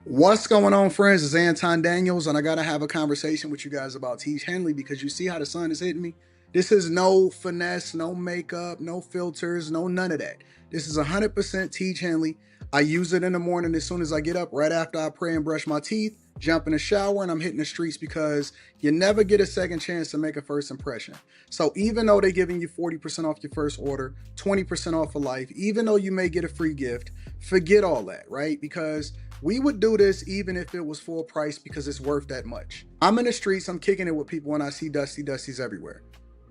What's going on, friends? It's Anton Daniels, and I gotta have a conversation with you guys about Tiege Hanley because you see how the sun is hitting me. This is no finesse, no makeup, no filters, no none of that. This is 100% Tiege Hanley. I use it in the morning as soon as I get up, right after I pray and brush my teeth, jump in the shower, and I'm hitting the streets because you never get a second chance to make a first impression. So even though they're giving you 40% off your first order, 20% off for life, even though you may get a free gift, forget all that, right? Because we would do this even if it was full price because it's worth that much. I'm in the streets, I'm kicking it with people, and I see Dusties everywhere.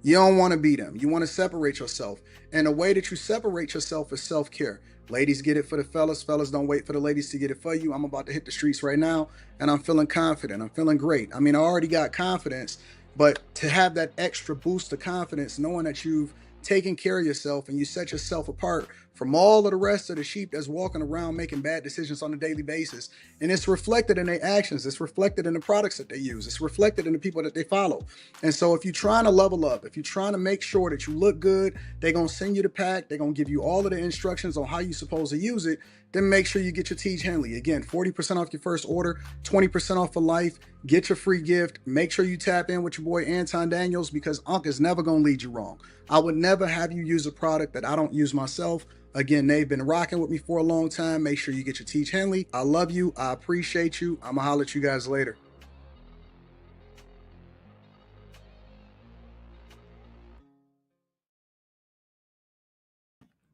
You don't want to be them. You want to separate yourself. And the way that you separate yourself is self-care. Ladies get it for the fellas. Fellas don't wait for the ladies to get it for you. I'm about to hit the streets right now, and I'm feeling confident. I'm feeling great. I mean, I already got confidence, but to have that extra boost of confidence, knowing that you've taken care of yourself and you set yourself apart from all of the rest of the sheep that's walking around making bad decisions on a daily basis. And it's reflected in their actions. It's reflected in the products that they use. It's reflected in the people that they follow. And so if you're trying to level up, if you're trying to make sure that you look good, they're going to send you the pack. They're going to give you all of the instructions on how you're supposed to use it. Then make sure you get your Tiege Hanley. Again, 40% off your first order, 20% off for life. Get your free gift. Make sure you tap in with your boy Anton Daniels because Unc is never going to lead you wrong. I would never have you use a product that I don't use myself. Again, they've been rocking with me for a long time. Make sure you get your Tiege Hanley. I love you. I appreciate you. I'm going to holler at you guys later.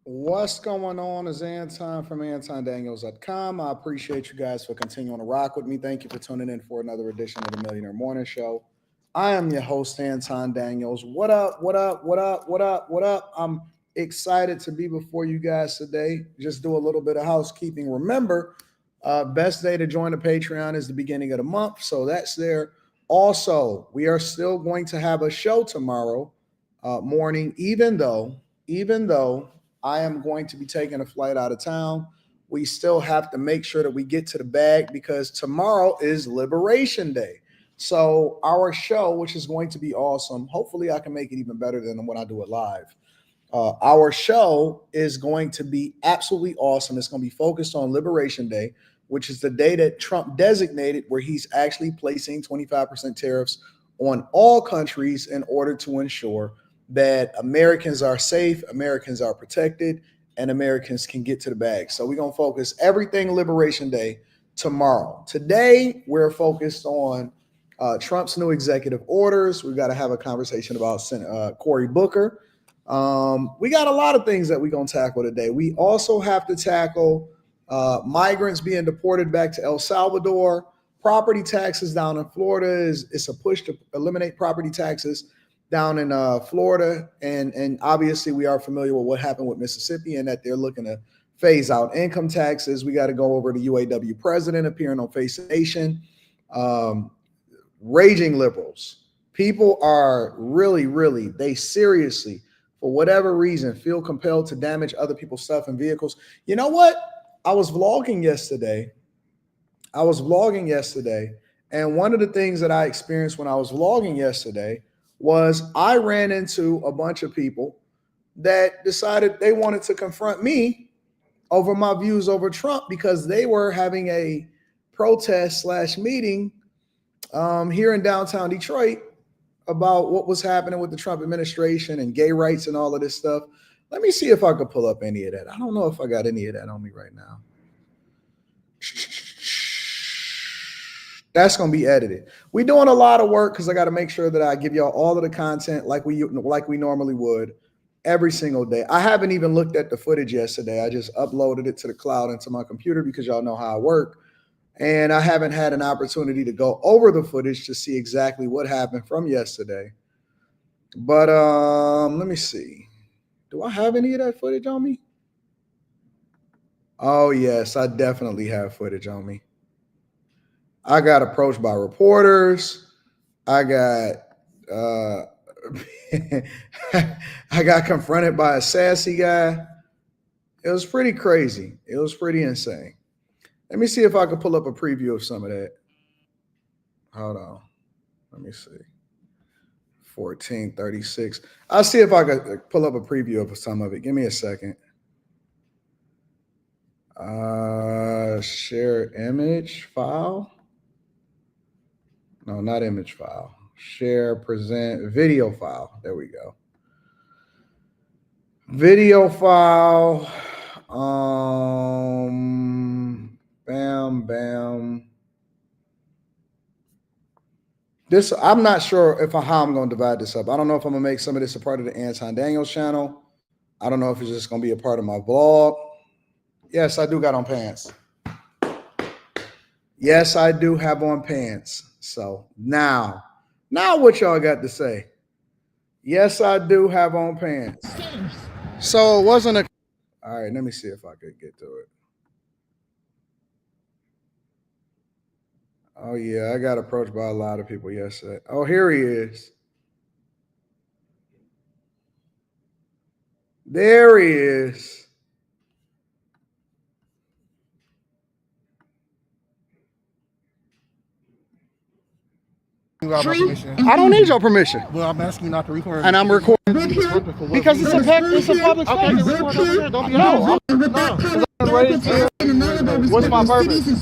What's going on is Anton from AntonDaniels.com. I appreciate you guys for continuing to rock with me. Thank you for tuning in for another edition of the Millionaire Morning Show. I am your host, Anton Daniels. What up, what up, what up, what up, what up? I'm excited to be before you guys today. Just do a little bit of housekeeping. Remember, best day to join the Patreon is the beginning of the month. So that's there. Also, we are still going to have a show tomorrow morning, even though I am going to be taking a flight out of town. We still have to make sure that we get to the bag because tomorrow is Liberation Day. So our show, which is going to be awesome, hopefully I can make it even better than when I do it live. Our show is going to be absolutely awesome. It's going to be focused on Liberation Day, which is the day that Trump designated where he's actually placing 25% tariffs on all countries in order to ensure that Americans are safe, Americans are protected, and Americans can get to the bag. So we're going to focus everything Liberation Day tomorrow. Today, we're focused on Trump's new executive orders. We've got to have a conversation about Cory Booker. We got a lot of things that we're going to tackle today. We also have to tackle migrants being deported back to El Salvador. Property taxes down in Florida it's a push to eliminate property taxes down in Florida. And obviously we are familiar with what happened with Mississippi and that they're looking to phase out income taxes. We got to go over the UAW president appearing on Face the Nation. Raging liberals. People are really, they seriously, for whatever reason, feel compelled to damage other people's stuff and vehicles. You know what? I was vlogging yesterday. And one of the things that I experienced when I was vlogging yesterday was I ran into a bunch of people that decided they wanted to confront me over my views over Trump because they were having a protest / meeting here in downtown Detroit about what was happening with the Trump administration and gay rights and all of this stuff. Let me see if I could pull up any of that. I don't know if I got any of that on me right now. That's going to be edited. We're doing a lot of work because I got to make sure that I give y'all all of the content like we normally would every single day. I haven't even looked at the footage yesterday. I just uploaded it to the cloud into my computer because y'all know how I work. And I haven't had an opportunity to go over the footage to see exactly what happened from yesterday. But let me see. Do I have any of that footage on me? Oh, yes, I definitely have footage on me. I got approached by reporters. I got I got confronted by a sassy guy. It was pretty crazy. It was pretty insane. Let me see if I can pull up a preview of some of that. Hold on. Let me see. 1436. I'll see if I could pull up a preview of some of it. Give me a second. Share image file. No, not image file. Share present video file. There we go. Video file. Bam. This, I'm not sure how I'm going to divide this up. I don't know if I'm going to make some of this a part of the Anton Daniels channel. I don't know if it's just going to be a part of my vlog. Yes, I do got on pants. Yes, I do have on pants. So now what y'all got to say? Yes, I do have on pants. So it wasn't a... All right, let me see if I could get to it. Oh, yeah, I got approached by a lot of people yesterday. Oh, here he is. There he is. I don't need your permission. Well, I'm asking you not to record. And I'm recording. Because it's a public space. Okay, don't be no. What's my purpose?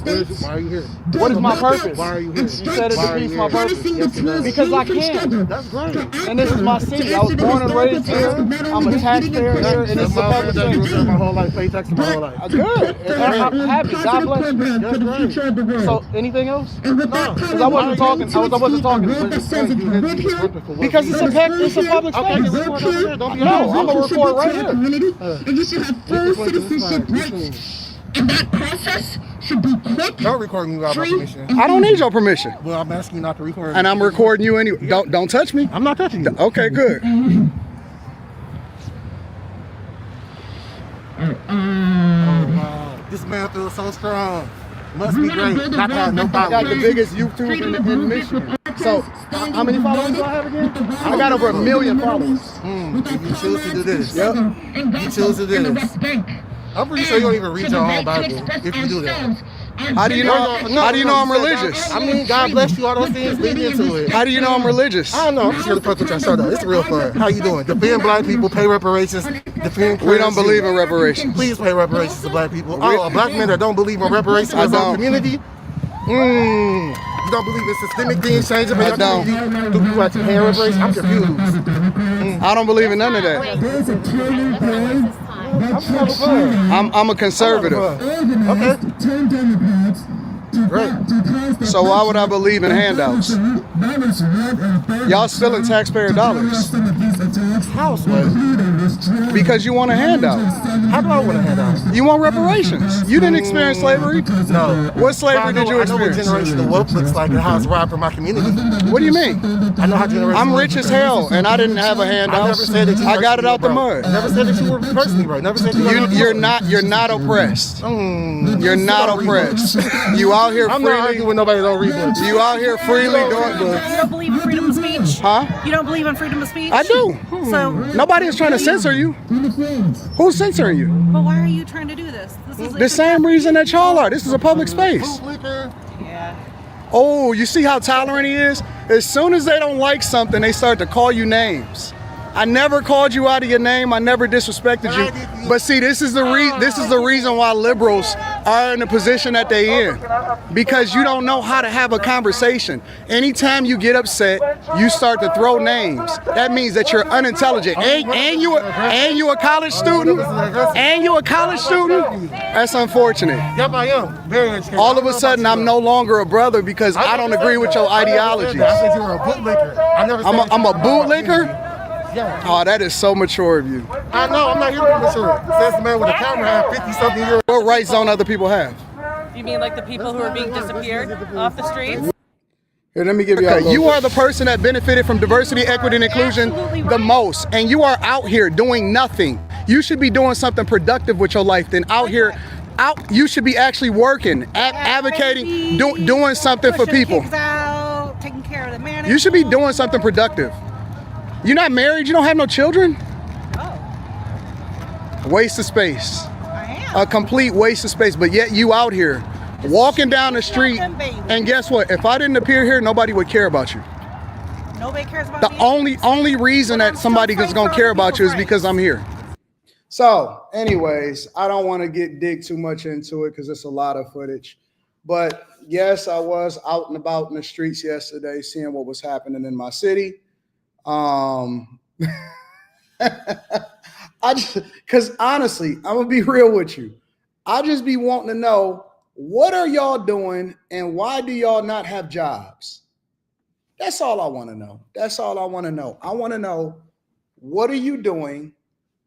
Why are you here? What is my purpose? Why are you here? You said it defeats my purpose. Yes, because I can. That's great. And this is my city. I was born and raised here. I'm a taxpayer here, and it's a public space. My whole life, pay taxes my whole life. Good. I'm happy. God bless you. That's great. So, anything else? No. Because I wasn't talking. I wasn't talking. Because it's a public space. Okay, record over here. Don't be No, I'm going to record right here. And you should have full citizenship rights. And that process should be quick. Don't record me without my permission. I don't need your permission. Well, I'm asking you not to record. And I'm recording you anyway. Don't touch me. I'm not touching you. Okay, good. Oh, wow. This man feels so strong. Must be great. Not to have no I got the problem. biggest YouTube in Michigan. So, how many followers do I have again? I got over 1 million followers. You choose to do this. Yep. You choose to do this. I'm pretty sure you don't even read your own Bible if you do that. How do you know? How do you know I'm religious? I mean, God bless you, all those things, lead into it. How do you know I'm religious? I don't know, I'm just here to fuck with your show though. It's real fun. How you doing? Defend black people, pay reparations, defend We don't believe in reparations. Please pay reparations to black people. Oh, a black man that don't believe in reparations in his own community? You don't believe in systemic things changing for your community? Do people actually pay reparations? I'm confused. I don't believe in none of that. I'm a conservative. Okay. Great. So why would I believe in handouts? Y'all stealing taxpayer dollars. How, Sway? Because you want a handout. How do I want a handout? You want reparations. You didn't experience slavery? No. What slavery did you experience? I know what generational wealth looks like and how it's robbed from my community. What do you mean? I know how generational I'm rich as hell, and I didn't have a handout. I never said that you I got it out the broke. mud. I never said that you were personally broke. Never said You're not oppressed. You're not oppressed. You out here I'm not arguing freely. with nobody that don't read books. You out here freely doing. You don't believe in freedom of speech? Huh? You don't believe in freedom of speech? I do. So Nobody is trying to censor you. Who's censoring you? But why are you trying to do this? This is The same reason that y'all are. This is a public space. Yeah. Oh, you see how tolerant he is? As soon as they don't like something, they start to call you names. I never called you out of your name. I never disrespected you. But see, this is the reason why liberals are in the position that they in. Because you don't know how to have a conversation. Anytime you get upset, you start to throw names. That means that you're unintelligent. And you a college student? And you a college student? That's unfortunate. Yep, I am. Very educated. All of a sudden, I'm no longer a brother because I don't agree with your ideologies. I said you were a bootlicker. I'm a bootlicker? Yeah. Oh, that is so mature of you. I know, I'm not here to be mature. Says the man with a camera have 50-something years. What rights don't other people have? You mean like the people who are being disappeared off the streets? Here, let me give you a You are the person that benefited from diversity, equity, and inclusion the most, and you are out here doing nothing. You should be doing something productive with your life than out here. You should be actually working, advocating, doing something for people. Taking care of the man. You should be doing something productive. You're not married, you don't have no children? Oh. Waste of space. I am. A complete waste of space, but yet you out here walking down the street, and guess what? If I didn't appear here, nobody would care about you. Nobody cares about The only reason that somebody is gonna care about you is because I'm here. So, anyways, I don't want to dig too much into it because it's a lot of footage. But yes, I was out and about in the streets yesterday, seeing what was happening in my city. I just, because honestly, I'm gonna be real with you. I just be wanting to know, what are y'all doing and why do y'all not have jobs? That's all I want to know. That's all I want to know. I want to know, what are you doing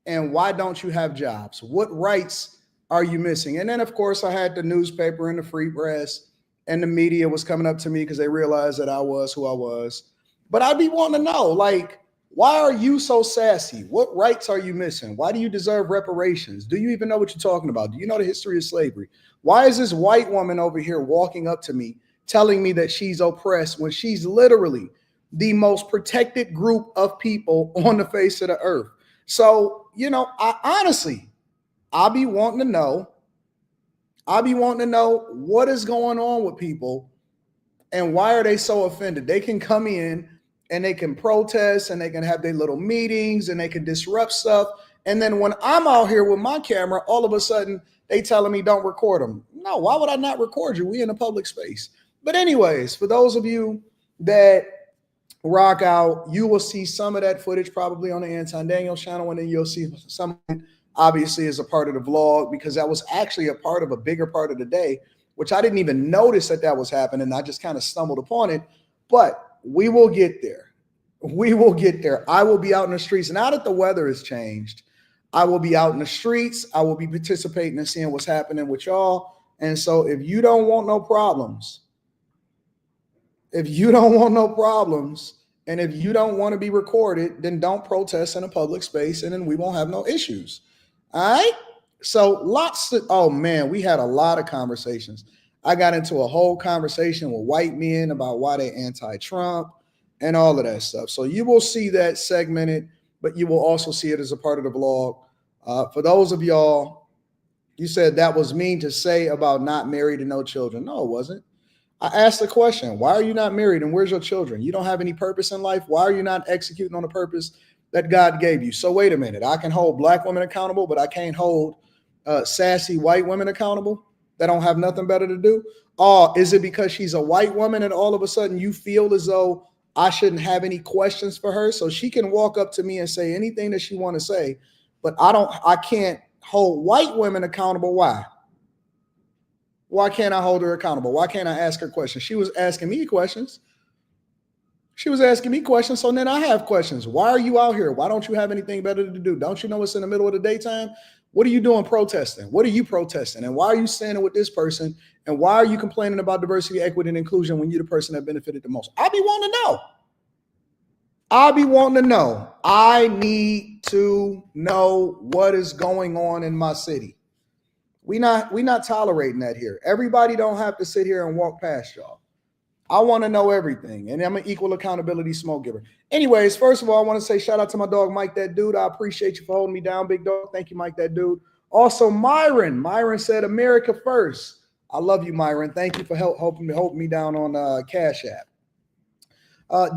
and why don't you have jobs? What rights are you missing? And then, of course, I had the newspaper and the free press and the media was coming up to me because they realized that I was who I was. But I'd be wanting to know, like, why are you so sassy? What rights are you missing? Why do you deserve reparations? Do you even know what you're talking about? Do you know the history of slavery? Why is this white woman over here walking up to me telling me that she's oppressed when she's literally the most protected group of people on the face of the earth? So, you know, I'll be wanting to know what is going on with people and why are they so offended? They can come in and they can protest and they can have their little meetings and they can disrupt stuff. And then when I'm out here with my camera, all of a sudden they telling me don't record them. No, why would I not record you? We in a public space. But anyways, for those of you that rock out, you will see some of that footage probably on the Anton Daniels channel, and then you'll see some of it obviously as a part of the vlog, because that was actually a part of a bigger part of the day, which I didn't even notice that was happening. I just kind of stumbled upon it, but we will get there. We will get there. I will be out in the streets. Now that the weather has changed, I will be out in the streets. I will be participating and seeing what's happening with y'all. And so if you don't want no problems, and if you don't want to be recorded, then don't protest in a public space, and then we won't have no issues. All right? So oh man, we had a lot of conversations. I got into a whole conversation with white men about why they anti-Trump and all of that stuff. So you will see that segmented, but you will also see it as a part of the vlog. For those of y'all, you said that was mean to say about not married and no children. No, it wasn't. I asked the question, why are you not married and where's your children? You don't have any purpose in life. Why are you not executing on the purpose that God gave you? So wait a minute, I can hold black women accountable, but I can't hold sassy white women accountable that don't have nothing better to do? Or is it because she's a white woman and all of a sudden you feel as though I shouldn't have any questions for her? So she can walk up to me and say anything that she want to say, but I can't hold white women accountable. Why? Why can't I hold her accountable? Why can't I ask her questions? She was asking me questions. So then I have questions. Why are you out here? Why don't you have anything better to do? Don't you know it's in the middle of the daytime? What are you doing protesting? What are you protesting? And why are you standing with this person? And why are you complaining about diversity, equity, and inclusion when you're the person that benefited the most? I'll be wanting to know. I need to know what is going on in my city. We not tolerating that here. Everybody don't have to sit here and walk past y'all. I want to know everything, and I'm an equal accountability smoke giver. Anyways, first of all, I want to say shout out to my dog, Mike That Dude. I appreciate you for holding me down, big dog. Thank you, Mike That Dude. Also, Myron said America first. I love you, Myron. Thank you for helping me down on Cash App.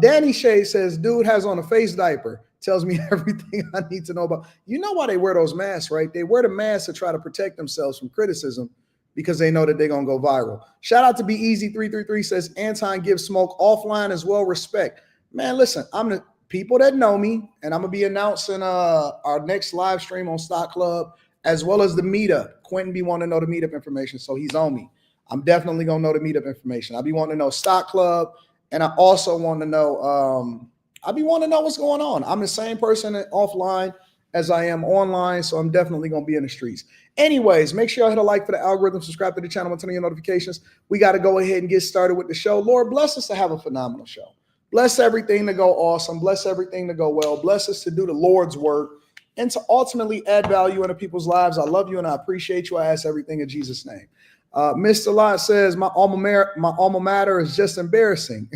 Danny Shea says, dude has on a face diaper. Tells me everything I need to know about. You know why they wear those masks, right? They wear the masks to try to protect themselves from criticism because they know that they're going to go viral. Shout out to Be Easy 333 says, Anton gives smoke offline as well. Respect. Man, listen, I'm the people that know me, and I'm going to be announcing our next live stream on Stock Club as well as the meetup. Quentin be wanting to know the meetup information, so he's on me. I'm definitely going to know the meetup information. I'll be wanting to know Stock Club, and I also want to know I be wanting to know what's going on. I'm the same person offline as I am online, so I'm definitely going to be in the streets. Anyways, make sure y'all hit a like for the algorithm, subscribe to the channel, and turn on your notifications. We got to go ahead and get started with the show. Lord, bless us to have a phenomenal show. Bless everything to go awesome. Bless everything to go well. Bless us to do the Lord's work and to ultimately add value into people's lives. I love you and I appreciate you. I ask everything in Jesus' name. Mr. Lott says, my alma mater is just embarrassing.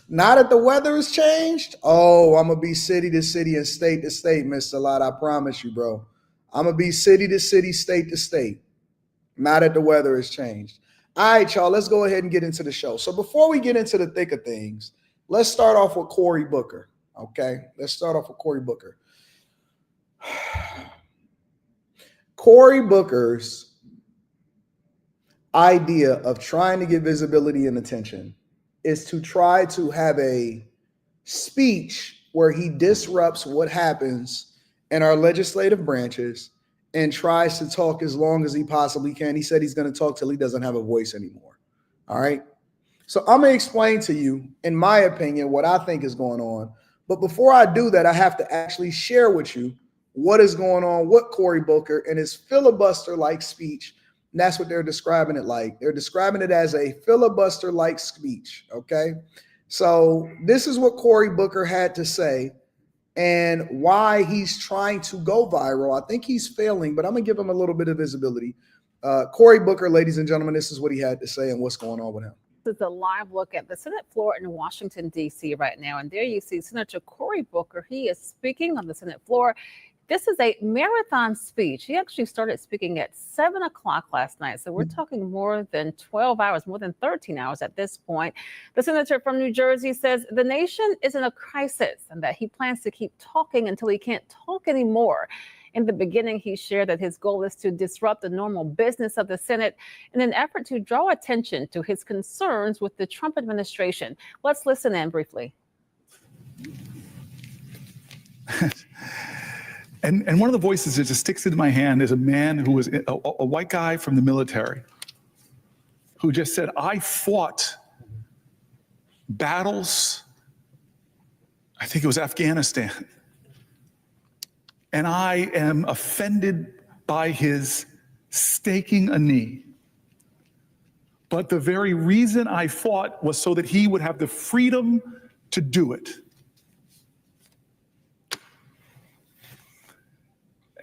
Now that the weather has changed, I'm gonna be city to city and state to state, Mr. Lott. I promise you, bro. I'm gonna be city to city, state to state. Now that the weather has changed. All right, y'all, let's go ahead and get into the show. So before we get into the thick of things, let's start off with Cory Booker. Okay, let's start off with Cory Booker. Cory Booker's idea of trying to get visibility and attention is to try to have a speech where he disrupts what happens in our legislative branches and tries to talk as long as he possibly can. He said he's going to talk till he doesn't have a voice anymore. All right. So I'm going to explain to you, in my opinion, what I think is going on. But before I do that, I have to actually share with you what is going on with Cory Booker and his filibuster-like speech. And that's what they're describing it like. They're describing it as a filibuster-like speech. Okay. So this is what Cory Booker had to say and why he's trying to go viral. I think he's failing, but I'm going to give him a little bit of visibility. Cory Booker, ladies and gentlemen, this is what he had to say and what's going on with him. This is a live look at the Senate floor in Washington, D.C. right now. And there you see Senator Cory Booker. He is speaking on the Senate floor. This is a marathon speech. He actually started speaking at 7 o'clock last night. So we're talking more than 12 hours, more than 13 hours at this point. The senator from New Jersey says the nation is in a crisis and that he plans to keep talking until he can't talk anymore. In the beginning, he shared that his goal is to disrupt the normal business of the Senate in an effort to draw attention to his concerns with the Trump administration. Let's listen in briefly. And one of the voices that just sticks into my hand is a man who was a white guy from the military who just said, I fought battles, I think it was Afghanistan, and I am offended by his staking a knee. But the very reason I fought was so that he would have the freedom to do it.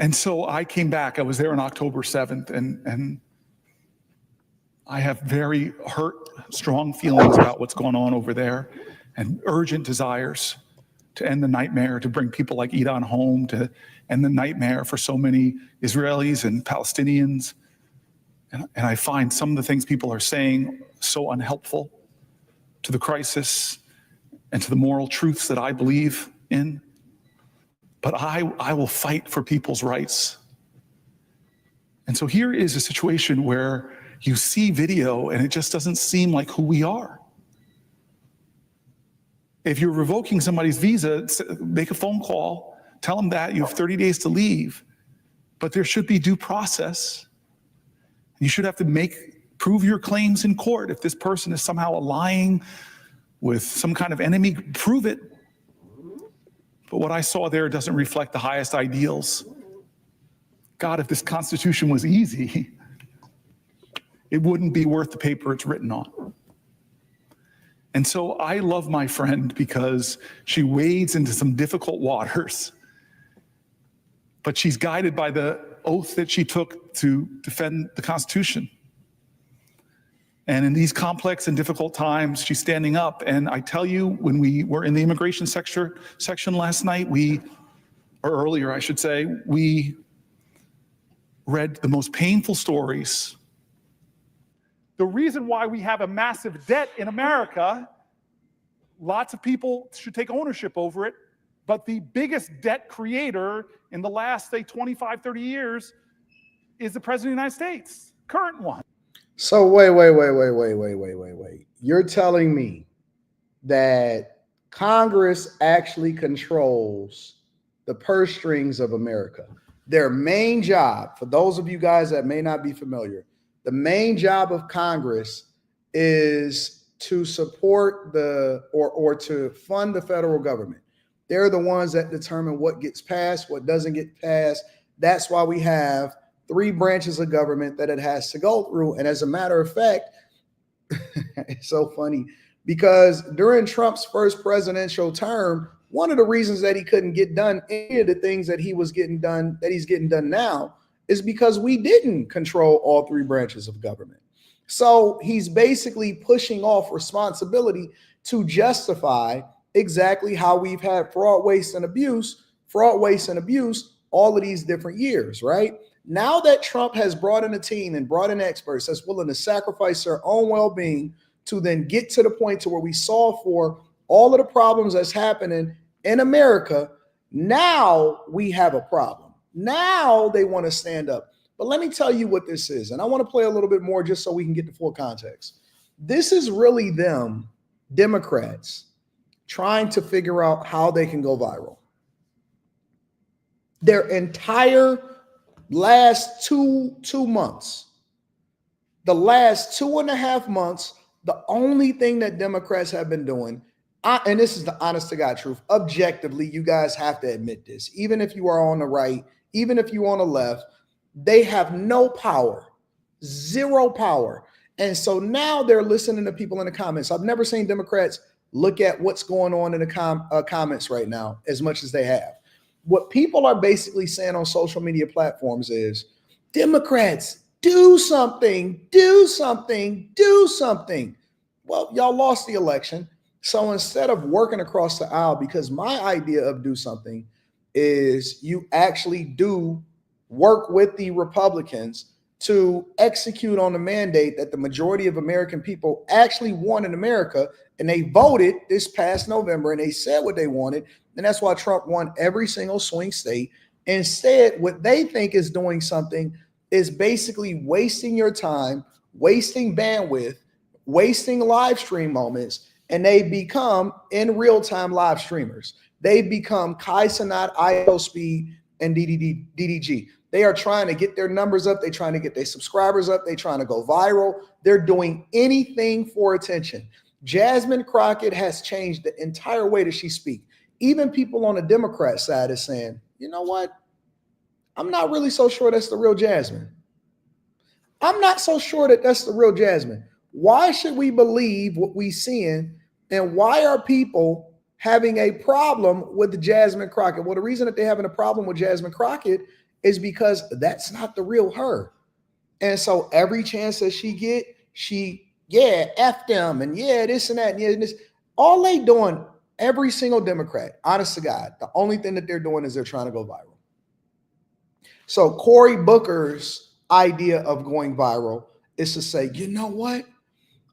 And so I came back. I was there on October 7th, and I have very hurt, strong feelings about what's going on over there and urgent desires to end the nightmare, to bring people like Idan home, to end the nightmare for so many Israelis and Palestinians. And I find some of the things people are saying so unhelpful to the crisis and to the moral truths that I believe in. But I will fight for people's rights. And so here is a situation where you see video and it just doesn't seem like who we are. If you're revoking somebody's visa, make a phone call, tell them that you have 30 days to leave, but there should be due process. You should have to prove your claims in court. If this person is somehow lying with some kind of enemy, prove it. But what I saw there doesn't reflect the highest ideals. God, if this Constitution was easy, it wouldn't be worth the paper it's written on. And so I love my friend because she wades into some difficult waters, but she's guided by the oath that she took to defend the Constitution. And in these complex and difficult times, she's standing up. And I tell you, when we were in the immigration section last night, or earlier, I should say, we read the most painful stories. The reason why we have a massive debt in America, lots of people should take ownership over it, but the biggest debt creator in the last, say, 25, 30 years is the President of the United States, current one. So wait. You're telling me that Congress actually controls the purse strings of America. Their main job, for those of you guys that may not be familiar, the main job of Congress is to support or to fund the federal government. They're the ones that determine what gets passed, what doesn't get passed. That's why we have 3 branches of government that it has to go through. And as a matter of fact, it's so funny because during Trump's first presidential term, one of the reasons that he couldn't get done any of the things that he's getting done now is because we didn't control all 3 branches of government. So he's basically pushing off responsibility to justify exactly how we've had fraud, waste, and abuse all of these different years, right? Now that Trump has brought in a team and brought in experts that's willing to sacrifice their own well-being to then get to the point to where we solve for all of the problems that's happening in America, now we have a problem. Now they want to stand up. But let me tell you what this is. And I want to play a little bit more just so we can get the full context. This is really them, Democrats, trying to figure out how they can go viral. Their entire last two months, the last 2.5 months, the only thing that Democrats have been doing, and this is the honest to God truth, objectively, you guys have to admit this, even if you are on the right, even if you're on the left, they have no power, zero power. And so now they're listening to people in the comments. I've never seen Democrats look at what's going on in the comments right now as much as they have. What people are basically saying on social media platforms is, Democrats, do something, do something, do something. Well, y'all lost the election. So instead of working across the aisle, because my idea of do something is you actually do work with the Republicans to execute on the mandate that the majority of American people actually want in America. And they voted this past November and they said what they wanted. And that's why Trump won every single swing state. Instead, what they think is doing something is basically wasting your time, wasting bandwidth, wasting live stream moments, and they become in real time live streamers. They become Kai Cenat, IO Speed, and DDG. They are trying to get their numbers up. They're trying to get their subscribers up. They're trying to go viral. They're doing anything for attention. Jasmine Crockett has changed the entire way that she speaks. Even people on the Democrat side is saying, you know what? I'm not really so sure that's the real Jasmine. I'm not so sure that that's the real Jasmine. Why should we believe what we're seeing? And why are people having a problem with Jasmine Crockett? Well, the reason that they're having a problem with Jasmine Crockett is because that's not the real her. And so every chance that she get, F them, and this and that, and this. All they doing, every single Democrat, honest to God, the only thing that they're doing is they're trying to go viral. So Cory Booker's idea of going viral is to say, you know what?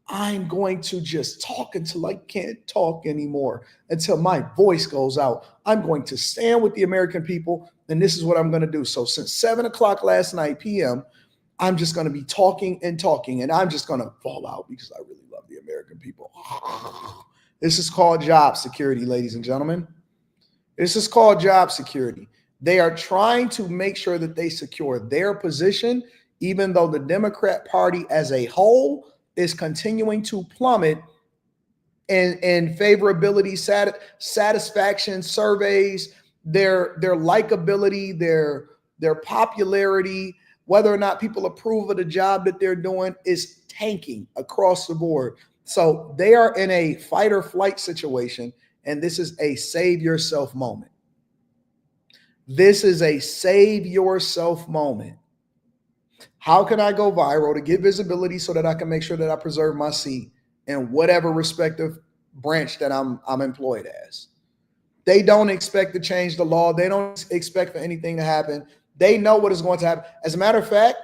I'm going to just talk until I can't talk anymore, until my voice goes out. I'm going to stand with the American people, and this is what I'm going to do. So since 7 o'clock last night, p.m., I'm just going to be talking, and I'm just going to fall out because I really love the American people. This is called job security, ladies and gentlemen. This is called job security. They are trying to make sure that they secure their position, even though the Democrat Party as a whole is continuing to plummet in favorability, satisfaction surveys, their likability, their popularity, whether or not people approve of the job that they're doing is tanking across the board. So they are in a fight or flight situation, and this is a save yourself moment. This is a save yourself moment. How can I go viral to get visibility so that I can make sure that I preserve my seat in whatever respective branch that I'm employed as? They don't expect to change the law. They don't expect for anything to happen. They know what is going to happen. As a matter of fact,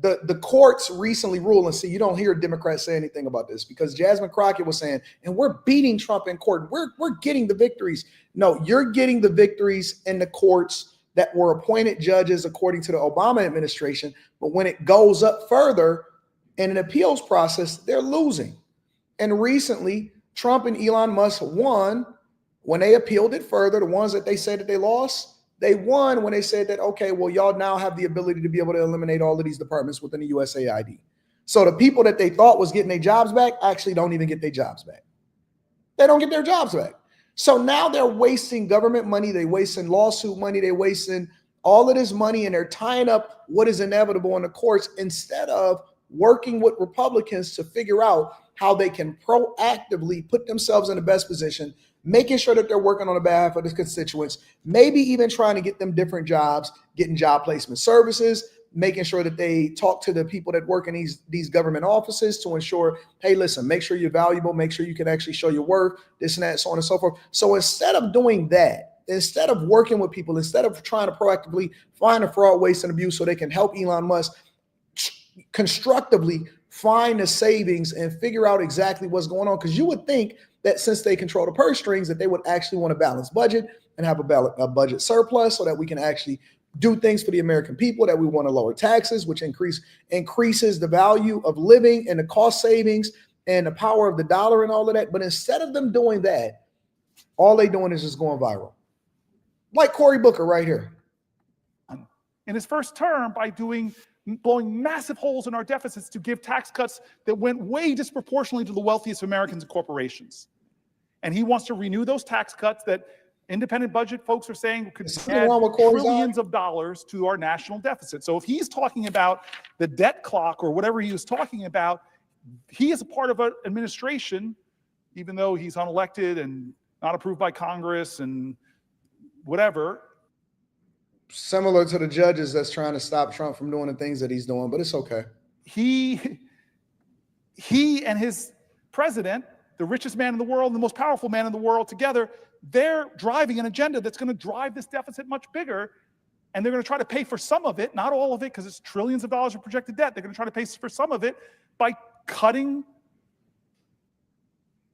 the courts recently ruled, and see, you don't hear Democrats say anything about this because Jasmine Crockett was saying, and we're beating Trump in court. We're getting the victories. No, you're getting the victories in the courts that were appointed judges according to the Obama administration. But when it goes up further in an appeals process, they're losing. And recently, Trump and Elon Musk won when they appealed it further. The ones that they said that they lost, they won when they said that, okay, well, y'all now have the ability to be able to eliminate all of these departments within the USAID. So the people that they thought was getting their jobs back actually don't even get their jobs back. They don't get their jobs back. So now they're wasting government money. They're wasting lawsuit money. They're wasting all of this money, and they're tying up what is inevitable in the courts instead of working with Republicans to figure out how they can proactively put themselves in the best position, making sure that they're working on the behalf of the constituents, maybe even trying to get them different jobs, getting job placement services, making sure that they talk to the people that work in these government offices to ensure, hey, listen, make sure you're valuable, make sure you can actually show your worth, this and that, so on and so forth. So instead of doing that, instead of working with people, instead of trying to proactively find a fraud, waste, and abuse so they can help Elon Musk constructively find the savings and figure out exactly what's going on, because you would think that since they control the purse strings, that they would actually want a balanced budget and have a budget surplus so that we can actually do things for the American people, that we want to lower taxes, which increases the value of living and the cost savings and the power of the dollar and all of that. But instead of them doing that, all they doing is just going viral. Like Cory Booker right here. In his first term, by blowing massive holes in our deficits to give tax cuts that went way disproportionately to the wealthiest Americans and corporations. And he wants to renew those tax cuts that independent budget folks are saying could add trillions of dollars to our national deficit. So if he's talking about the debt clock or whatever he was talking about, he is a part of an administration, even though he's unelected and not approved by Congress and whatever. Similar to the judges that's trying to stop Trump from doing the things that he's doing, but it's okay. He and his president, the richest man in the world, and the most powerful man in the world together, they're driving an agenda that's going to drive this deficit much bigger. And they're going to try to pay for some of it, not all of it, because it's trillions of dollars of projected debt. They're going to try to pay for some of it by cutting.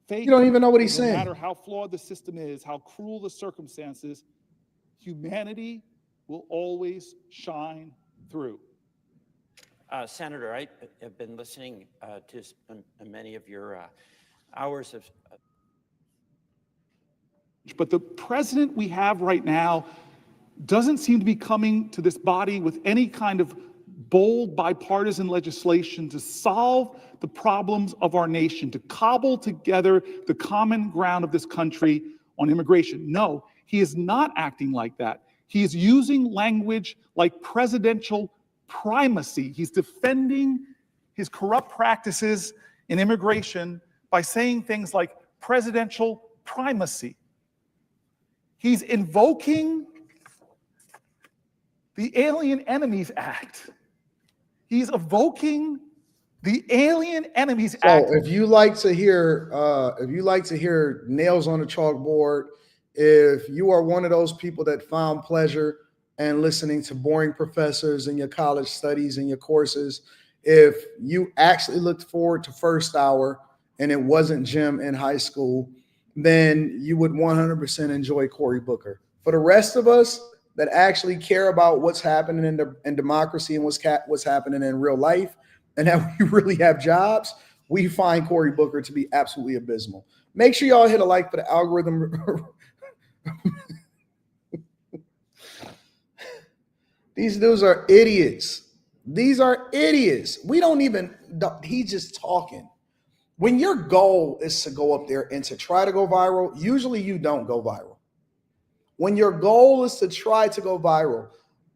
You don't even know what he's saying. No matter how flawed the system is, how cruel the circumstances, humanity will always shine through. Senator, I have been listening to many of your hours of. But the president we have right now doesn't seem to be coming to this body with any kind of bold bipartisan legislation to solve the problems of our nation, to cobble together the common ground of this country on immigration. No, he is not acting like that. He is using language like presidential primacy. He's defending his corrupt practices in immigration by saying things like presidential primacy. He's invoking the Alien Enemies Act. He's evoking the Alien Enemies Act. So if you like to hear nails on the chalkboard, if you are one of those people that found pleasure in listening to boring professors in your college studies and your courses, if you actually looked forward to first hour and it wasn't gym in high school, then you would 100% enjoy Cory Booker. For the rest of us that actually care about what's happening in democracy and what's happening in real life, and that we really have jobs, we find Cory Booker to be absolutely abysmal. Make sure y'all hit a like for the algorithm. These dudes are idiots. These are idiots. He's just talking. When your goal is to go up there and to try to go viral, usually you don't go viral. When your goal is to try to go viral,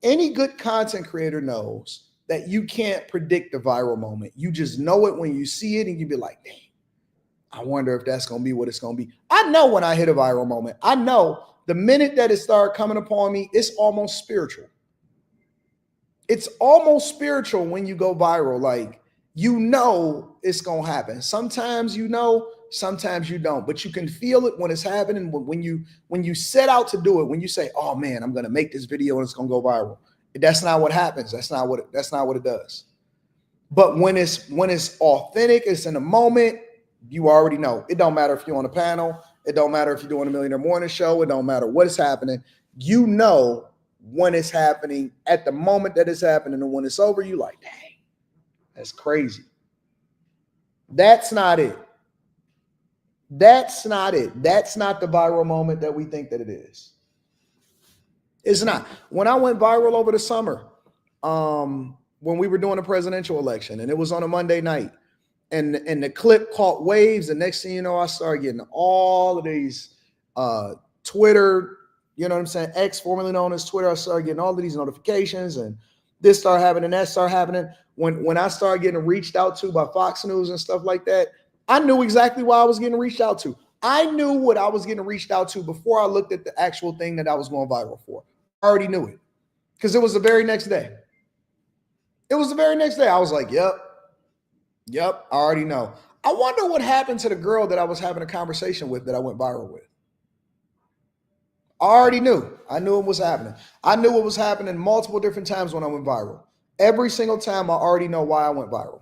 any good content creator knows that you can't predict the viral moment. You just know it when you see it and you be like, dang, I wonder if that's going to be what it's going to be. I know when I hit a viral moment. I know the minute that it started coming upon me, it's almost spiritual. It's almost spiritual when you go viral. Like, you know it's going to happen. Sometimes you know, sometimes you don't, but you can feel it when it's happening. When you set out to do it, when you say, oh man, I'm going to make this video and it's going to go viral. That's not what happens. That's not what it does. But when it's authentic, it's in the moment, you already know. It don't matter if you're on a panel. It don't matter if you're doing a Millionaire Morning Show. It don't matter what is happening. You know when it's happening at the moment that it's happening, and when it's over, you like, dang, that's crazy. That's not it. That's not it. That's not the viral moment that we think that it is. It's not. When I went viral over the summer, when we were doing a presidential election, and it was on a Monday night, and the clip caught waves, the next thing you know, I started getting all of these Twitter, you know what I'm saying, X, formerly known as Twitter. I started getting all of these notifications, and this started happening, that started happening. When I started getting reached out to by Fox News and stuff like that, I knew exactly why I was getting reached out to. I knew what I was getting reached out to before I looked at the actual thing that I was going viral for. I already knew it because it was the very next day. It was the very next day. I was like, yep, I already know. I wonder what happened to the girl that I was having a conversation with that I went viral with. I already knew. I knew it was happening. I knew it was happening multiple different times when I went viral. Every single time I already know why I went viral.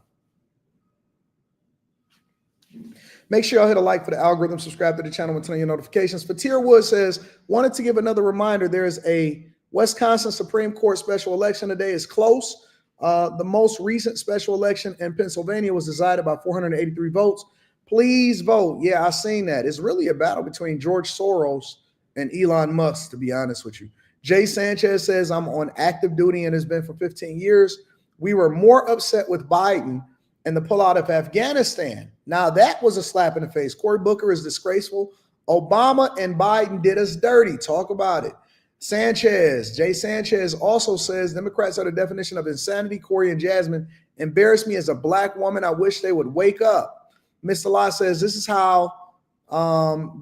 Make sure y'all hit a like for the algorithm, subscribe to the channel, and turn on your notifications. Fatir Wood says, wanted to give another reminder. There is a Wisconsin Supreme Court special election today. Is close. The most recent special election in Pennsylvania was decided by 483 votes. Please vote. Yeah, I seen that. It's really a battle between George Soros and Elon Musk, to be honest with you. Jay Sanchez says, I'm on active duty and has been for 15 years. We were more upset with Biden and the pullout of Afghanistan. Now, that was a slap in the face. Cory Booker is disgraceful. Obama and Biden did us dirty. Talk about it. Jay Sanchez also says, Democrats are the definition of insanity. Cory and Jasmine embarrass me as a black woman. I wish they would wake up. Mr. Law says, this is how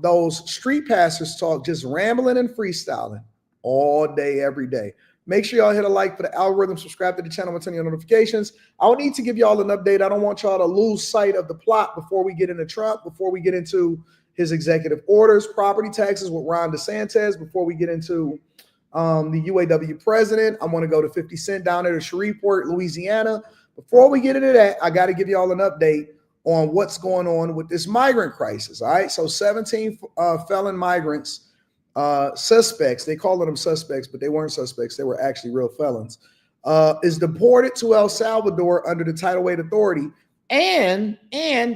those street pastors talk, just rambling and freestyling all day, every day. Make sure y'all hit a like for the algorithm, subscribe to the channel, and turn on your notifications. I will need to give y'all an update. I don't want y'all to lose sight of the plot before we get into Trump, before we get into his executive orders, property taxes with Ron DeSantis, before we get into the UAW president. I want to go to 50 Cent down there to Shreveport, Louisiana. Before we get into that, I got to give y'all an update on what's going on with this migrant crisis. All right, so 17 felon migrants, suspects, they call them suspects, but they weren't suspects, they were actually real felons, is deported to El Salvador under the Title 8 authority. And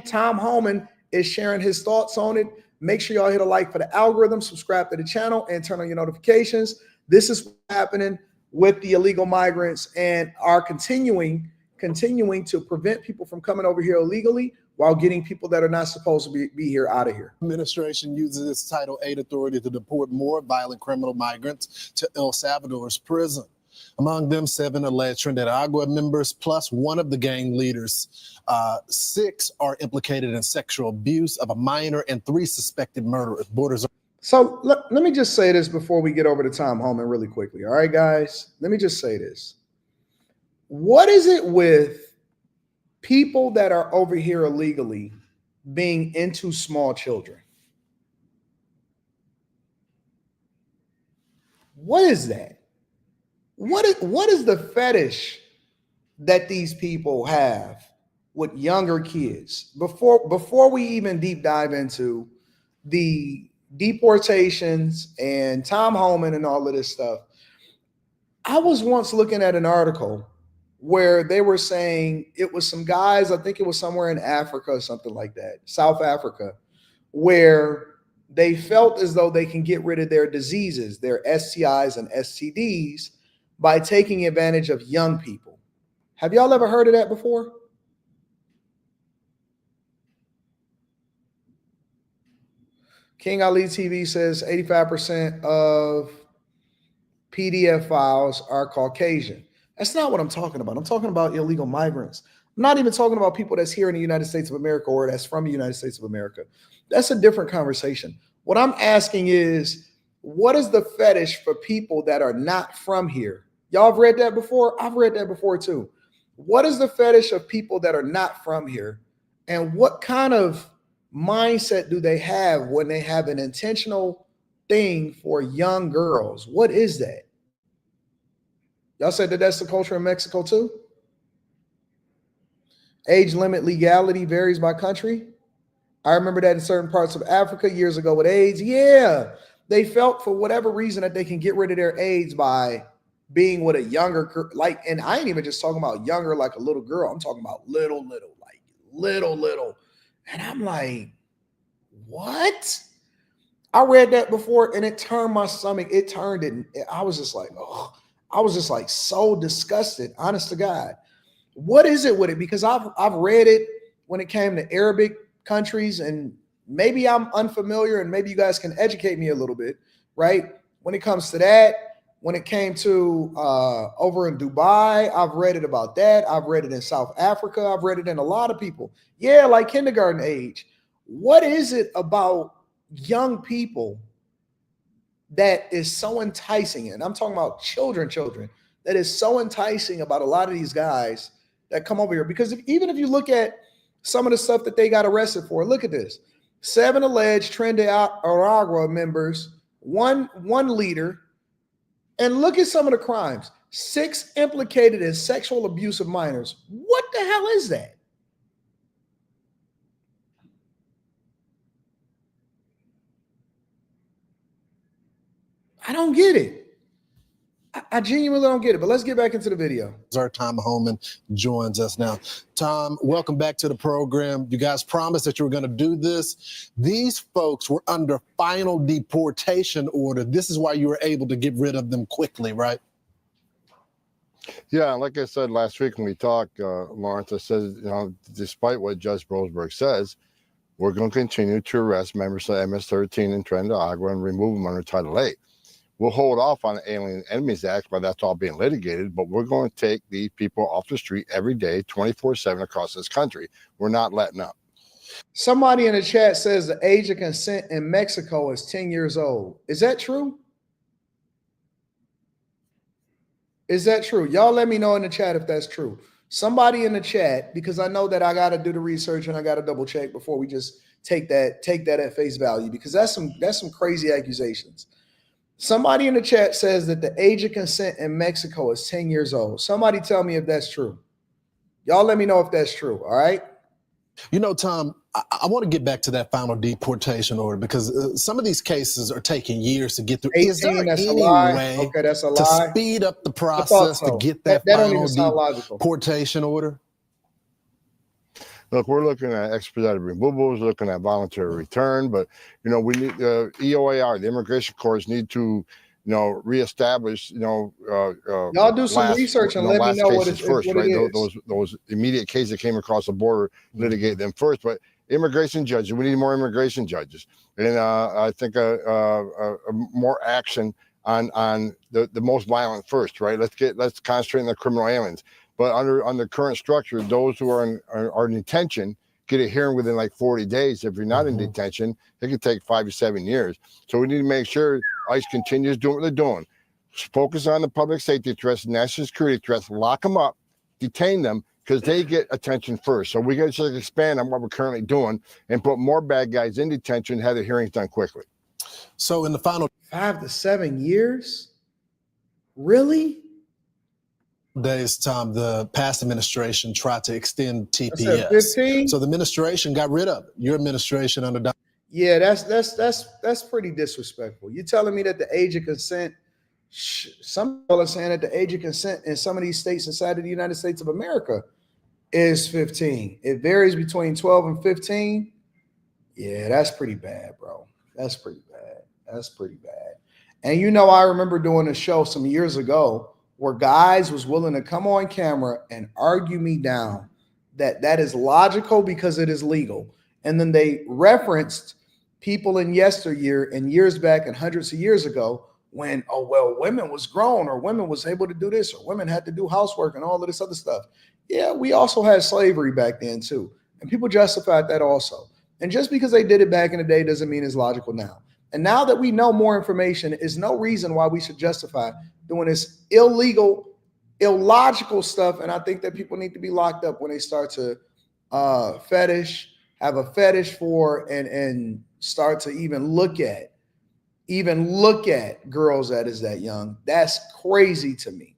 Tom Homan is sharing his thoughts on it. Make sure y'all hit a like for the algorithm, subscribe to the channel, and turn on your notifications. This is what's happening with the illegal migrants and are continuing to prevent people from coming over here illegally while getting people that are not supposed to be here out of here. Administration uses its Title 8 authority to deport more violent criminal migrants to El Salvador's prison. Among them, 7 alleged Trinidad members, plus one of the gang leaders. 6 are implicated in sexual abuse of a minor and 3 suspected murderers. So let me just say this before we get over to Tom Homan really quickly. All right, guys, let me just say this. What is it with people that are over here illegally being into small children? What is that? What is the fetish that these people have with younger kids? Before we even deep dive into the deportations and Tom Homan and all of this stuff, I was once looking at an article where they were saying it was some guys, I think it was somewhere in Africa or something like that, South Africa, where they felt as though they can get rid of their diseases, their STIs and STDs, by taking advantage of young people. Have y'all ever heard of that before? King Ali TV says 85% of PDF files are Caucasian. That's not what I'm talking about. I'm talking about illegal migrants. I'm not even talking about people that's here in the United States of America or that's from the United States of America. That's a different conversation. What I'm asking is, what is the fetish for people that are not from here? Y'all have read that before? I've read that before too. What is the fetish of people that are not from here? And what kind of mindset do they have when they have an intentional thing for young girls? What is that? Y'all said that that's the culture in Mexico too? Age limit legality varies by country. I remember that in certain parts of Africa years ago with AIDS. Yeah, they felt for whatever reason that they can get rid of their AIDS by being with a younger, like, and I ain't even just talking about younger like a little girl. I'm talking about little, like little. And I'm like, what? I read that before and it turned my stomach. It turned it. I was just like, oh. I was just like so disgusted, honest to God. What is it with it? Because I've read it when it came to Arabic countries, and maybe I'm unfamiliar and maybe you guys can educate me a little bit, right? When it comes to that, when it came to over in Dubai, I've read it about that. I've read it in South Africa. I've read it in a lot of people. Yeah, like kindergarten age. What is it about young people that is so enticing? And I'm talking about children, that is so enticing about a lot of these guys that come over here. Because even if you look at some of the stuff that they got arrested for, look at this. 7 alleged Trinidad members, one leader, and look at some of the crimes. 6 implicated in sexual abuse of minors. What the hell is that? I don't get it. I genuinely don't get it, but let's get back into the video. Tom Homan joins us now. Tom, welcome back to the program. You guys promised that you were going to do this. These folks were under final deportation order. This is why you were able to get rid of them quickly, right? Yeah, like I said last week when we talked, Lawrence, I said, despite what Judge Brosberg says, we're going to continue to arrest members of MS-13 in Trinidad and Agua and remove them under Title 8. We'll hold off on the Alien Enemies Act, but that's all being litigated. But we're going to take these people off the street every day, 24/7 across this country. We're not letting up. Somebody in the chat says the age of consent in Mexico is 10 years old. Is that true? Is that true? Y'all let me know in the chat if that's true. Somebody in the chat, because I know that I got to do the research and I got to double check before we just take that at face value, because that's some crazy accusations. Somebody in the chat says that the age of consent in Mexico is 10 years old. Somebody tell me if that's true. Y'all let me know if that's true, all right? You know, Tom, I want to get back to that final deportation order because some of these cases are taking years to get through. 18, is there that's any a lie. way Okay, that's a to lie. speed up the process to get that don't final even sound logical. deportation order? Look, we're looking at expedited removals, looking at voluntary return, but we need EOIR, the immigration courts need to, reestablish, y'all do some research and let me know what it first, what right? it is. Those immediate cases that came across the border, litigate them first. But immigration judges, we need more immigration judges, and I think more action on the most violent first, right? Let's concentrate on the criminal aliens. But under current structure, those who are in detention get a hearing within like 40 days. If you're not in detention, it can take 5 to 7 years. So we need to make sure ICE continues doing what they're doing. Focus on the public safety threats, national security threats, lock them up, detain them, because they get attention first. So we got to just expand on what we're currently doing and put more bad guys in detention, have the hearings done quickly. So in the final 5 to 7 years? Really? days, Tom, the past administration tried to extend I said TPS. 15? So the administration got rid of it. Your administration under Yeah, that's pretty disrespectful. You telling me that the age of consent, some people are saying that the age of consent in some of these states inside of the United States of America is 15. It varies between 12 and 15. Yeah, that's pretty bad, bro. That's pretty bad. That's pretty bad. And I remember doing a show some years ago where guys was willing to come on camera and argue me down that is logical because it is legal. And then they referenced people in yesteryear and years back and hundreds of years ago when, women was grown or women was able to do this or women had to do housework and all of this other stuff. Yeah, we also had slavery back then too. And people justified that also. And just because they did it back in the day doesn't mean it's logical now. And now that we know more information, is no reason why we should justify doing this illegal, illogical stuff. And I think that people need to be locked up when they start to have a fetish for and start to even look at girls that is that young. That's crazy to me.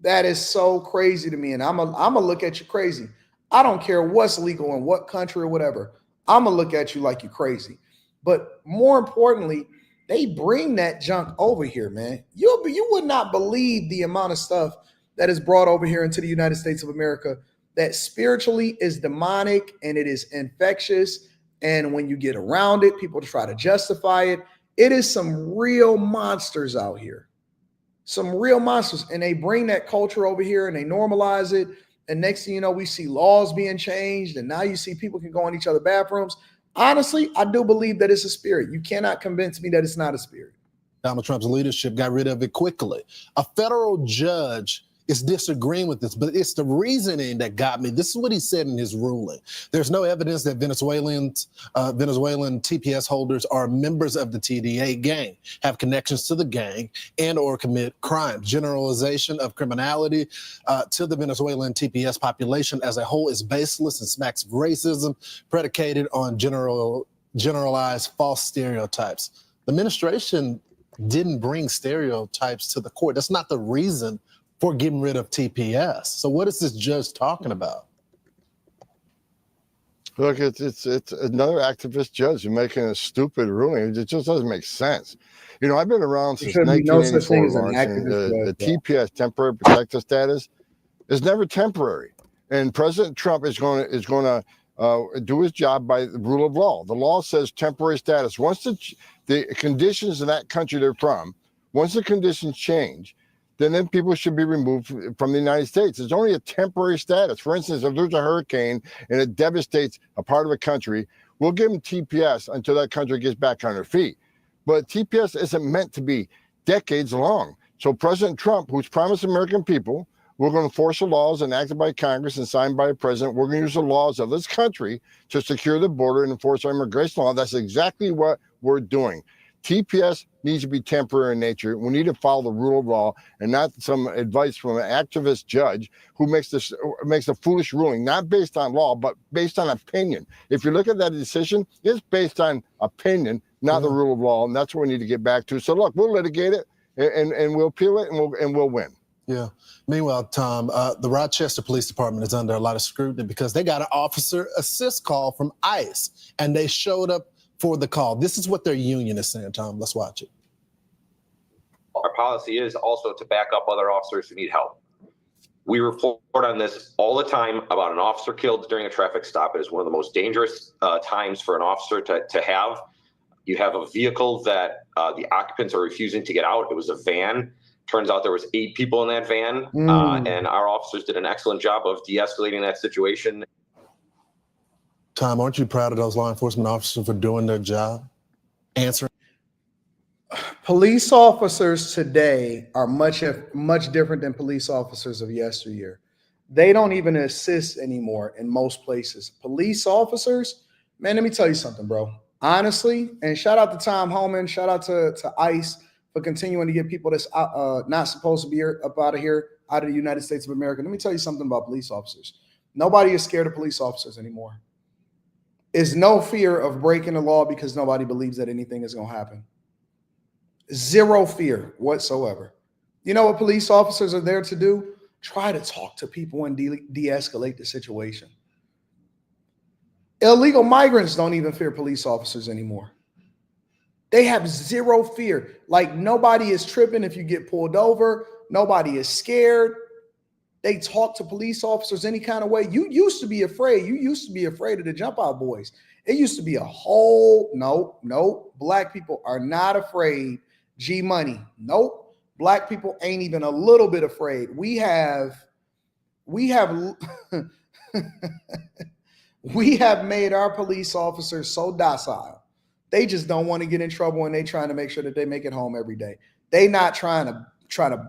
That is so crazy to me. And I'm gonna look at you crazy. I don't care what's legal in what country or whatever. I'm gonna look at you like you're crazy. But more importantly, they bring that junk over here, man. You would not believe the amount of stuff that is brought over here into the United States of America that spiritually is demonic and it is infectious. And when you get around it, people try to justify it. It is some real monsters out here. Some real monsters. And they bring that culture over here and they normalize it. And next thing you know, we see laws being changed. And now you see people can go in each other's bathrooms. Honestly, I do believe that it's a spirit. You cannot convince me that it's not a spirit. Donald Trump's leadership got rid of it quickly. A federal judge is disagreeing with this, but it's the reasoning that got me. This is what he said in his ruling. There's no evidence that Venezuelan TPS holders are members of the TDA gang, have connections to the gang, and or commit crimes. Generalization of criminality to the Venezuelan TPS population as a whole is baseless and smacks of racism predicated on generalized false stereotypes. The administration didn't bring stereotypes to the court. That's not the reason for getting rid of TPS. So what is this judge talking about? Look, it's another activist judge making a stupid ruling. It just doesn't make sense. You know, I've been around There since should be no such thing 1984, as an Lawrence, and activist the judge. TPS, temporary protected status, is never temporary. And President Trump is going to do his job by the rule of law. The law says temporary status. Once the conditions in that country they're from, once the conditions change, then people should be removed from the United States. It's only a temporary status. For instance, if there's a hurricane and it devastates a part of a country, we'll give them TPS until that country gets back on their feet. But TPS isn't meant to be decades long. So President Trump, who's promised American people, we're going to enforce the laws enacted by Congress and signed by the president. We're going to use the laws of this country to secure the border and enforce our immigration law. That's exactly what we're doing. TPS needs to be temporary in nature. We need to follow the rule of law and not some advice from an activist judge who makes a foolish ruling, not based on law, but based on opinion. If you look at that decision, it's based on opinion, not the rule of law, and that's what we need to get back to. So look, we'll litigate it and we'll appeal it and we'll win. Yeah. Meanwhile, Tom, the Rochester Police Department is under a lot of scrutiny because they got an officer assist call from ICE, and they showed up for the call. This is what their union is saying, Tom. Let's watch it. Our policy is also to back up other officers who need help. We report on this all the time about an officer killed during a traffic stop. It is one of the most dangerous times for an officer to have. You have a vehicle that the occupants are refusing to get out. It was a van. Turns out there was 8 people in that van, and our officers did an excellent job of de-escalating that situation. Tom, aren't you proud of those law enforcement officers for doing their job? Answering. Police officers today are much different than police officers of yesteryear. They don't even assist anymore in most places. Police officers, man, let me tell you something, bro. Honestly, and shout out to Tom Homan, shout out to ICE for continuing to get people that's not supposed to be up out of here, out of the United States of America. Let me tell you something about police officers. Nobody is scared of police officers anymore. Is no fear of breaking the law because nobody believes that anything is going to happen. Zero fear whatsoever. You know what police officers are there to do? Try to talk to people and de-escalate the situation. Illegal migrants don't even fear police officers anymore. They have zero fear. Like nobody is tripping if you get pulled over. Nobody is scared. They talk to police officers any kind of way. You used to be afraid. You used to be afraid of the jump out boys. It used to be a whole, no, black people are not afraid. G Money, nope. Black people ain't even a little bit afraid. We have we have made our police officers so docile. They just don't want to get in trouble, and they trying to make sure that they make it home every day. They not trying to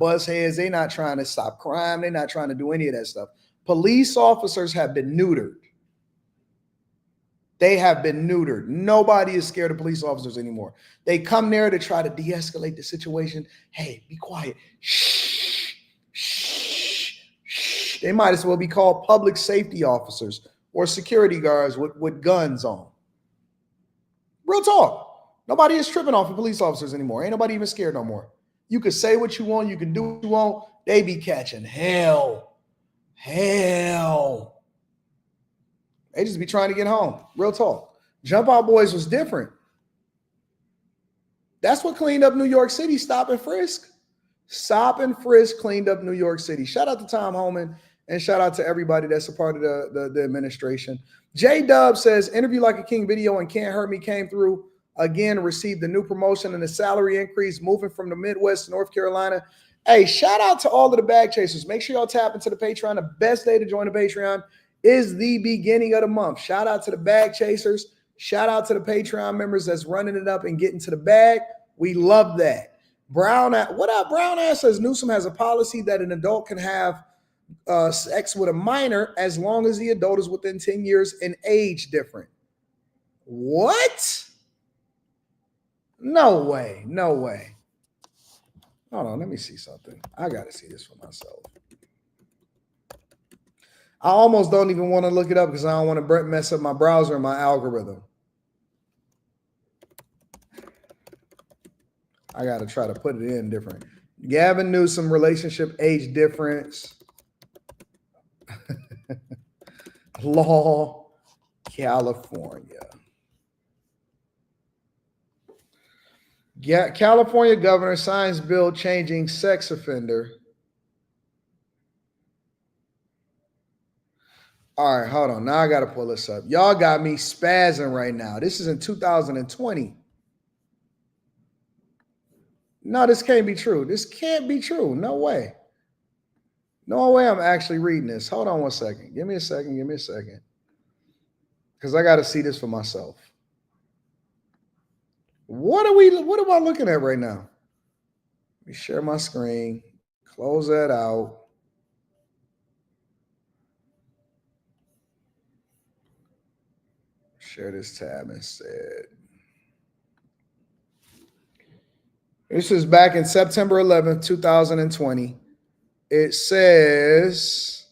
buzz heads. They not trying to stop crime. They're not trying to do any of that stuff. Police officers have been neutered. They have been neutered. Nobody is scared of police officers anymore. They come there to try to de-escalate the situation. Hey, be quiet. Shh, shh, shh. They might as well be called public safety officers or security guards with guns on. Real talk. Nobody is tripping off of police officers anymore. Ain't nobody even scared no more. You can say what you want. You can do what you want. They be catching hell. Hell. They just be trying to get home. Real talk. Jump Out Boys was different. That's what cleaned up New York City. Stop and frisk. Stop and frisk cleaned up New York City. Shout out to Tom Homan and shout out to everybody that's a part of the administration. J-Dub says, interview like a king video and Can't Hurt Me came through again, received the new promotion and the salary increase, moving from the Midwest to North Carolina. Hey, shout out to all of the bag chasers. Make sure y'all tap into the Patreon. The best day to join the Patreon is the beginning of the month. Shout out to the bag chasers. Shout out to the Patreon members that's running it up and getting to the bag. We love that. Brown, what up? Brown ass says Newsom has a policy that an adult can have sex with a minor as long as the adult is within 10 years in age different. What? No way. No way. Hold on. Let me see something. I got to see this for myself. I almost don't even want to look it up because I don't want to mess up my browser and my algorithm. I got to try to put it in different. Gavin Newsom, relationship age difference. Law California. California governor signs bill changing sex offender. All right, hold on. Now I got to pull this up. Y'all got me spazzing right now. This is in 2020. No, this can't be true. This can't be true. No way. No way I'm actually reading this. Hold on one second. Give me a second. Give me a second. Because I got to see this for myself. What am I looking at right now? Let me share my screen. Close that out. Share this tab instead. This is back in September 11th, 2020. It says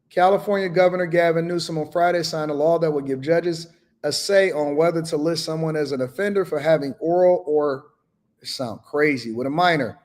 California Governor Gavin Newsom on Friday signed a law that would give judges a say on whether to list someone as an offender for having oral or, it sounds crazy, with a minor.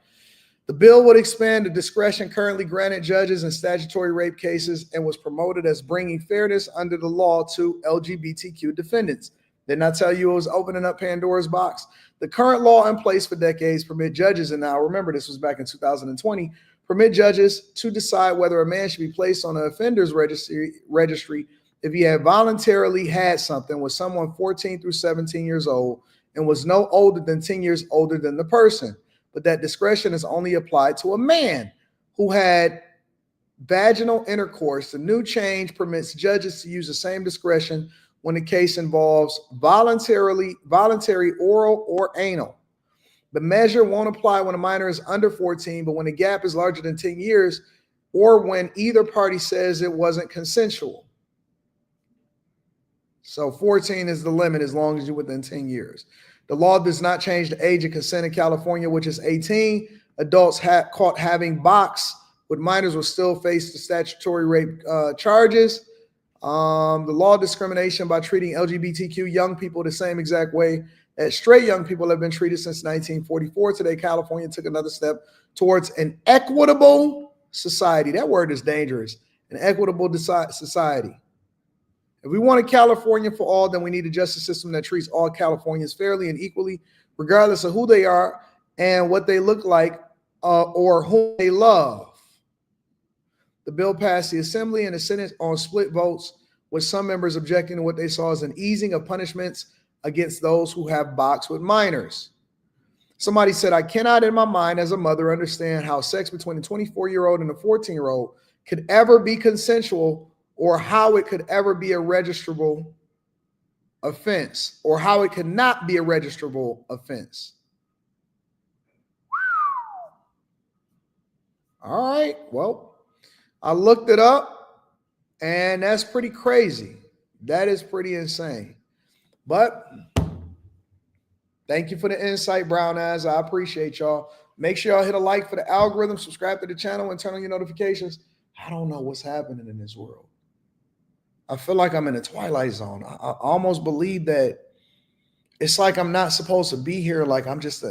The bill would expand the discretion currently granted judges in statutory rape cases and was promoted as bringing fairness under the law to LGBTQ defendants. Didn't I tell you it was opening up Pandora's box? The current law in place for decades permit judges, and now remember this was back in 2020, permit judges to decide whether a man should be placed on an offenders registry if he had voluntarily had something with someone 14 through 17 years old and was no older than 10 years older than the person. But that discretion is only applied to a man who had vaginal intercourse. The new change permits judges to use the same discretion when the case involves voluntary oral or anal. The measure won't apply when a minor is under 14, but when the gap is larger than 10 years or when either party says it wasn't consensual. So 14 is the limit as long as you're within 10 years. The law does not change the age of consent in California, which is 18. Adults caught having box with minors will still face the statutory rape charges. The law of discrimination by treating LGBTQ young people the same exact way that straight young people have been treated since 1944. Today, California took another step towards an equitable society. That word is dangerous. An equitable society. If we want a California for all, then we need a justice system that treats all Californians fairly and equally, regardless of who they are and what they look like or who they love. The bill passed the Assembly and the Senate on split votes, with some members objecting to what they saw as an easing of punishments against those who have box with minors. Somebody said, I cannot in my mind as a mother understand how sex between a 24-year-old and a 14-year-old could ever be consensual, or how it could ever be a registrable offense, or how it could not be a registrable offense. All right, well, I looked it up, and that's pretty crazy. That is pretty insane. But thank you for the insight, Brown Eyes. I appreciate y'all. Make sure y'all hit a like for the algorithm, subscribe to the channel, and turn on your notifications. I don't know what's happening in this world. I feel like I'm in a twilight zone. I almost believe that it's like I'm not supposed to be here. Like I'm just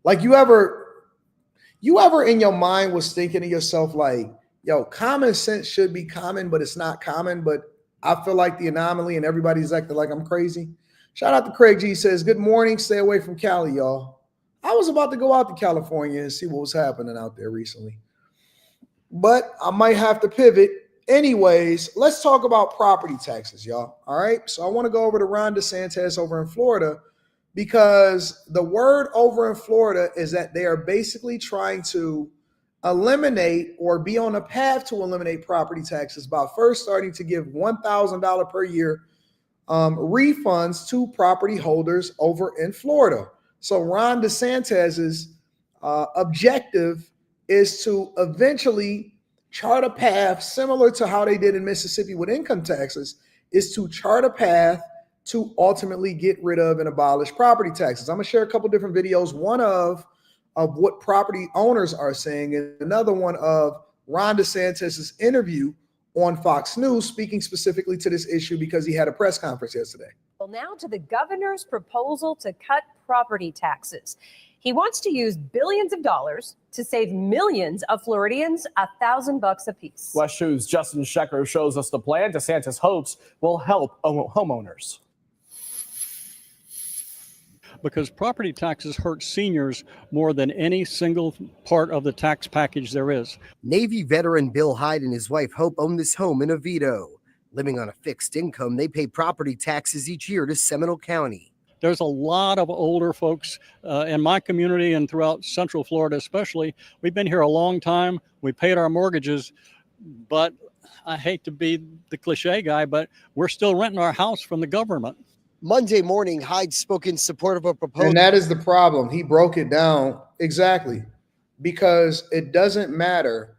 like you ever in your mind was thinking to yourself like, yo, common sense should be common, but it's not common. But I feel like the anomaly and everybody's acting like I'm crazy. Shout out to Craig G, says, good morning. Stay away from Cali, y'all. I was about to go out to California and see what was happening out there recently, but I might have to pivot. Anyways, let's talk about property taxes, y'all. All right. So I want to go over to Ron DeSantis over in Florida, because the word over in Florida is that they are basically trying to eliminate or be on a path to eliminate property taxes by first starting to give $1,000 per year refunds to property holders over in Florida. So Ron DeSantis's objective is to eventually chart a path similar to how they did in Mississippi with income taxes, is to chart a path to ultimately get rid of and abolish property taxes. I'm gonna share a couple different videos, one of what property owners are saying, and another one of Ron DeSantis's interview on Fox News, speaking specifically to this issue because he had a press conference yesterday. Well, now to the governor's proposal to cut property taxes. He wants to use billions of dollars to save millions of Floridians $1,000 apiece. West Show's Justin Shecker shows us the plan DeSantis hopes will help homeowners. Because property taxes hurt seniors more than any single part of the tax package there is. Navy veteran Bill Hyde and his wife Hope own this home in Oviedo. Living on a fixed income, they pay property taxes each year to Seminole County. There's a lot of older folks in my community and throughout Central Florida especially. We've been here a long time. We paid our mortgages, but I hate to be the cliche guy, but we're still renting our house from the government. Monday morning, Hyde spoke in support of a proposal. And that is the problem. He broke it down exactly because it doesn't matter.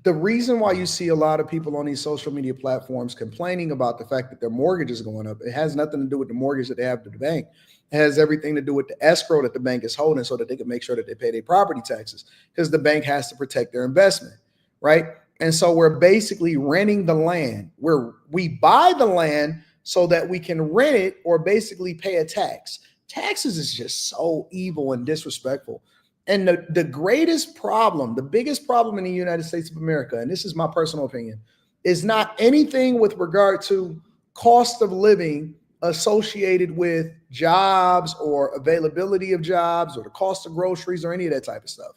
The reason why you see a lot of people on these social media platforms complaining about the fact that their mortgage is going up, it has nothing to do with the mortgage that they have to the bank. It has everything to do with the escrow that the bank is holding so that they can make sure that they pay their property taxes because the bank has to protect their investment, right? And so we're basically renting the land where we buy the land so that we can rent it or basically pay a tax. Taxes is just so evil and disrespectful. And the greatest problem, the biggest problem in the United States of America, and this is my personal opinion, is not anything with regard to cost of living associated with jobs or availability of jobs or the cost of groceries or any of that type of stuff.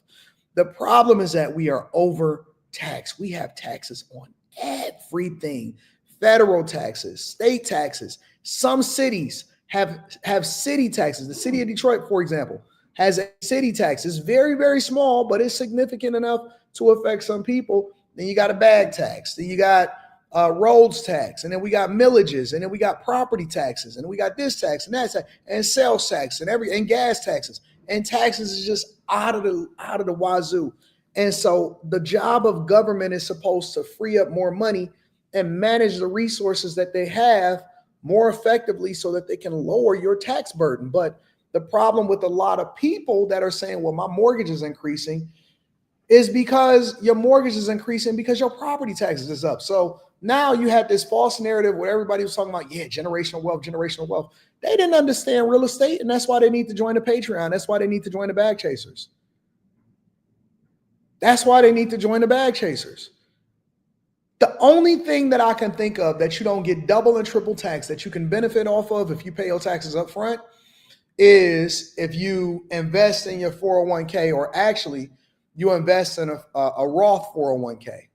The problem is that we are overtaxed. We have taxes on everything, federal taxes, state taxes. Some cities have city taxes. The city of Detroit, for example, has a city tax. It's very, very small, but it's significant enough to affect some people. Then you got a bag tax. Then you got roads tax. And then we got millages. And then we got property taxes. And we got this tax and that tax and sales tax and gas taxes. And taxes is just out of the wazoo. And so the job of government is supposed to free up more money and manage the resources that they have more effectively so that they can lower your tax burden. But the problem with a lot of people that are saying, well, my mortgage is increasing is because your mortgage is increasing because your property taxes is up. So now you had this false narrative where everybody was talking about, yeah, generational wealth, generational wealth. They didn't understand real estate, and that's why they need to join the Patreon. That's why they need to join the Bag Chasers. That's why they need to join the Bag Chasers. The only thing that I can think of that you don't get double and triple tax that you can benefit off of if you pay your taxes up front is if you invest in your 401k, or actually you invest in a Roth 401k.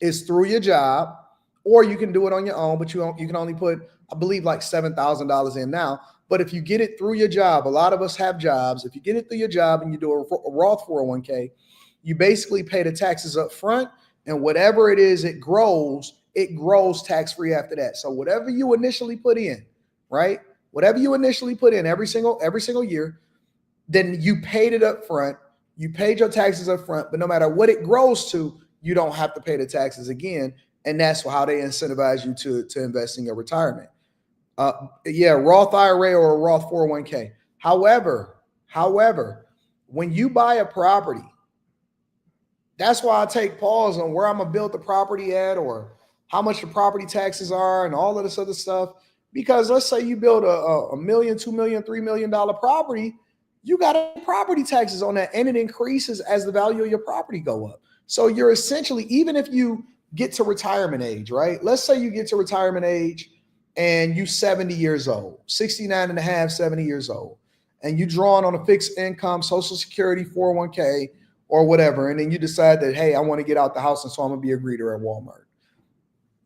It's through your job, or you can do it on your own, but you can only put, I believe, like $7,000 in now. But if you get it through your job, a lot of us have jobs. If you get it through your job and you do a Roth 401k, you basically pay the taxes up front, and whatever it is, it grows tax-free after that. So whatever you initially put in, right? Whatever you initially put in every single year, then you paid it up front. You paid your taxes up front, but no matter what it grows to, you don't have to pay the taxes again. And that's how they incentivize you to invest in your retirement. Roth IRA or a Roth 401k. However, when you buy a property, that's why I take pause on where I'm gonna build the property at or how much the property taxes are and all of this other stuff. Because let's say you build a $1 million, $2 million, $3 million property, you got property taxes on that, and it increases as the value of your property go up. So you're essentially, even if you get to retirement age, right? Let's say you get to retirement age and you 70 years old, 69 and a half, 70 years old, and you drawn on a fixed income, Social Security, 401k, or whatever, and then you decide that, hey, I want to get out the house, and so I'm gonna be a greeter at Walmart.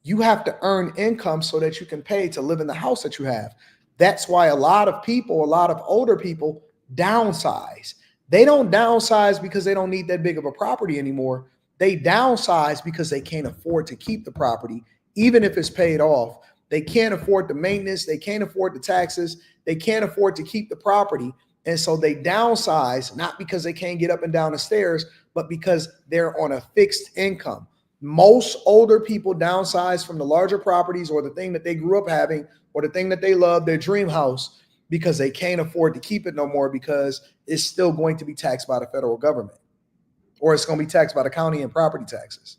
You have to earn income so that you can pay to live in the house that you have. That's why a lot of older people downsize. They don't downsize because they don't need that big of a property anymore. They downsize because they can't afford to keep the property, even if it's paid off. They can't afford the maintenance. They can't afford the taxes. They can't afford to keep the property. And so they downsize, not because they can't get up and down the stairs, but because they're on a fixed income. Most older people downsize from the larger properties or the thing that they grew up having or the thing that they love, their dream house, because they can't afford to keep it no more because it's still going to be taxed by the federal government, or it's going to be taxed by the county and property taxes.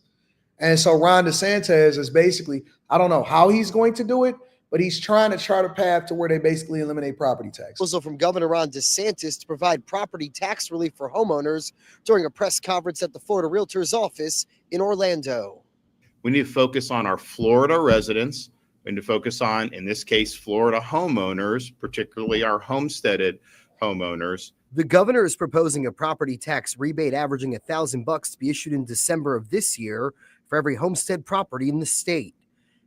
And so Ron DeSantis is basically, I don't know how he's going to do it, but he's trying to chart a path to where they basically eliminate property tax. Proposal from Governor Ron Desantis to provide property tax relief for homeowners during a press conference at the Florida Realtor's office in Orlando. We need to focus on our Florida residents. We need to focus on, in this case, Florida homeowners, particularly our homesteaded homeowners. The governor is proposing a property tax rebate averaging $1,000 to be issued in December of this year for every homestead property in the state.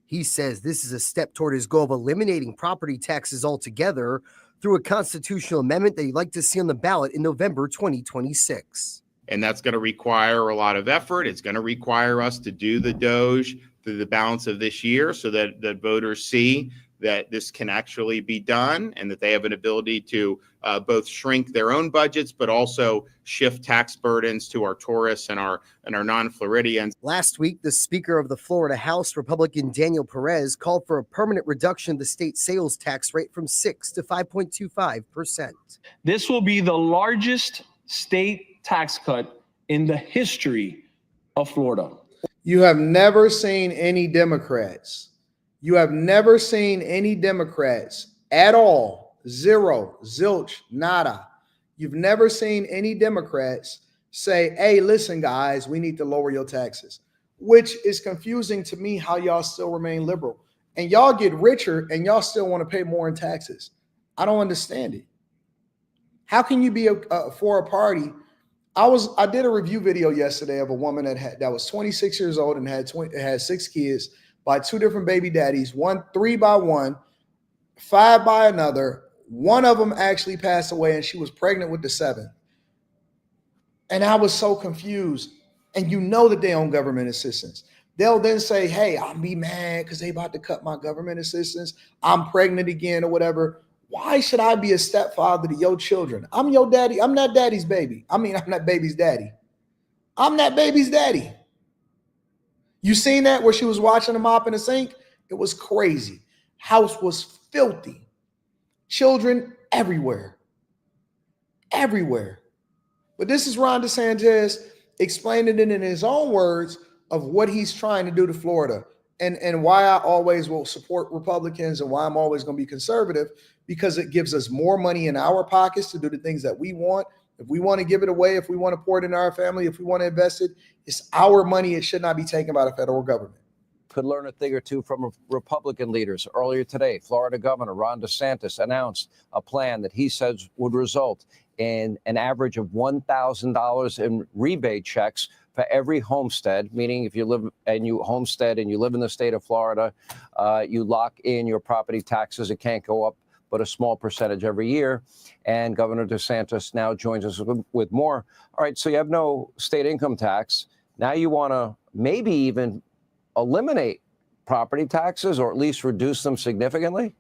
He says this is a step toward his goal of eliminating property taxes altogether through a constitutional amendment that he'd like to see on the ballot in November 2026. And that's going to require a lot of effort. It's going to require us to do the Doge through the balance of this year so that voters see that this can actually be done and that they have an ability to both shrink their own budgets, but also shift tax burdens to our tourists and our non-Floridians. Last week, the Speaker of the Florida House, Republican Daniel Perez, called for a permanent reduction of the state sales tax rate from 6 to 5.25%. This will be the largest state tax cut in the history of Florida. You have never seen any Democrats. You have never seen any Democrats at all. Zero, zilch, nada. You've never seen any Democrats say, hey, listen, guys, we need to lower your taxes, which is confusing to me how y'all still remain liberal. And y'all get richer and y'all still want to pay more in taxes. I don't understand it. How can you be for a party? I did a review video yesterday of a woman that was 26 years old and had 6 kids by 2 different baby daddies, 3 by one, 5 by another. One of them actually passed away and she was pregnant with the 7th. And I was so confused. And you know that they own government assistance. They'll then say, hey, I'll be mad because they about to cut my government assistance. I'm pregnant again or whatever. Why should I be a stepfather to your children? I'm your daddy. I'm not daddy's baby. I'm not baby's daddy. I'm not baby's daddy. You seen that where she was watching the mop in the sink? It was crazy. House was filthy. Children everywhere. Everywhere. But this is Ron DeSantis explaining it in his own words of what he's trying to do to Florida and why I always will support Republicans and why I'm always going to be conservative, because it gives us more money in our pockets to do the things that we want. If we want to give it away, if we want to pour it into our family, if we want to invest it, it's our money. It should not be taken by the federal government. Could learn a thing or two from Republican leaders. Earlier today, Florida Governor Ron DeSantis announced a plan that he says would result in an average of $1,000 in rebate checks for every homestead, meaning if you live and you homestead and you live in the state of Florida, you lock in your property taxes. It can't go up but a small percentage every year. And Governor DeSantis now joins us with more. All right, so you have no state income tax. Now you want to maybe even eliminate property taxes or at least reduce them significantly?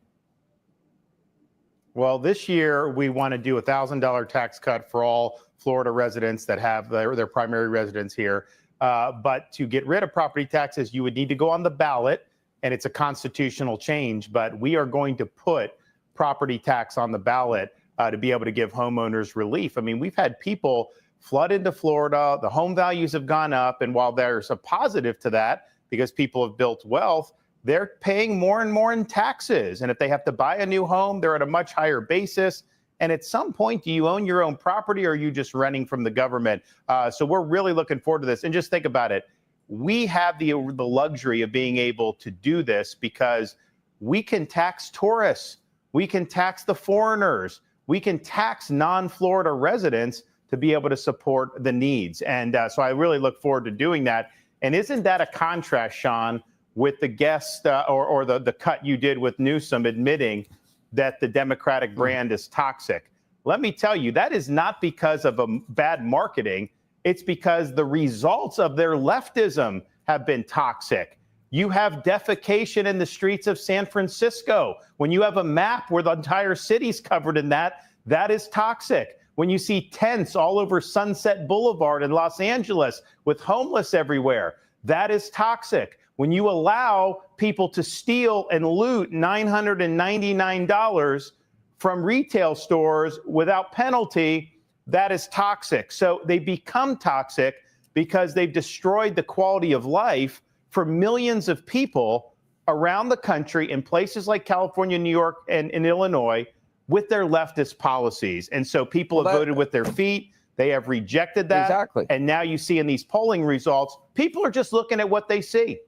Well, this year we want to do a $1,000 tax cut for all Florida residents that have their primary residence here. But to get rid of property taxes, you would need to go on the ballot, and it's a constitutional change. But we are going to put property tax on the ballot to be able to give homeowners relief. I mean, we've had people flood into Florida. The home values have gone up. And while there's a positive to that, because people have built wealth, they're paying more and more in taxes. And if they have to buy a new home, they're at a much higher basis. And at some point, do you own your own property or are you just renting from the government? So we're really looking forward to this. And just think about it. We have the luxury of being able to do this because we can tax tourists. We can tax the foreigners. We can tax non-Florida residents to be able to support the needs. And so I really look forward to doing that. And isn't that a contrast, Shawn, with the guest or the cut you did with Newsom admitting that the Democratic brand is toxic? Let me tell you, that is not because of a bad marketing. It's because the results of their leftism have been toxic. You have defecation in the streets of San Francisco. When you have a map where the entire city's covered in that, that is toxic. When you see tents all over Sunset Boulevard in Los Angeles with homeless everywhere, that is toxic. When you allow people to steal and loot $999 from retail stores without penalty, that is toxic. So they become toxic because they've destroyed the quality of life for millions of people around the country in places like California, New York, and in Illinois with their leftist policies. And so people have voted with their feet. They have rejected that. Exactly. And now you see in these polling results, people are just looking at what they see.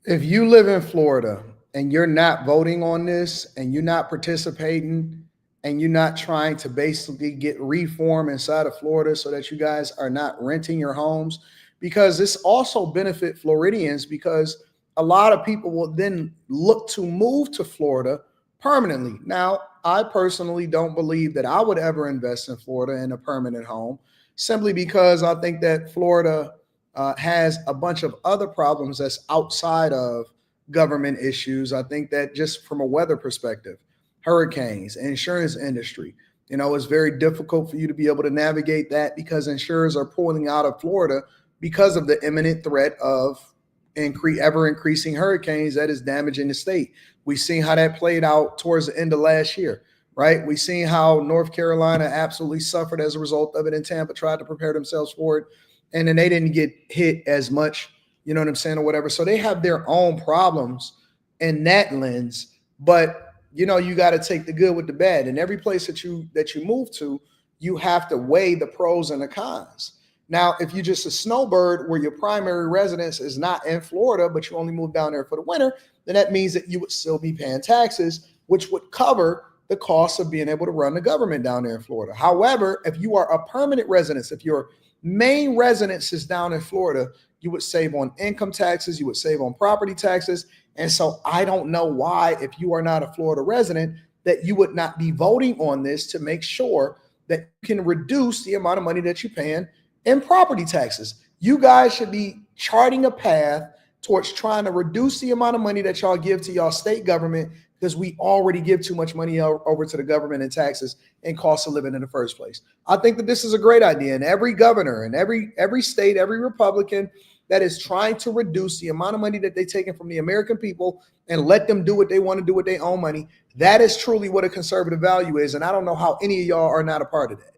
If you live in Florida and you're not voting on this and you're not participating and you're not trying to basically get reform inside of Florida so that you guys are not renting your homes, because this also benefit Floridians, because a lot of people will then look to move to Florida permanently. Now, I personally don't believe that I would ever invest in Florida in a permanent home, simply because I think that Florida has a bunch of other problems that's outside of government issues. I think that just from a weather perspective, hurricanes, insurance industry, it's very difficult for you to be able to navigate that because insurers are pulling out of Florida because of the imminent threat of ever increasing hurricanes that is damaging the state. We've seen how that played out towards the end of last year, right? We've seen how North Carolina absolutely suffered as a result of it, and Tampa tried to prepare themselves for it, and then they didn't get hit as much, you know what I'm saying, or whatever. So they have their own problems in that lens, but you got to take the good with the bad. And every place that you move to, you have to weigh the pros and the cons. Now, if you're just a snowbird where your primary residence is not in Florida, but you only move down there for the winter, then that means that you would still be paying taxes, which would cover the cost of being able to run the government down there in Florida. However, if you are a permanent resident, if your main residence is down in Florida, you would save on income taxes, you would save on property taxes. And so I don't know why, if you are not a Florida resident, that you would not be voting on this to make sure that you can reduce the amount of money that you're paying in property taxes. You guys should be charting a path towards trying to reduce the amount of money that y'all give to y'all state government, because we already give too much money over to the government in taxes and cost of living in the first place. I think that this is a great idea, and every governor and every state, every Republican that is trying to reduce the amount of money that they're taking from the American people and let them do what they want to do with their own money, that is truly what a conservative value is. And I don't know how any of y'all are not a part of that.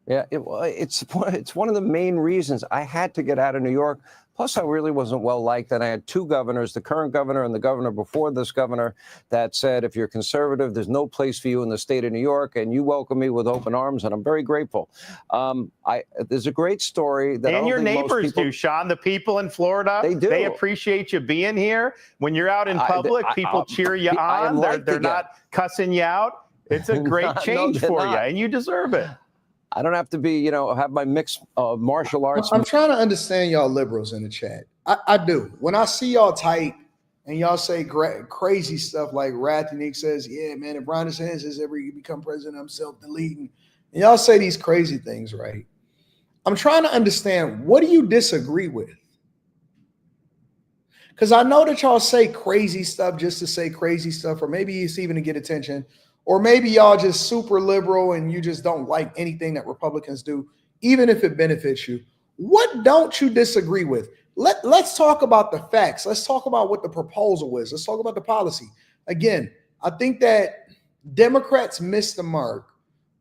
Yeah, it's one of the main reasons I had to get out of New York. Plus, I really wasn't well liked. And I had two governors, the current governor and the governor before this governor, that said, if you're conservative, there's no place for you in the state of New York. And you welcome me with open arms. And I'm very grateful. There's a great story that and your neighbors do, Shawn. The people in Florida, they do. They appreciate you being here. When you're out in public, people cheer you on. They're not cussing you out. It's a great change for you, and you deserve it. I don't have to be, have my mixed martial arts. I'm trying to understand y'all liberals in the chat. I do. When I see y'all type and y'all say crazy stuff like Rathanik says, yeah, man, if Ron DeSantis ever become president, I'm self-deleting. And y'all say these crazy things, right? I'm trying to understand, what do you disagree with? Because I know that y'all say crazy stuff just to say crazy stuff, or maybe it's even to get attention. Or maybe y'all just super liberal and you just don't like anything that Republicans do, even if it benefits you. What don't you disagree with? Let's talk about the facts. Let's talk about what the proposal is. Let's talk about the policy. Again, I think that Democrats miss the mark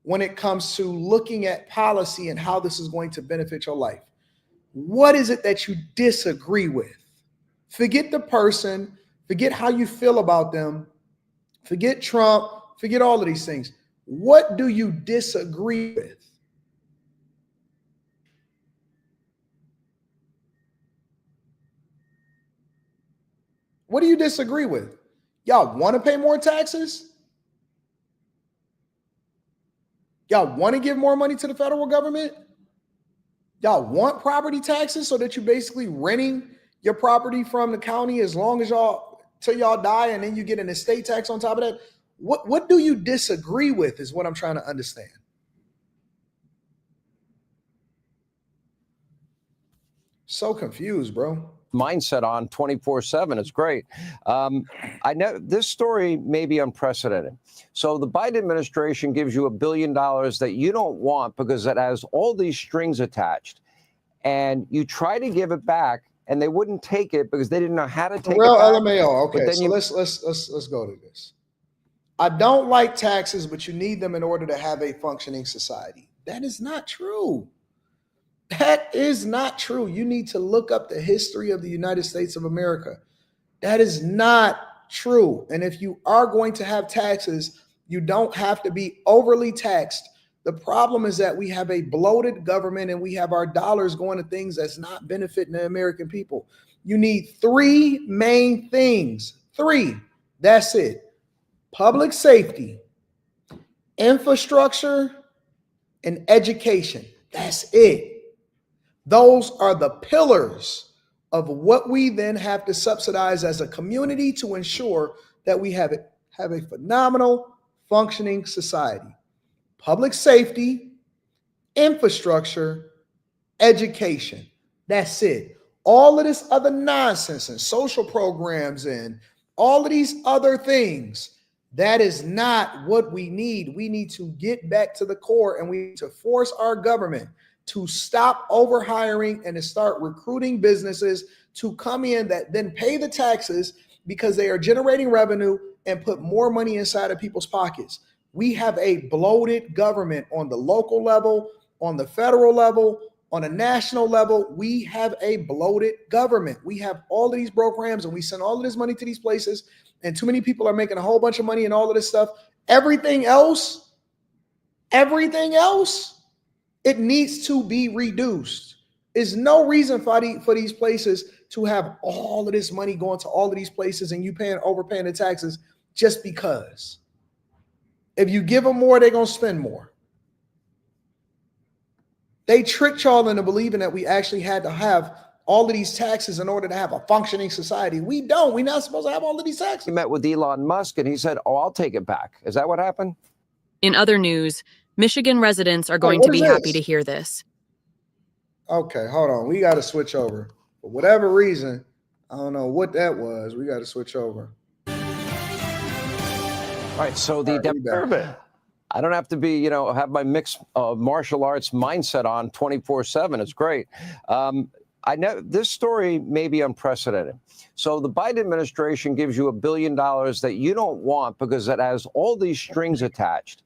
when it comes to looking at policy and how this is going to benefit your life. What is it that you disagree with? Forget the person, forget how you feel about them, forget Trump, forget all of these things. What do you disagree with? What do you disagree with? Y'all want to pay more taxes? Y'all want to give more money to the federal government? Y'all want property taxes so that you're basically renting your property from the county as long as till y'all die, and then you get an estate tax on top of that? What do you disagree with is what I'm trying to understand. So confused, bro. Mindset on 24/7. It's great. I know this story may be unprecedented. So the Biden administration gives you $1 billion that you don't want because it has all these strings attached, and you try to give it back, and they wouldn't take it because they didn't know how to take it back. LMAO. Okay, so let's go to this. I don't like taxes, but you need them in order to have a functioning society. That is not true. That is not true. You need to look up the history of the United States of America. That is not true. And if you are going to have taxes, you don't have to be overly taxed. The problem is that we have a bloated government and we have our dollars going to things that's not benefiting the American people. You need three main things. Three. That's it. Public safety, infrastructure, and education. That's it. Those are the pillars of what we then have to subsidize as a community to ensure that we have a phenomenal functioning society. Public safety, infrastructure, education. That's it. All of this other nonsense and social programs and all of these other things, that is not what we need. We need to get back to the core, and we need to force our government to stop overhiring and to start recruiting businesses to come in that then pay the taxes because they are generating revenue and put more money inside of people's pockets. We have a bloated government on the local level, on the federal level, on a national level. We have a bloated government. We have all of these programs and we send all of this money to these places, and too many people are making a whole bunch of money and all of this stuff. Everything else, it needs to be reduced. There's no reason for these places to have all of this money going to all of these places and you overpaying the taxes just because. If you give them more, they're going to spend more. They tricked y'all into believing that we actually had to have all of these taxes in order to have a functioning society. We don't. We're not supposed to have all of these taxes. He met with Elon Musk and he said, "Oh, I'll take it back." Is that what happened? In other news, Michigan residents are going to be happy to hear this. Okay, hold on. We got to switch over. For whatever reason, I don't know what that was. We got to switch over. All right, so I don't have to be, have my mixed martial arts mindset on 24/7. It's great. I know this story may be unprecedented. So the Biden administration gives you $1 billion that you don't want because it has all these strings attached.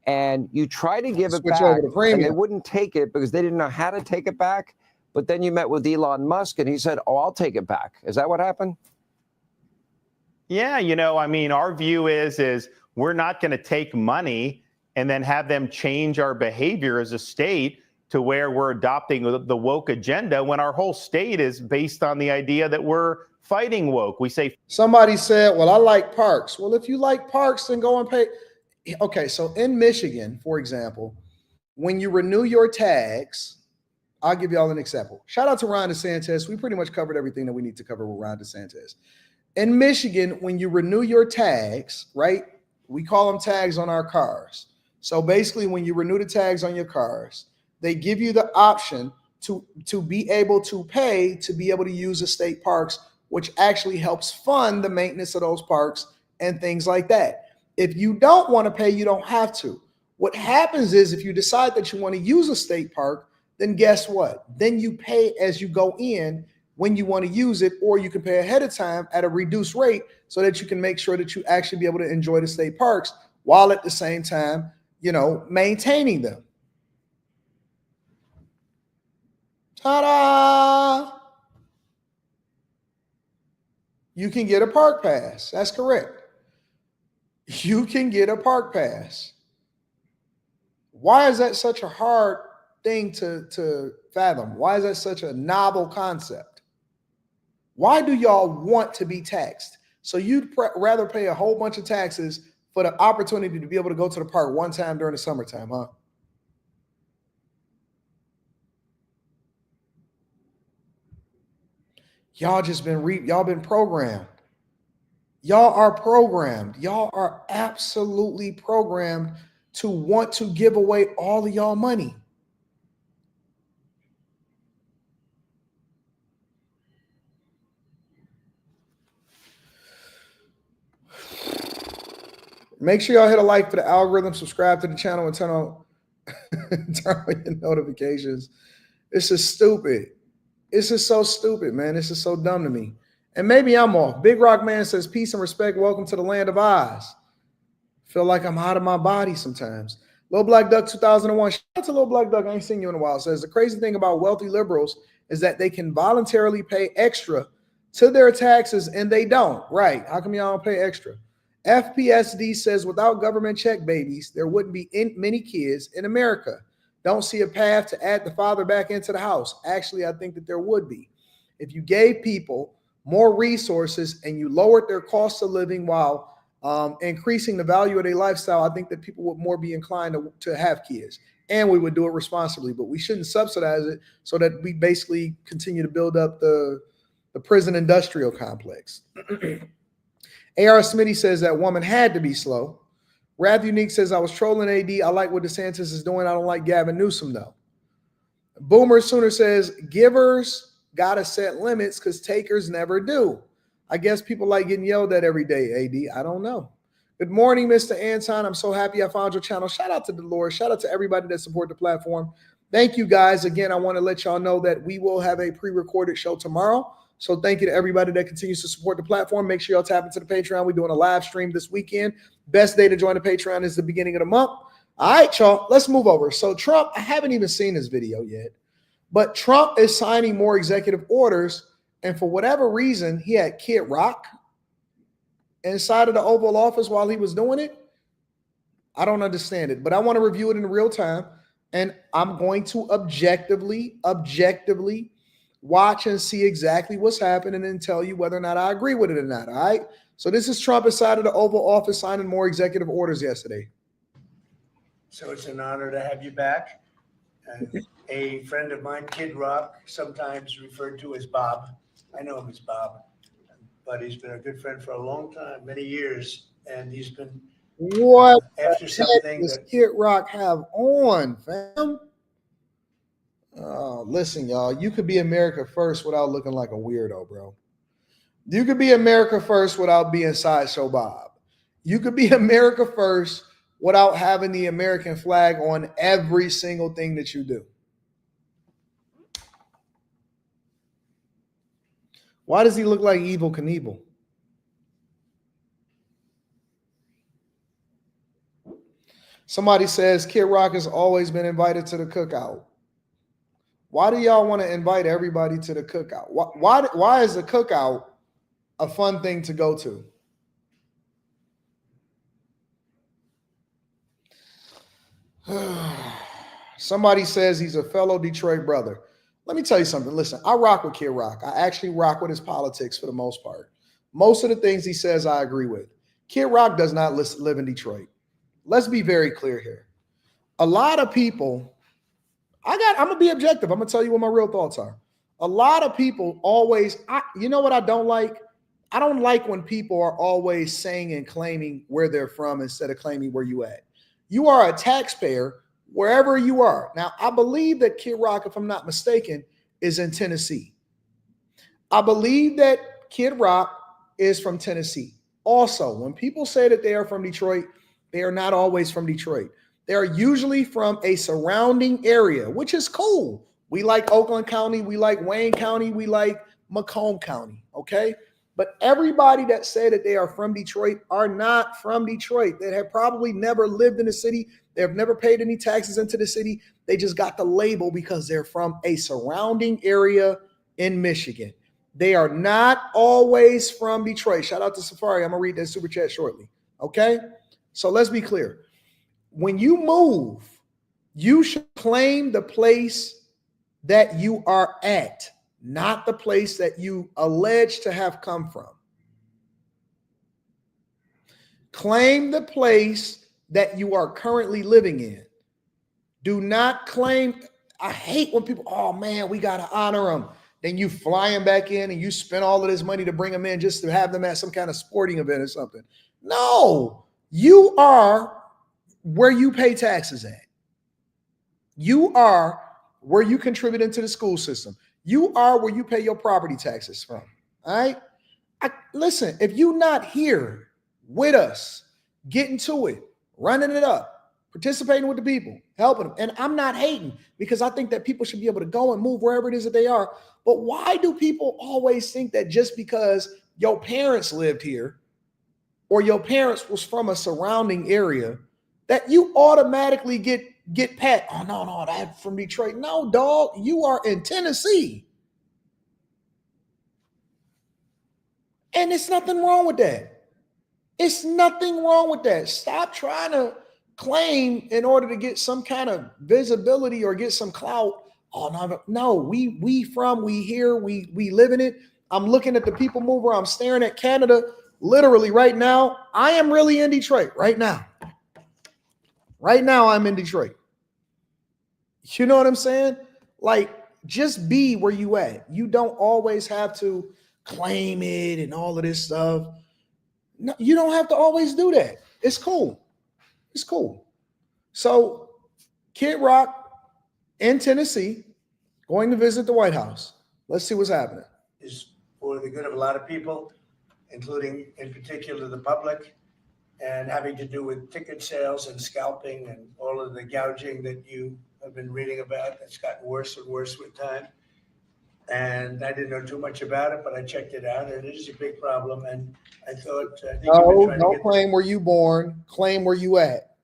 And you try to give it back, and they wouldn't take it because they didn't know how to take it back. But then you met with Elon Musk, and he said, "Oh, I'll take it back." Is that what happened? Yeah, our view is we're not going to take money and then have them change our behavior as a state to where we're adopting the woke agenda when our whole state is based on the idea that we're fighting woke. We say somebody said, "Well, I like parks." Well, if you like parks, then go and pay. Okay, so in Michigan, for example, when you renew your tags, I'll give y'all an example. Shout out to Ron DeSantis. We pretty much covered everything that we need to cover with Ron DeSantis. In Michigan, when you renew your tags, right? We call them tags on our cars. So basically, when you renew the tags on your cars, they give you the option to be able to pay to be able to use the state parks, which actually helps fund the maintenance of those parks and things like that. If you don't want to pay, you don't have to. What happens is if you decide that you want to use a state park, then guess what? Then you pay as you go in when you want to use it, or you can pay ahead of time at a reduced rate so that you can make sure that you actually be able to enjoy the state parks while at the same time, maintaining them. Ta-da! You can get a park pass. That's correct. You can get a park pass. Why is that such a hard thing to fathom? Why is that such a novel concept? Why do y'all want to be taxed? So you'd rather pay a whole bunch of taxes for the opportunity to be able to go to the park one time during the summertime, huh? Y'all been programmed. Y'all are programmed. Y'all are absolutely programmed to want to give away all of y'all money. Make sure y'all hit a like for the algorithm, subscribe to the channel, and turn on your notifications. This is stupid. This is so stupid, man. This is so dumb to me. And maybe I'm off. Big Rock Man says, "Peace and respect. Welcome to the land of Oz." Feel like I'm out of my body sometimes. Lil Black Duck 2001. Shout out to Lil Black Duck. I ain't seen you in a while. Says the crazy thing about wealthy liberals is that they can voluntarily pay extra to their taxes and they don't. Right. How come y'all don't pay extra? FPSD says without government check babies, there wouldn't be many kids in America. Don't see a path to add the father back into the house. Actually, I think that there would be. If you gave people more resources and you lowered their cost of living while increasing the value of their lifestyle, I think that people would more be inclined to have kids. And we would do it responsibly, but we shouldn't subsidize it so that we basically continue to build up the prison industrial complex. AR Smitty says that woman had to be slow. Rath Unique says, I was trolling AD. I like what DeSantis is doing. I don't like Gavin Newsom, though. Boomer Sooner says, givers got to set limits because takers never do. I guess people like getting yelled at every day, AD. I don't know. Good morning, Mr. Anton. I'm so happy I found your channel. Shout out to Dolores. Shout out to everybody that support the platform. Thank you, guys. Again, I want to let y'all know that we will have a pre-recorded show tomorrow. So thank you to everybody that continues to support the platform. Make sure y'all tap into the Patreon. We're doing a live stream this weekend. Best day to join the Patreon is the beginning of the month. All right, y'all, let's move over. So Trump, I haven't even seen this video yet, but Trump is signing more executive orders. And for whatever reason, he had Kid Rock inside of the Oval Office while he was doing it. I don't understand it, but I want to review it in real time. And I'm going to objectively watch and see exactly what's happening and tell you whether or not I agree with it or not. All right. So this is Trump inside of the Oval Office signing more executive orders yesterday. So it's an honor to have you back. A friend of mine, Kid Rock, sometimes referred to as Bob. I know him as Bob, but he's been a good friend for a long time, many years. And he's been what after something does that Kid Rock have on, fam? Listen, y'all, you could be America first without looking like a weirdo, bro. You could be America first without being Sideshow Bob. You could be America first without having the American flag on every single thing that you do. Why does he look like Evel Knievel? Somebody says Kid Rock has always been invited to the cookout. Why do y'all want to invite everybody to the cookout? Why is the cookout a fun thing to go to? Somebody says he's a fellow Detroit brother. Let me tell you something. Listen, I rock with Kid Rock. I actually rock with his politics for the most part. Most of the things he says, I agree with. Kid Rock does not live in Detroit. Let's be very clear here. A lot of people, I'm going to be objective. I'm going to tell you what my real thoughts are. A lot of people always, you know what I don't like? I don't like when people are always saying and claiming where they're from instead of claiming where you at. You are a taxpayer wherever you are. Now, I believe that Kid Rock, if I'm not mistaken, is in Tennessee. I believe that Kid Rock is from Tennessee. Also, when people say that they are from Detroit, they are not always from Detroit. They are usually from a surrounding area, which is cool. We like Oakland County. We like Wayne County. We like Macomb County, okay? But everybody that say that they are from Detroit are not from Detroit. They have probably never lived in the city. They have never paid any taxes into the city. They just got the label because they're from a surrounding area in Michigan. They are not always from Detroit. Shout out to Safari. I'm going to read that super chat shortly, okay? So let's be clear. When you move, you should claim the place that you are at, not the place that you allege to have come from. Claim the place that you are currently living in. Do not claim. I hate when people, oh man, we got to honor them. Then you fly them back in and you spend all of this money to bring them in just to have them at some kind of sporting event or something. No, you are where you pay taxes at. You are where you contribute into the school system. You are where you pay your property taxes from. All right. Listen, if you're not here with us, getting to it, running it up, participating with the people, helping them. And I'm not hating because I think that people should be able to go and move wherever it is that they are. But why do people always think that just because your parents lived here or your parents was from a surrounding area that you automatically get pat? Oh, no, that's from Detroit. No, dog, you are in Tennessee. And it's nothing wrong with that. It's nothing wrong with that. Stop trying to claim in order to get some kind of visibility or get some clout. Oh no, we here, we live in it. I'm looking at the people mover. I'm staring at Canada literally right now. I am really in Detroit right now. Right now, I'm in Detroit. You know what I'm saying? Like, just be where you at. You don't always have to claim it and all of this stuff. No, you don't have to always do that. It's cool. It's cool. So, Kid Rock in Tennessee, going to visit the White House. Let's see what's happening. Is for the good of a lot of people, including in particular the public, and having to do with ticket sales and scalping and all of the gouging that you have been reading about. That's gotten worse and worse with time. And I didn't know too much about it, but I checked it out, and it is a big problem. And I thought, I think you've been trying to get claim where you born, claim where you at.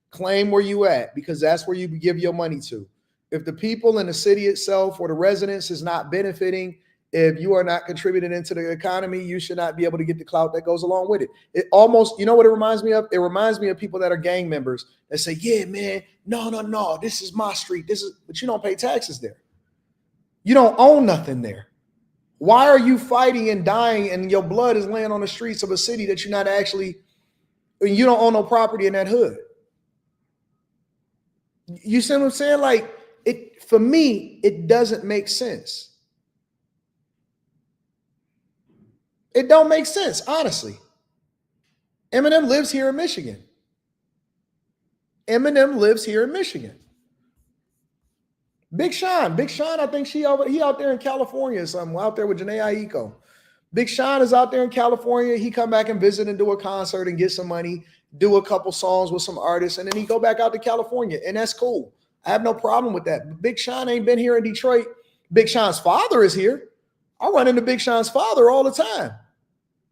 Claim where you at, because that's where you give your money to. If the people in the city itself or the residents is not benefiting, if you are not contributing into the economy, you should not be able to get the clout that goes along with it. It almost, you know what it reminds me of? It reminds me of people that are gang members that say, yeah, man, no, this is my street. But you don't pay taxes there. You don't own nothing there. Why are you fighting and dying and your blood is laying on the streets of a city that you're not actually, you don't own no property in that hood? You see what I'm saying? Like, for me, it doesn't make sense. It don't make sense, honestly. Eminem lives here in Michigan. Big Sean, I think he out there in California or something, out there with Janae Aiko. Big Sean is out there in California. He come back and visit and do a concert and get some money, do a couple songs with some artists, and then he go back out to California, and that's cool. I have no problem with that. Big Sean ain't been here in Detroit. Big Sean's father is here. I run into Big Sean's father all the time.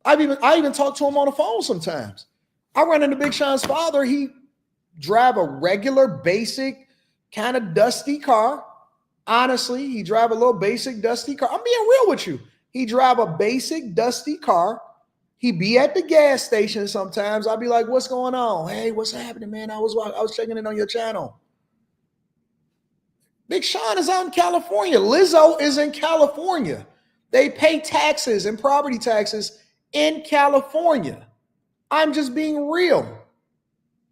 I even talk to him on the phone sometimes. I run into Big Sean's father. He drive a regular, basic, kind of dusty car. Honestly, he drive a little basic, dusty car. I'm being real with you. He drive a basic, dusty car. He be at the gas station sometimes. I'll be like, what's going on? Hey, what's happening, man? I was checking in on your channel. Big Sean is out in California. Lizzo is in California. They pay taxes and property taxes in California. I'm just being real.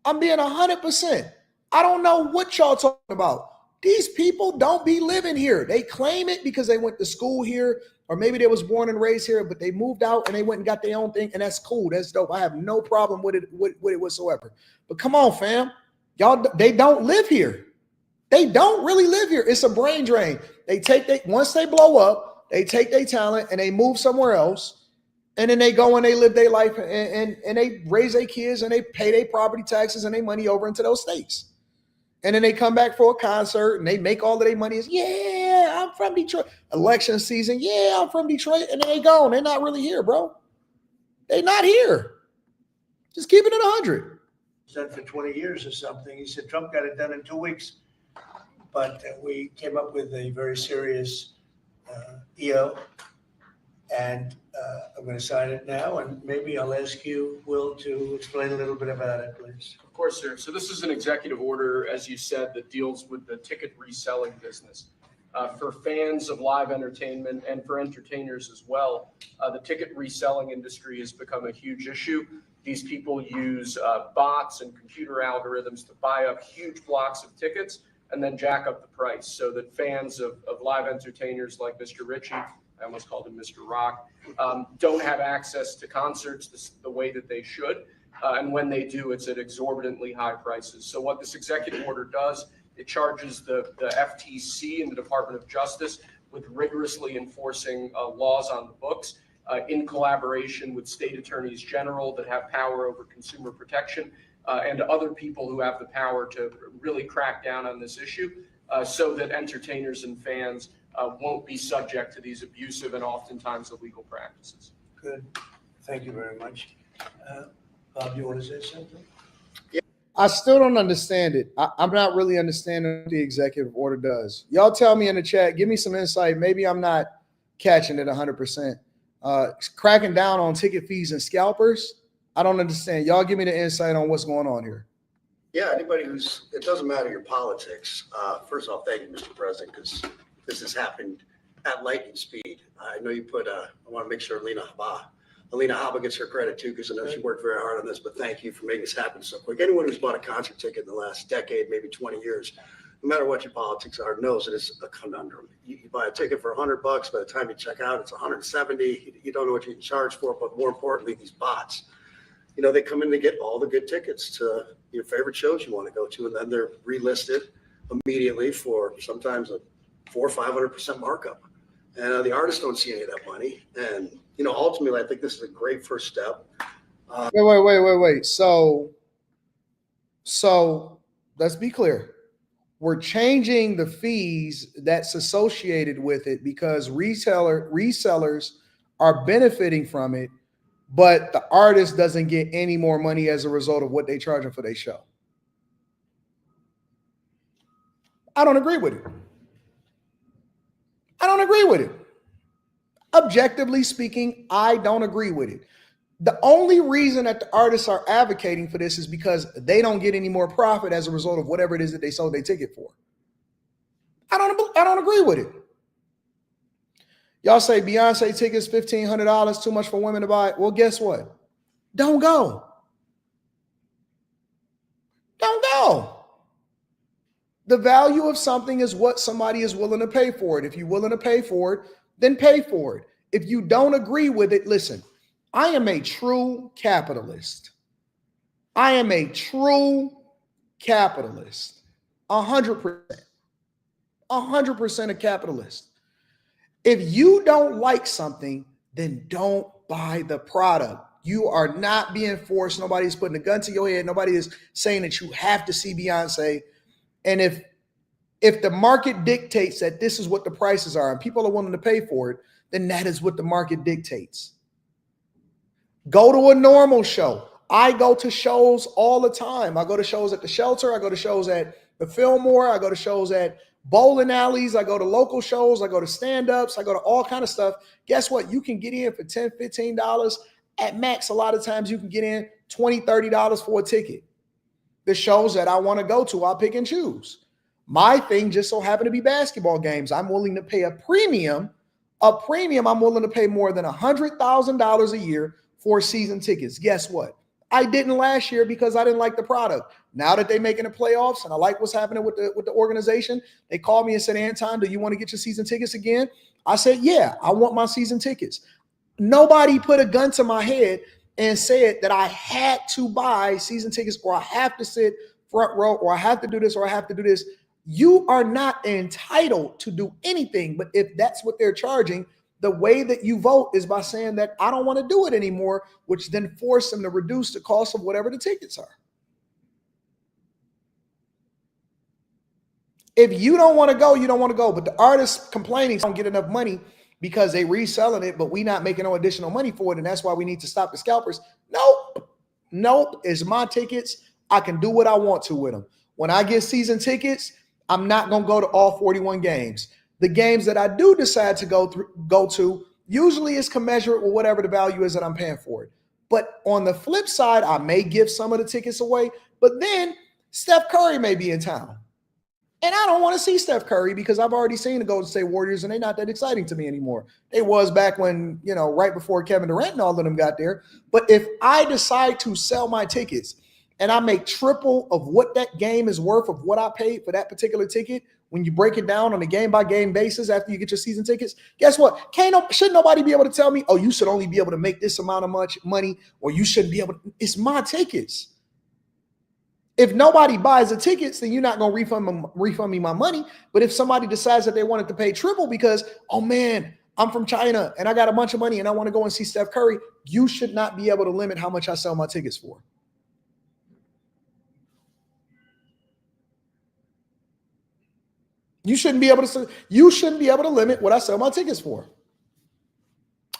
I'm being 100%. I don't know what y'all talking about. These people don't be living here. They claim it because they went to school here, or maybe they was born and raised here, but they moved out and they went and got their own thing, and that's cool. That's dope. I have no problem with it whatsoever. But come on, fam. Y'all, they don't live here. They don't really live here. It's a brain drain. Once they blow up, they take their talent and they move somewhere else. And then they go and they live their life and they raise their kids and they pay their property taxes and their money over into those states. And then they come back for a concert and they make all of their money. Yeah, I'm from Detroit. Election season. Yeah, I'm from Detroit. And then they gone. They're not really here, bro. They're not here. Just keeping it 100. Done for 20 years or something. He said Trump got it done in 2 weeks. But we came up with a very serious EO. And I'm going to sign it now, and maybe I'll ask you, Will, to explain a little bit about it, please. Of course, sir. So this is an executive order, as you said, that deals with the ticket reselling business. For fans of live entertainment and for entertainers as well, the ticket reselling industry has become a huge issue. These people use bots and computer algorithms to buy up huge blocks of tickets and then jack up the price so that fans of live entertainers like Mr. Ritchie, I almost called him Mr. Rock, don't have access to concerts the way that they should. And when they do, it's at exorbitantly high prices. So what this executive order does, it charges the FTC and the Department of Justice with rigorously enforcing laws on the books in collaboration with state attorneys general that have power over consumer protection and other people who have the power to really crack down on this issue so that entertainers and fans won't be subject to these abusive and oftentimes illegal practices. Good. Thank you very much. Bob, you want to say something? I still don't understand it. I'm not really understanding what the executive order does. Y'all tell me in the chat, give me some insight. Maybe I'm not catching it 100%. cracking down on ticket fees and scalpers. I don't understand. Y'all give me the insight on what's going on here. Yeah, anybody it doesn't matter your politics. First off, thank you, Mr. President, because this has happened at lightning speed. I know you put, I want to make sure Alina Haba gets her credit too, because I know she worked very hard on this, but thank you for making this happen so quick. Anyone who's bought a concert ticket in the last decade, maybe 20 years, no matter what your politics are, knows that it's a conundrum. You buy a ticket for $100, by the time you check out, it's 170. You don't know what you can charge for, but more importantly, these bots, they come in to get all the good tickets to your favorite shows you want to go to, and then they're relisted immediately for sometimes a 400% or 500% markup. And the artists don't see any of that money. And, ultimately, I think this is a great first step. Wait. So let's be clear. We're changing the fees that's associated with it because resellers are benefiting from it, but the artist doesn't get any more money as a result of what they charging for their show. I don't agree with it. Objectively speaking, I don't agree with it. The only reason that the artists are advocating for this is because they don't get any more profit as a result of whatever it is that they sold their ticket for. I don't agree with it. Y'all say Beyonce tickets $1,500 too much for women to buy. Well, guess what? Don't go. The value of something is what somebody is willing to pay for it. If you're willing to pay for it, then pay for it. If you don't agree with it, listen, I am a true capitalist. 100%. 100% a capitalist. If you don't like something, then don't buy the product. You are not being forced. Nobody's putting a gun to your head. Nobody is saying that you have to see Beyonce. And if the market dictates that this is what the prices are and people are willing to pay for it, then that is what the market dictates. Go to a normal show. I go to shows all the time. I go to shows at the Shelter. I go to shows at the Fillmore. I go to shows at bowling alleys. I go to local shows. I go to stand-ups. I go to all kind of stuff. Guess what? You can get in for $10, $15. At max, a lot of times you can get in $20, $30 for a ticket. The shows that I want to go to, I'll pick and choose. My thing just so happened to be basketball games. I'm willing to pay a premium. I'm willing to pay more than $100,000 a year for season tickets. Guess what? I didn't last year because I didn't like the product. Now that they're making the playoffs and I like what's happening with the organization, they called me and said, Anton, do you want to get your season tickets again? I said, yeah, I want my season tickets. Nobody put a gun to my head and said that I had to buy season tickets or I have to sit front row or I have to do this or I have to do this. You are not entitled to do anything. But if that's what they're charging, the way that you vote is by saying that I don't want to do it anymore, which then force them to reduce the cost of whatever the tickets are. If you don't want to go, you don't want to go. But the artists complaining don't get enough money because they reselling it, but we not making no additional money for it. And that's why we need to stop the scalpers. Nope. It's my tickets. I can do what I want to with them. When I get season tickets, I'm not going to go to all 41 games. The games that I do decide to go to, usually is commensurate with whatever the value is that I'm paying for it. But on the flip side, I may give some of the tickets away, but then Steph Curry may be in town. And I don't want to see Steph Curry because I've already seen the Golden State Warriors and they're not that exciting to me anymore. They was back when, right before Kevin Durant and all of them got there. But if I decide to sell my tickets and I make triple of what that game is worth of what I paid for that particular ticket, when you break it down on a game-by-game basis after you get your season tickets, guess what? Shouldn't nobody be able to tell me, oh, you should only be able to make this amount of money, or you shouldn't be able to. It's my tickets. If nobody buys the tickets, then you're not going to refund me my money. But if somebody decides that they wanted to pay triple because, oh, man, I'm from China and I got a bunch of money and I want to go and see Steph Curry, you should not be able to limit how much I sell my tickets for. You shouldn't be able to limit what I sell my tickets for.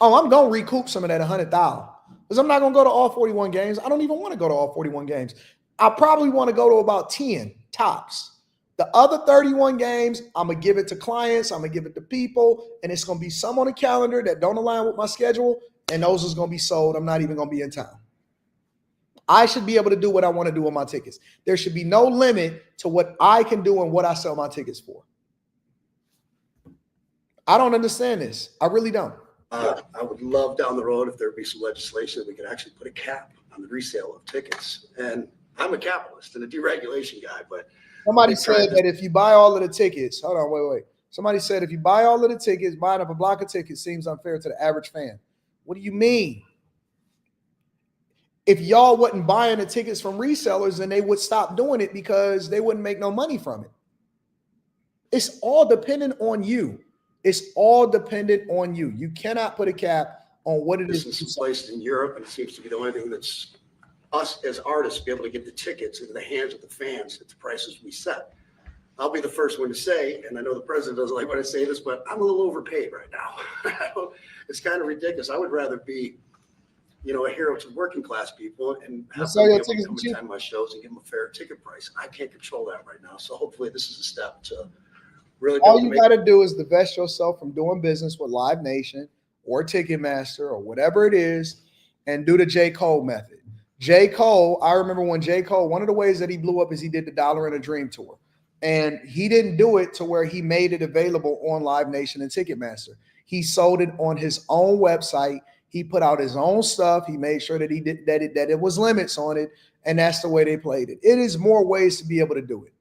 Oh, I'm going to recoup some of that $100,000 because I'm not going to go to all 41 games. I don't even want to go to all 41 games. I probably want to go to about 10 tops. The other 31 games, I'm going to give it to clients. I'm going to give it to people. And it's going to be some on the calendar that don't align with my schedule. And those is going to be sold. I'm not even going to be in town. I should be able to do what I want to do on my tickets. There should be no limit to what I can do and what I sell my tickets for. I don't understand this. I really don't. I would love down the road if there'd be some legislation that we could actually put a cap on the resale of tickets. And I'm a capitalist and a deregulation guy, but somebody said that if you buy all of the tickets, hold on, wait. Somebody said if you buy all of the tickets, buying up a block of tickets seems unfair to the average fan. What do you mean? If y'all wasn't buying the tickets from resellers, then they would stop doing it because they wouldn't make no money from it. It's all dependent on you. It's all dependent on you. You cannot put a cap on what it is. This is placed in Europe, and it seems to be the only thing that's us as artists be able to get the tickets into the hands of the fans at the prices we set. I'll be the first one to say, and I know the president doesn't like when I say this, but I'm a little overpaid right now. It's kind of ridiculous. I would rather be, a hero to working class people and have them be able to come attend my shows and give them a fair ticket price. I can't control that right now. So hopefully this is a step to really. All you got to do is divest yourself from doing business with Live Nation or Ticketmaster or whatever it is and do the J. Cole method. J. Cole, I remember when J. Cole, one of the ways that he blew up is he did the $1 in a Dream tour. And he didn't do it to where he made it available on Live Nation and Ticketmaster. He sold it on his own website. He put out his own stuff. He made sure that he did that it was limits on it, and that's the way they played it. It is more ways to be able to do it.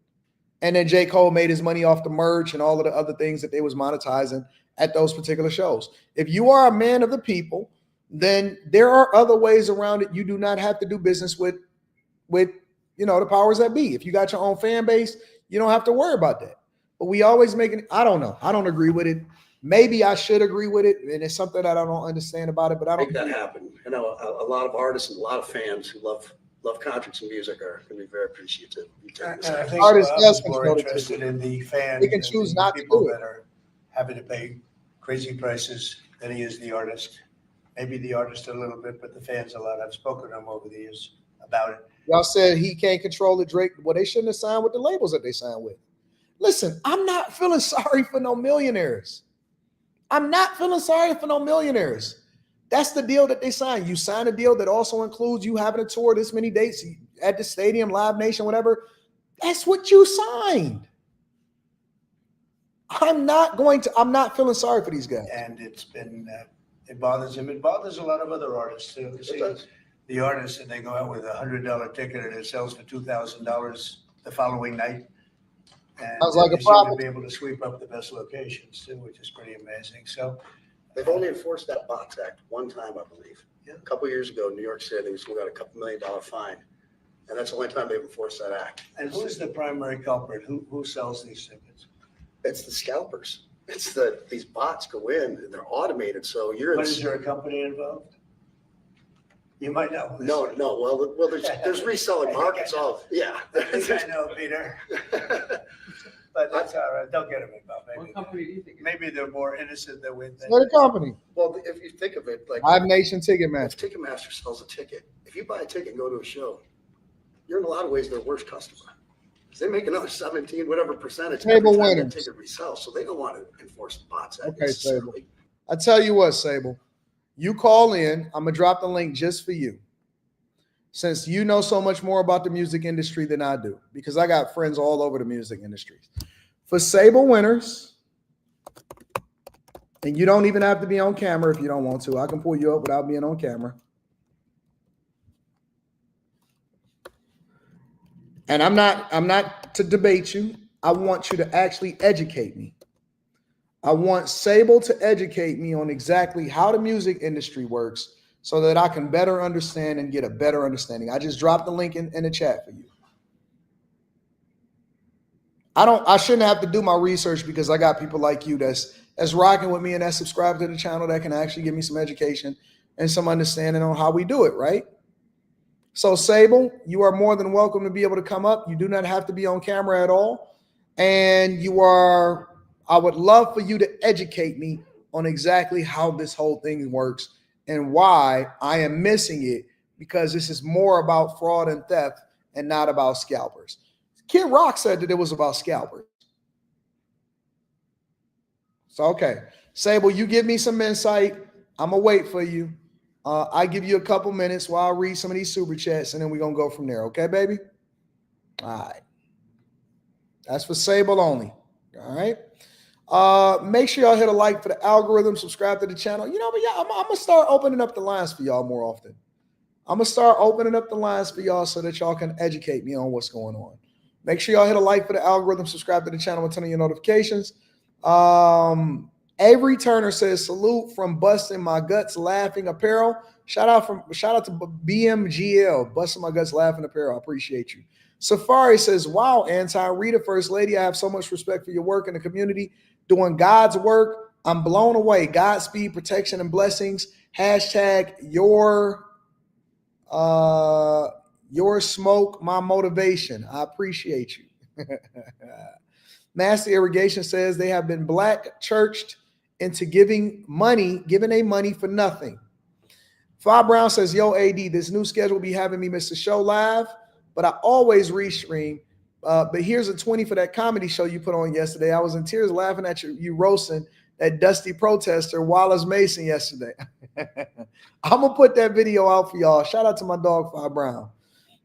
And then J. Cole made his money off the merch and all of the other things that they was monetizing at those particular shows. If you are a man of the people, then there are other ways around it. You do not have to do business with the powers that be. If you got your own fan base, you don't have to worry about that. But we always I don't know. I don't agree with it. Maybe I should agree with it, and it's something that I don't understand about it. But I don't make that happen. A lot of artists and a lot of fans who love concerts and music are going to be very appreciative. And I think artists are more interested in the fans. They can choose not to people do it. that are having to pay crazy prices than he is the artist. Maybe the artist a little bit, but the fans a lot. I've spoken to him over the years about it. Y'all said he can't control the Drake. Well, they shouldn't have signed with the labels that they signed with. Listen, I'm not feeling sorry for no millionaires. I'm not feeling sorry for no millionaires. That's the deal that they signed. You sign a deal that also includes you having a tour this many dates at the stadium, Live Nation, whatever. That's what you signed. I'm not feeling sorry for these guys. And it's been, it bothers him. It bothers a lot of other artists too. The artists, and they go out with $100 ticket and it sells for $2,000 the following night. And sounds like a they seem problem. to be able to sweep up the best locations too, which is pretty amazing. So They've only enforced that Box Act one time, I believe. A couple of years ago in New York City, they still got a $2 million fine. And that's the only time they've enforced that act. And who's the primary culprit? Who sells these tickets? It's the scalpers. It's these bots go in and they're automated. So But is there a company involved? You might know. No. Well, there's reselling markets of, yeah. I think I know, Peter. But that's all right. Don't get them involved. What company do you think? Maybe they're more innocent than we think. What company? Well, if you think of it, like Live Nation Ticketmaster. if Ticketmaster sells a ticket, if you buy a ticket and go to a show, you're in a lot of ways their worst customer. They make another 17, whatever percentage Table every time winners. that ticket resells. So they don't want to enforce the bots. Okay, Sable. I tell you what, Sable. You call in. I'm going to drop the link just for you. Since you know so much more about the music industry than I do, because I got friends all over the music industry. For Sable winners, and you don't even have to be on camera if you don't want to. I can pull you up without being on camera. And I'm not to debate you. I want you to actually educate me. I want Sable to educate me on exactly how the music industry works so that I can better understand and get a better understanding. I just dropped the link in the chat for you. I shouldn't have to do my research because I got people like you that's rocking with me and that subscribe to the channel that can actually give me some education and some understanding on how we do it, right? So Sable, you are more than welcome to be able to come up. You do not have to be on camera at all. And I would love for you to educate me on exactly how this whole thing works and why I am missing it, because this is more about fraud and theft and not about scalpers. Kid Rock said that it was about scalpers. So, okay. Sable, you give me some insight. I'm going to wait for you. I give you a couple minutes while I read some of these super chats, and then we're going to go from there. Okay, baby? All right. That's for Sable only. All right. Make sure y'all hit a like for the algorithm, subscribe to the channel. You know, but yeah, I'm going to start opening up the lines for y'all more often. I'm going to start opening up the lines for y'all so that y'all can educate me on what's going on. Make sure y'all hit a like for the algorithm, subscribe to the channel, and turn on your notifications. Avery Turner says, salute from Busting My Guts Laughing Apparel. Shout out to BMGL, Busting My Guts Laughing Apparel. I appreciate you. Safari says, wow, Anton, Rita, First Lady, I have so much respect for your work in the community, doing God's work. I'm blown away. Godspeed, protection, and blessings. Hashtag your smoke, my motivation. I appreciate you. Master Irrigation says they have been black churched into giving a money for nothing. Bob Brown says, yo, AD, this new schedule will be having me miss the show live, but I always restream. But here's a 20 for that comedy show you put on yesterday. I was in tears laughing at you roasting that dusty protester, Wallace Mason, yesterday. I'm going to put that video out for y'all. Shout out to my dog, Bob Brown.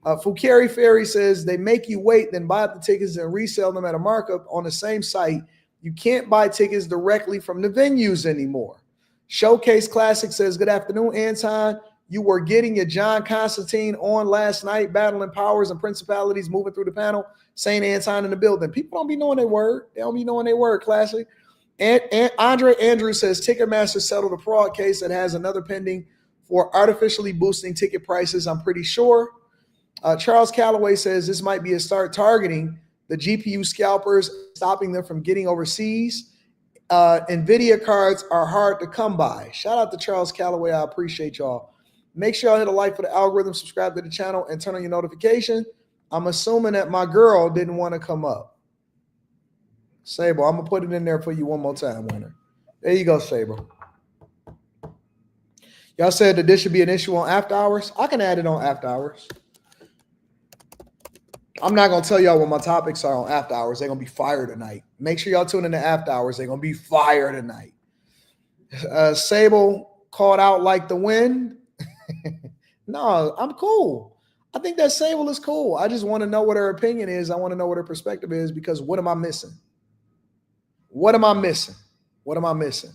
Fukari Ferry says they make you wait, then buy up the tickets and resell them at a markup on the same site. You can't buy tickets directly from the venues anymore. Showcase Classic says, good afternoon, Anton. You were getting your John Constantine on last night, battling powers and principalities moving through the panel, saying Anton in the building. People don't be knowing their word. They don't be knowing their word, Classic. And Andre Andrews says Ticketmaster settled a fraud case that has another pending for artificially boosting ticket prices, I'm pretty sure. Charles Calloway says this might be a start targeting the GPU scalpers, stopping them from getting overseas. NVIDIA cards are hard to come by. Shout out to Charles Calloway. I appreciate y'all. Make sure y'all hit a like for the algorithm, subscribe to the channel, and turn on your notification. I'm assuming that my girl didn't want to come up. Sable, I'm going to put it in there for you one more time, winner. There you go, Sable. Y'all said that this should be an issue on after hours. I can add it on after hours. I'm not going to tell y'all what my topics are on after hours. They're going to be fire tonight. Make sure y'all tune in to after hours. They're going to be fire tonight. Sable called out like the wind. No, I'm cool. I think that Sable is cool. I just want to know what her opinion is. I want to know what her perspective is, because what am I missing? What am I missing? What am I missing?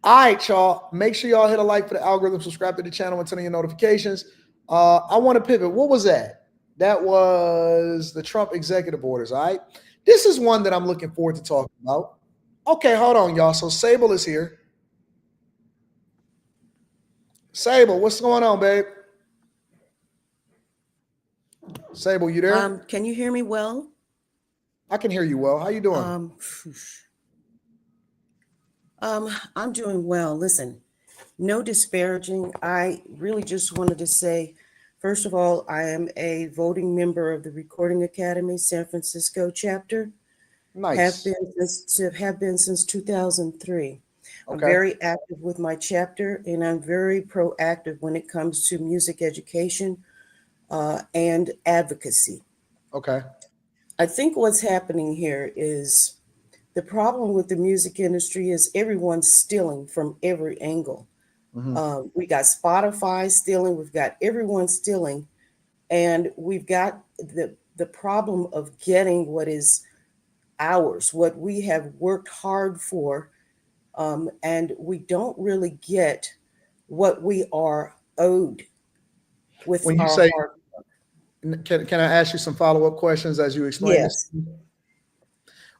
All right, y'all. Make sure y'all hit a like for the algorithm, subscribe to the channel, and turn on your notifications. I want to pivot. What was that? That was the Trump executive orders, all right? This is one that I'm looking forward to talking about. Okay, hold on, y'all. So Sable is here. Sable, what's going on, babe? Sable, you there? Can you hear me well? I can hear you well. How you doing? I'm doing well. Listen, no disparaging. I really just wanted to say, first of all, I am a voting member of the Recording Academy San Francisco chapter. Nice. Have been since 2003. I'm Okay. very active with my chapter, and I'm very proactive when it comes to music education and advocacy. Okay. I think what's happening here is the problem with the music industry is everyone's stealing from every angle. We got Spotify stealing, we've got everyone stealing, and we've got the problem of getting what is ours, what we have worked hard for, and we don't really get what we are owed with When you our say, hard work. can I ask you some follow-up questions as you explain this? Yes.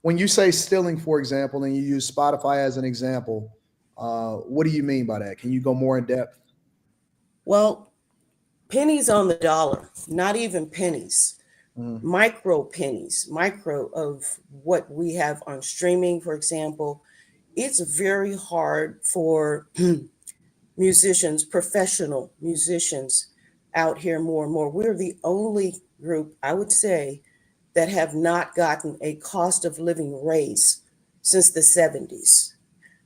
When you say stealing, for example, and you use Spotify as an example, what do you mean by that? Can you go more in depth? Well, pennies on the dollar, not even pennies, micro pennies, micro of what we have on streaming, for example. It's very hard for musicians, professional musicians out here more and more. We're the only group, I would say, that have not gotten a cost of living raise since the 70s.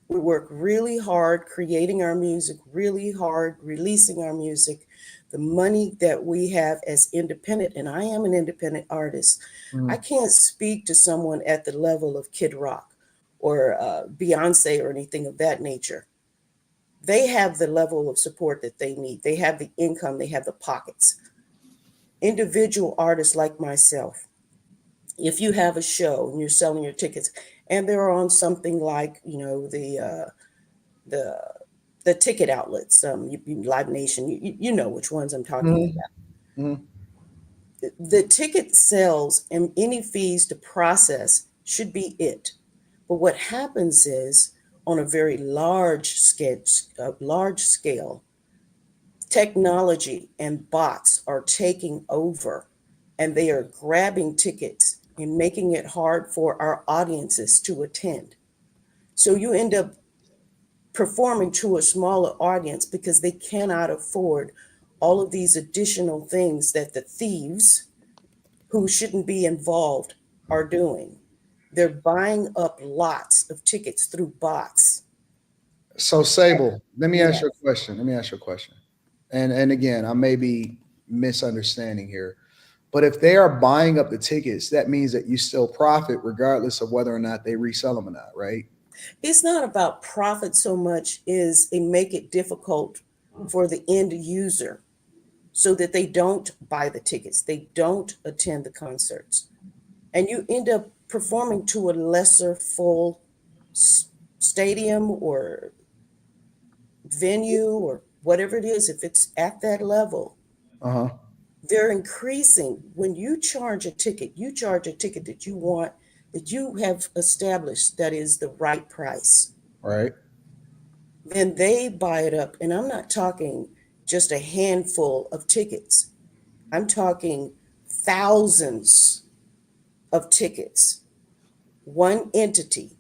We work really hard creating our music, really hard releasing our music. The money that we have as independent, and I am an independent artist, I can't speak to someone at the level of Kid Rock or Beyonce or anything of that nature. They have the level of support that they need. They have the income, they have the pockets. Individual artists like myself, if you have a show and you're selling your tickets and they're on something like, you know, the ticket outlets, Live Nation, you know which ones I'm talking about. The ticket sales and any fees to process should be it. But what happens is, on a very large scale, technology and bots are taking over, and they are grabbing tickets and making it hard for our audiences to attend. So you end up performing to a smaller audience because they cannot afford all of these additional things that the thieves who shouldn't be involved are doing. They're buying up lots of tickets through bots. So Sable, let me ask Yes. you a question. Let me ask you a question. And again, I may be misunderstanding here, but if they are buying up the tickets, that means that you still profit regardless of whether or not they resell them or not, right? It's not about profit so much as they make it difficult for the end user so that they don't buy the tickets, they don't attend the concerts, and you end up performing to a lesser full stadium or venue or whatever it is. If it's at that level, Uh-huh. they're increasing. When you charge a ticket, you charge a ticket that you want, that you have established that is the right price. Right. Then they buy it up. And I'm not talking just a handful of tickets. I'm talking thousands of tickets. One entity,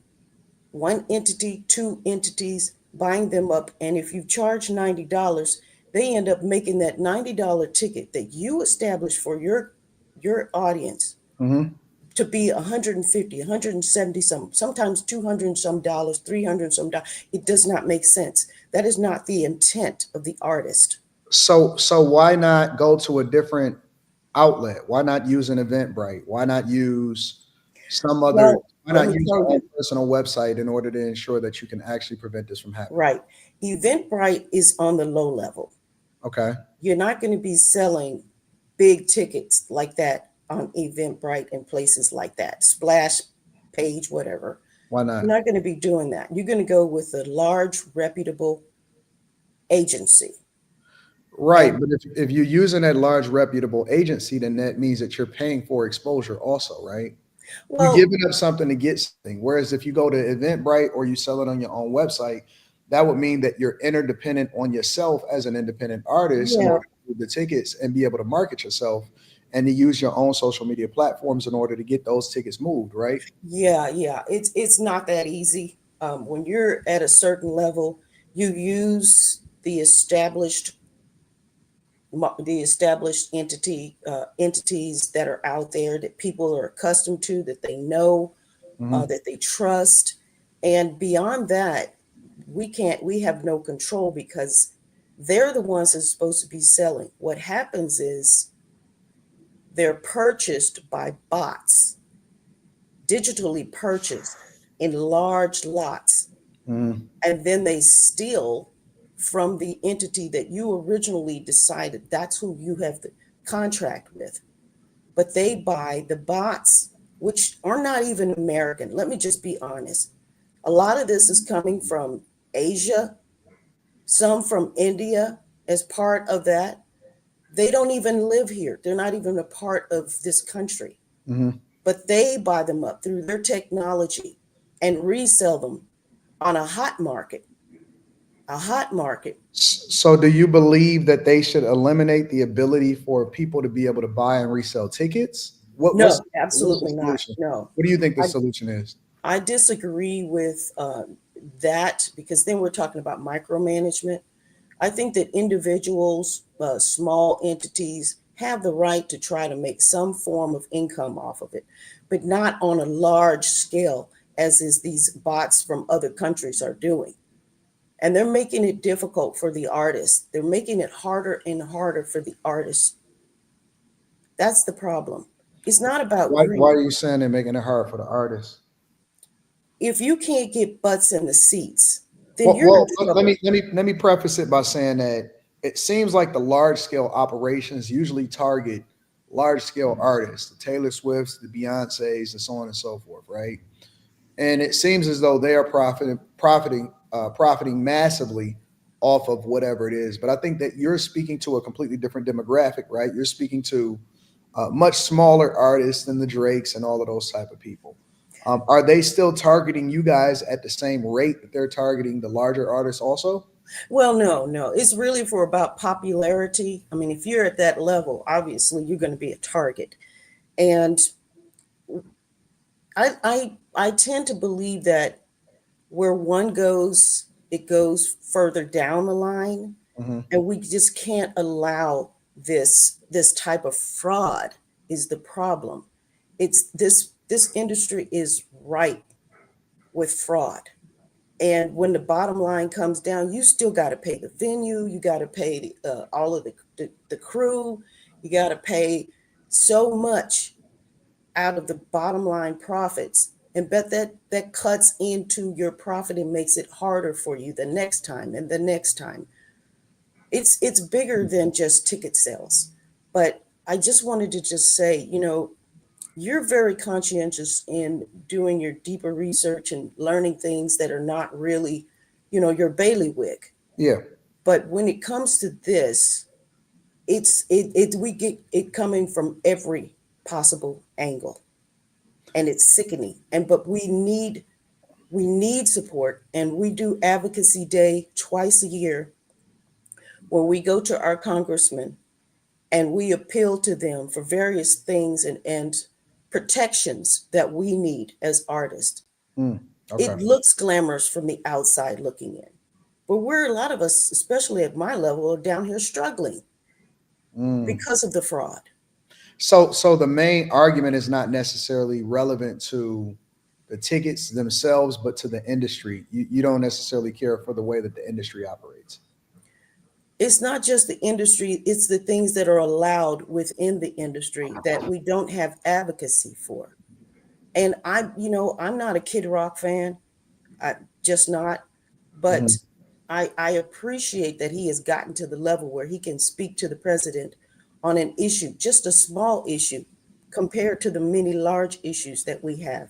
two entities buying them up. And if you charge $90, they end up making that $90 ticket that you established for your audience to be 150, 170 some, sometimes 200 and some dollars, 300 and some dollars. It does not make sense. That is not the intent of the artist. So why not go to a different outlet? Why not use an Eventbrite? Why not use some other? Well, Why let not me use tell your own you. personal website in order to ensure that you can actually prevent this from happening? Right. Eventbrite is on the low level. Okay. You're not going to be selling big tickets like that on Eventbrite and places like that, Splash Page, whatever. Why not? You're not going to be doing that. You're going to go with a large, reputable agency. Right. But if you're using that large reputable agency, then that means that you're paying for exposure also, right? Well, You're giving up something to get something. Whereas if you go to Eventbrite or you sell it on your own website, that would mean that you're interdependent on yourself as an independent artist in Yeah. order to do the tickets and be able to market yourself and to use your own social media platforms in order to get those tickets moved, right? Yeah, it's not that easy. When you're at a certain level, you use the established entities that are out there that people are accustomed to, that they know, that they trust, and beyond that, we have no control because they're the ones that's supposed to be selling. What happens is they're purchased by bots, digitally purchased in large lots, and then they steal from the entity that you originally decided that's who you have the contract with. But they buy the bots, which are not even American. Let me just be honest. A lot of this is coming from Asia, some from India as part of that. They don't even live here. They're not even a part of this country. But they buy them up through their technology and resell them on a hot market. A hot market. So do you believe that they should eliminate the ability for people to be able to buy and resell tickets? No, What's absolutely the not. solution? No. What do you think the solution is? I disagree with that because then we're talking about micromanagement. I think that individuals, small entities, have the right to try to make some form of income off of it, but not on a large scale as is these bots from other countries are doing. And they're making it difficult for the artists. They're making it harder and harder for the artists. That's the problem. It's not about Why greed. are you saying they're making it hard for the artists? If you can't get butts in the seats, then you're Well, in trouble. let me preface it by saying that it seems like the large scale operations usually target large scale artists, the Taylor Swifts, the Beyoncés, and so on and so forth, right? And it seems as though they are profiting massively off of whatever it is. But I think that you're speaking to a completely different demographic, right? You're speaking to much smaller artists than the Drakes and all of those type of people. Are they still targeting you guys at the same rate that they're targeting the larger artists also? Well, no. It's really for about popularity. I mean, if you're at that level, obviously you're going to be a target. And I tend to believe that where one goes, it goes further down the line. And we just can't allow this type of fraud is the problem. It's this industry is ripe with fraud. And when the bottom line comes down, you still got to pay the venue, you got to pay all of the crew, you got to pay so much out of the bottom line profits. And bet that cuts into your profit and makes it harder for you the next time and the next time. It's bigger than just ticket sales. But I just wanted to just say, you're very conscientious in doing your deeper research and learning things that are not really, your bailiwick. Yeah. But when it comes to this, we get it coming from every possible angle, and it's sickening. But we need support, and we do advocacy day twice a year, where we go to our congressmen and we appeal to them for various things and protections that we need as artists. Okay. It looks glamorous from the outside looking in, but a lot of us, especially at my level, are down here struggling because of the fraud. So the main argument is not necessarily relevant to the tickets themselves, but to the industry. You don't necessarily care for the way that the industry operates. It's not just the industry, it's the things that are allowed within the industry that we don't have advocacy for. And I'm not a Kid Rock fan. I just not, but I appreciate that he has gotten to the level where he can speak to the president on an issue, just a small issue compared to the many large issues that we have.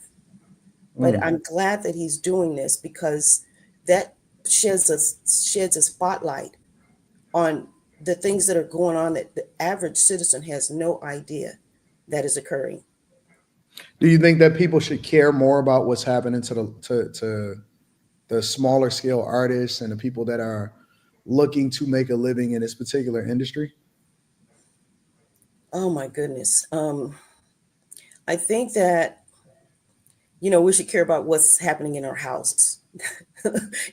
But I'm glad that he's doing this, because that sheds a spotlight on the things that are going on that the average citizen has no idea that is occurring. Do you think that people should care more about what's happening to the smaller scale artists and the people that are looking to make a living in this particular industry? Oh my goodness. I think that, we should care about what's happening in our houses,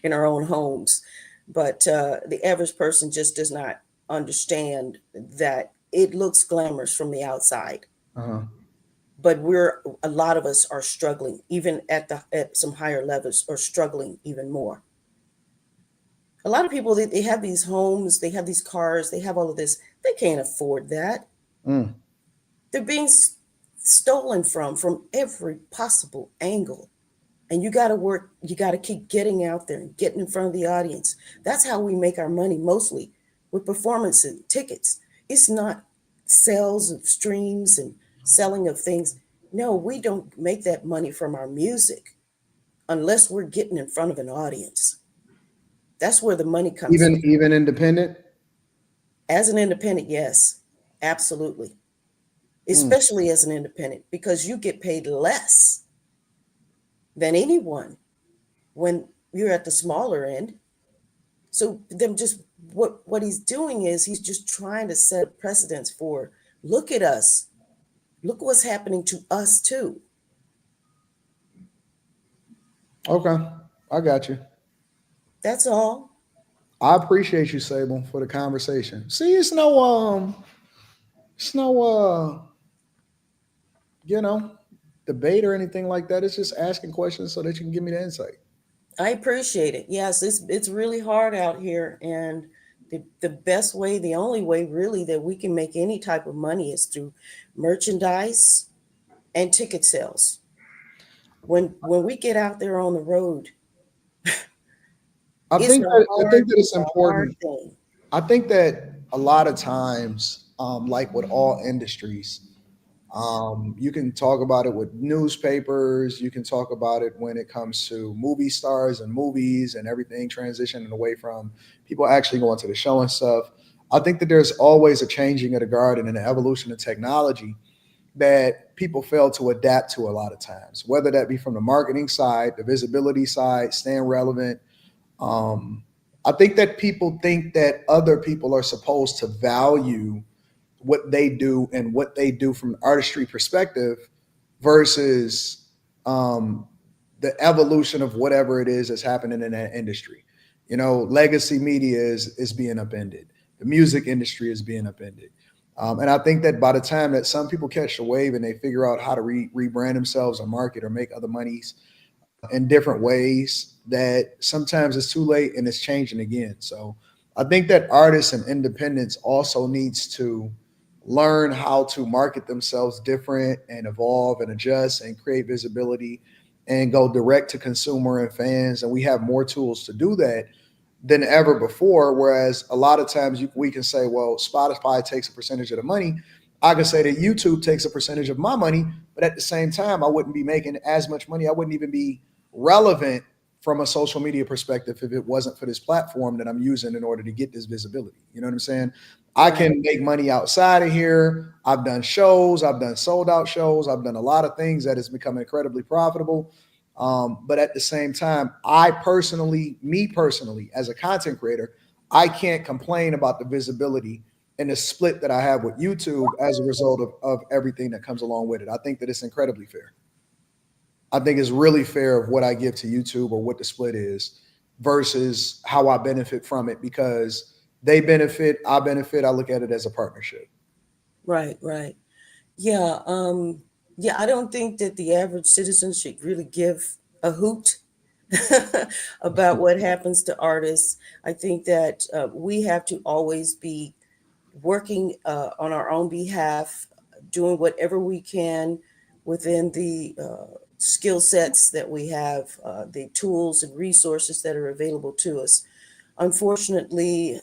in our own homes. But the average person just does not understand that it looks glamorous from the outside. But a lot of us are struggling, even at some higher levels, are struggling even more. A lot of people, they have these homes, they have these cars, they have all of this. They can't afford that. They're being stolen from every possible angle. And you got to work, you got to keep getting out there and getting in front of the audience. That's how we make our money, mostly with performance and tickets. It's not sales of streams and selling of things. No, we don't make that money from our music unless we're getting in front of an audience. That's where the money comes from. Even independent? As an independent, yes, absolutely. Especially as an independent, because you get paid less than anyone when you're at the smaller end. So them just what he's doing is he's just trying to set precedents for, look at us. Look what's happening to us too. Okay, I got you. That's all. I appreciate you, Sable, for the conversation. See, it's no debate or anything like that. It's just asking questions so that you can give me the insight. I appreciate it. Yes, it's really hard out here, and the best way, the only way really that we can make any type of money is through merchandise and ticket sales. When we get out there on the road, I think that it's a hard important. thing. I think that a lot of times, like with all industries, you can talk about it with newspapers. You can talk about it when it comes to movie stars and movies and everything transitioning away from people actually going to the show and stuff. I think that there's always a changing of the guard and an evolution of technology that people fail to adapt to a lot of times, whether that be from the marketing side, the visibility side, staying relevant. I think that people think that other people are supposed to value what they do and what they do from an artistry perspective versus the evolution of whatever it is that's happening in that industry. You know, legacy media is being upended. The music industry is being upended. And I think that by the time that some people catch the wave and they figure out how to rebrand themselves or market or make other monies in different ways, that sometimes it's too late and it's changing again. So I think that artists and independents also needs to learn how to market themselves different and evolve and adjust and create visibility and go direct to consumer and fans. And we have more tools to do that than ever before. Whereas a lot of times we can say, well, Spotify takes a percentage of the money. I can say that YouTube takes a percentage of my money, but at the same time, I wouldn't be making as much money. I wouldn't even be relevant from a social media perspective if it wasn't for this platform that I'm using in order to get this visibility. You know what I'm saying? I can make money outside of here. I've done shows. I've done sold out shows. I've done a lot of things that has become incredibly profitable. But at the same time, me personally, as a content creator, I can't complain about the visibility and the split that I have with YouTube as a result of everything that comes along with it. I think that it's incredibly fair. I think it's really fair of what I give to YouTube or what the split is versus how I benefit from it, because they benefit, I benefit. I look at it as a partnership. Right. Yeah. Yeah, I don't think that the average citizen should really give a hoot about what happens to artists. I think that we have to always be working on our own behalf, doing whatever we can within the skill sets that we have, the tools and resources that are available to us. Unfortunately,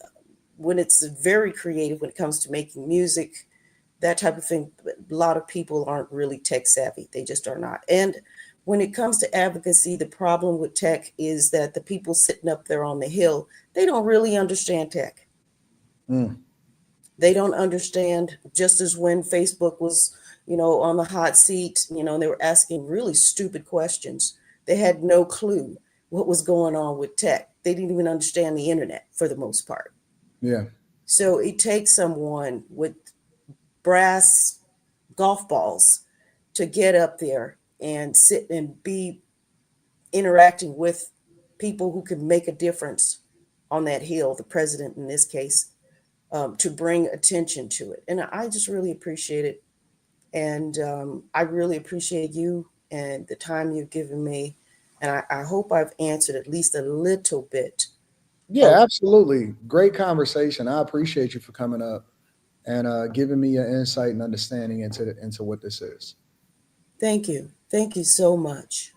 when it's very creative, when it comes to making music, that type of thing, a lot of people aren't really tech savvy. They just are not. And when it comes to advocacy, the problem with tech is that the people sitting up there on the hill, they don't really understand tech. They don't understand, just as when Facebook was, on the hot seat, they were asking really stupid questions. They had no clue what was going on with tech. They didn't even understand the internet for the most part. Yeah. So it takes someone with brass golf balls to get up there and sit and be interacting with people who can make a difference on that hill, the president in this case, to bring attention to it. And I just really appreciate it. And I really appreciate you and the time you've given me. And I hope I've answered at least a little bit. Yeah, absolutely. Great conversation. I appreciate you for coming up and giving me your insight and understanding into what this is. Thank you. Thank you so much.